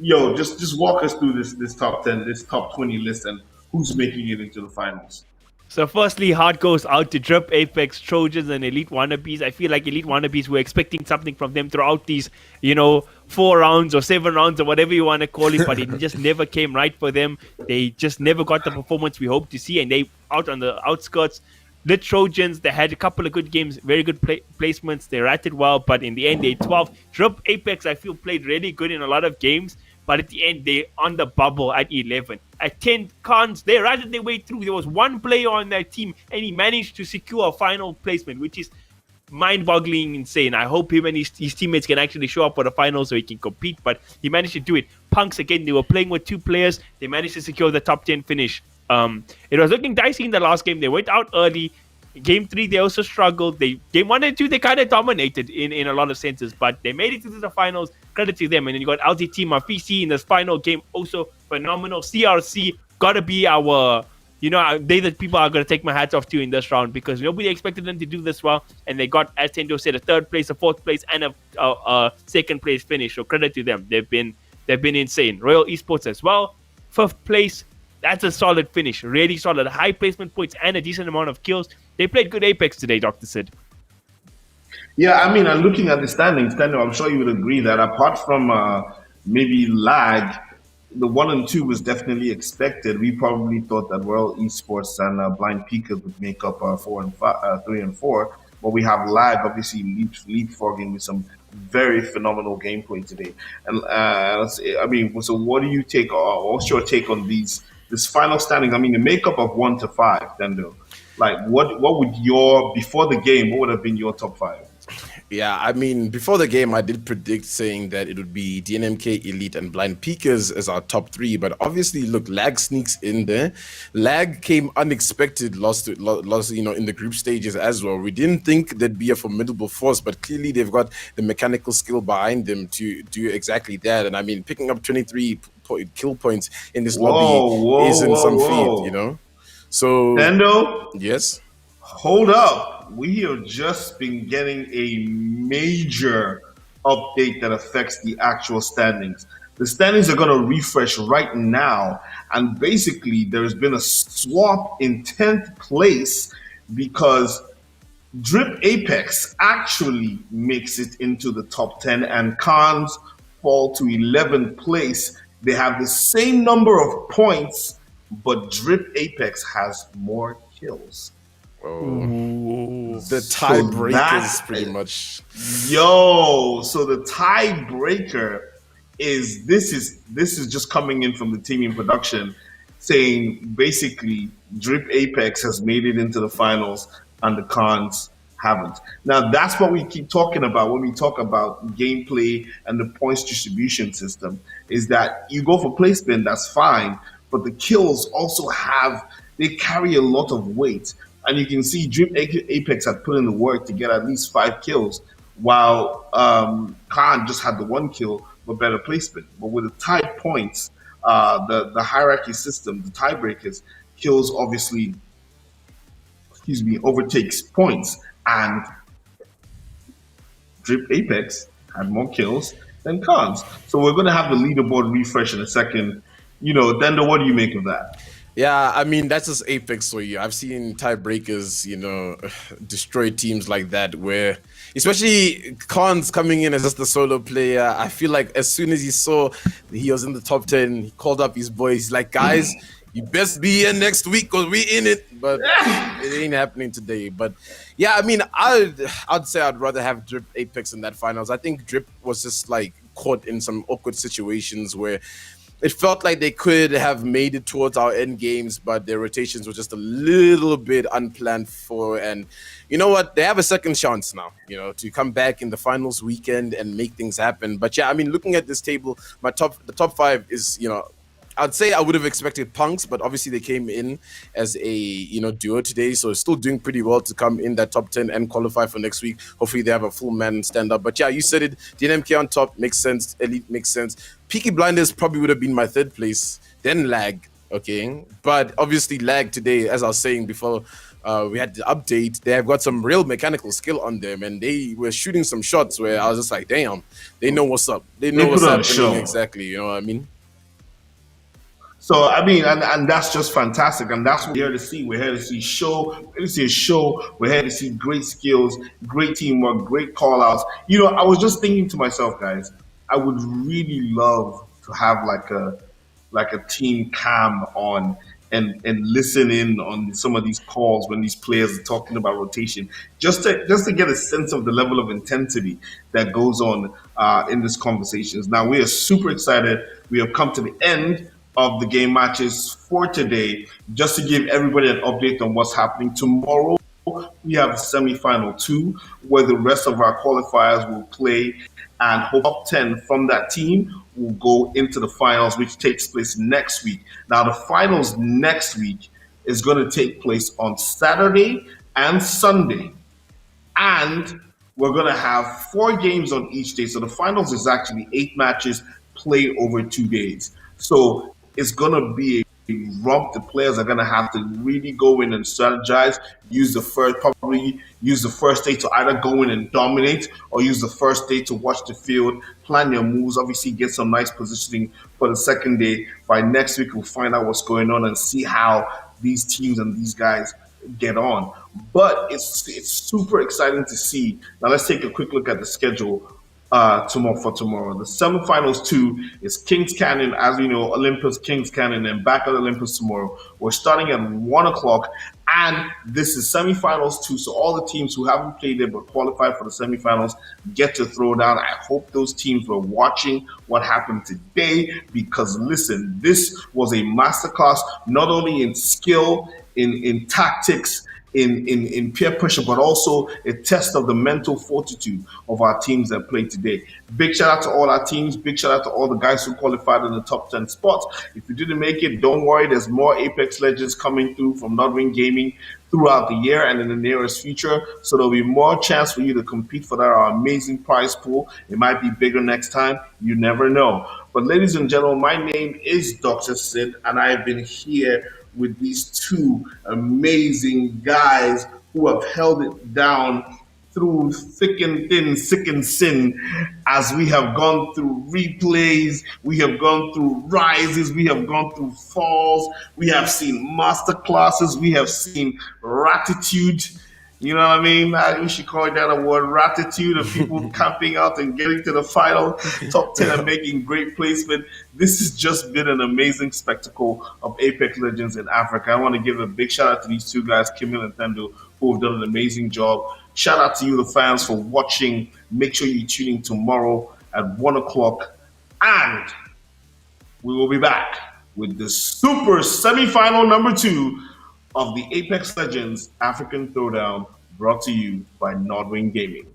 Just walk us through this top 10, this top 20 list, and who's making it into the finals. So firstly, heart goes out to Drip, Apex, Trojans, and Elite Wannabees. I feel like Elite Wannabees, were expecting something from them throughout these, 4 rounds or 7 rounds or whatever you want to call it, but it just never came right for them. They just never got the performance we hoped to see, and they out on the outskirts. The Trojans, they had a couple of good games, very good placements. They ratted well, but in the end, they 12. Drip, Apex, I feel, played really good in a lot of games, but at the end, they on the bubble at 11. At 10, Cons, they ratted their way through. There was one player on their team, and he managed to secure a final placement, which is mind-boggling insane. I hope him and his teammates can actually show up for the finals so he can compete, but he managed to do it. PunX, again, they were playing with 2 players. They managed to secure the top 10 finish. It was looking dicey in the last game. They went out early. Game 3, they also struggled. Game 1 and 2, they kind of dominated in a lot of senses, but they made it to the finals. Credit to them. And then you got LTT, MaFisi in this final game, also phenomenal. CRC, gotta be our, they the people are gonna take my hats off to in this round, because nobody expected them to do this well, and they got, as Tendo said, a 3rd place, a 4th place, and a 2nd place finish. So credit to them. They've been insane. Royal Esports as well, 5th place. That's a solid finish, really solid. High placement points and a decent amount of kills. They played good Apex today, Dr. Sid. Yeah, I mean, I'm looking at the standings, Daniel, I'm sure you would agree that apart from maybe lag, the 1 and 2 was definitely expected. We probably thought that Royal Esports and Blind Peakers would make up 3 and 4, but we have lag obviously leapfrogging with some very phenomenal gameplay today. And I mean, so what do you take? What's your take on this final standings? I mean, the makeup of 1 to 5, Daniel. Like, what would before the game? What would have been your top 5? Yeah, I mean, before the game, I did predict saying that it would be DNMK, Elite, and Blind Peakers as our top 3. But obviously, look, lag sneaks in there. Lag came unexpected, lost, in the group stages as well. We didn't think there'd be a formidable force, but clearly they've got the mechanical skill behind them to do exactly that. And I mean, picking up 23 kill points in this lobby isn't some feat, So, Nando? Yes? Hold up. We have just been getting a major update that affects the actual standings. The standings are going to refresh right now, and basically there's been a swap in 10th place because Drip Apex actually makes it into the top 10 and Cons fall to 11th place. They have the same number of points, but Drip Apex has more kills. The tiebreaker is pretty much. So the tiebreaker is this is just coming in from the team in production, saying basically Drip Apex has made it into the finals and the Cons haven't. Now, that's what we keep talking about when we talk about gameplay and the points distribution system, is that you go for placement, that's fine, but the kills also they carry a lot of weight. And you can see Dream Apex had put in the work to get at least 5 kills, while Khan just had the 1 kill, but better placement. But with the tied points, the hierarchy system, the tiebreakers, kills obviously, overtakes points. And Drip Apex had more kills than Cons. So we're going to have the leaderboard refresh in a second. Dendo, what do you make of that? Yeah, I mean, that's just Apex for you. I've seen tiebreakers, destroy teams like that, where, especially Khan's coming in as just the solo player. I feel like as soon as he saw he was in the top 10, he called up his boys. He's like, guys, you best be here next week because we in it. But it ain't happening today. But yeah, I mean, I'd say I'd rather have Drip Apex in that finals. I think Drip was just like caught in some awkward situations where it felt like they could have made it towards our end games, but their rotations were just a little bit unplanned for. And you know what? They have a second chance now, to come back in the finals weekend and make things happen. But yeah, I mean, looking at this table, the top 5 is, I'd say I would have expected PunX, but obviously they came in as a duo today, so still doing pretty well to come in that top 10 and qualify for next week. Hopefully they have a full man stand up. But yeah, you said it. DNMK on top makes sense. Elite makes sense. Peaky Blinders probably would have been my 3rd place. Then Lag, okay, but obviously Lag today, as I was saying before. We had the update. They have got some real mechanical skill on them, and they were shooting some shots where I was just like, damn, they know what's up. They know what's happening exactly. You know what I mean? So I mean, and that's just fantastic, and that's what we're here to see. We're here to see a show. We're here to see great skills, great teamwork, great call outs. I was just thinking to myself, guys, I would really love to have like a team cam on and listen in on some of these calls when these players are talking about rotation, just to get a sense of the level of intensity that goes on in these conversations. Now we are super excited. We have come to the end of the game matches for today. Just to give everybody an update on what's happening tomorrow, we have the semi-final 2, where the rest of our qualifiers will play, and top 10 from that team will go into the finals, which takes place next week. Now, the finals next week is going to take place on Saturday and Sunday, and we're going to have 4 games on each day. So the finals is actually 8 matches played over 2 days. So it's going to be a romp. The players are going to have to really go in and strategize, probably use the first day to either go in and dominate, or use the first day to watch the field, plan your moves, obviously get some nice positioning for the second day. By next week, we'll find out what's going on and see how these teams and these guys get on. But it's super exciting to see. Now let's take a quick look at the schedule tomorrow. The semifinals 2 is Kings Canyon, as we know, Olympus, Kings Canyon, and back at Olympus tomorrow. We're starting at 1 o'clock, and this is semifinals 2. So all the teams who haven't played it but qualified for the semifinals get to throw down. I hope those teams were watching what happened today, because listen, this was a masterclass, not only in skill, in tactics, in peer pressure, but also a test of the mental fortitude of our teams that played today. Big shout out to all our teams. Big shout out to all the guys who qualified in the top 10 spots. If you didn't make it, don't worry. There's more Apex Legends coming through from NODWIN Gaming throughout the year and in the nearest future. So there'll be more chance for you to compete for that amazing prize pool. It might be bigger next time. You never know. But ladies and gentlemen, my name is Dr. Sid, and I've been here with these 2 amazing guys who have held it down through thick and thin, sick and sin, as we have gone through replays, we have gone through rises, we have gone through falls, we have seen master classes, we have seen ratitude. You know what I mean? We should call that a word, ratitude, of people camping out and getting to the final top 10 and making great placement. This has just been an amazing spectacle of Apex Legends in Africa. I want to give a big shout out to these 2 guys, Kimil and Thendo, who have done an amazing job. Shout out to you, the fans, for watching. Make sure you tune in tomorrow at 1 o'clock. And we will be back with the super semifinal number 2 of the Apex Legends African Throwdown brought to you by NODWIN Gaming.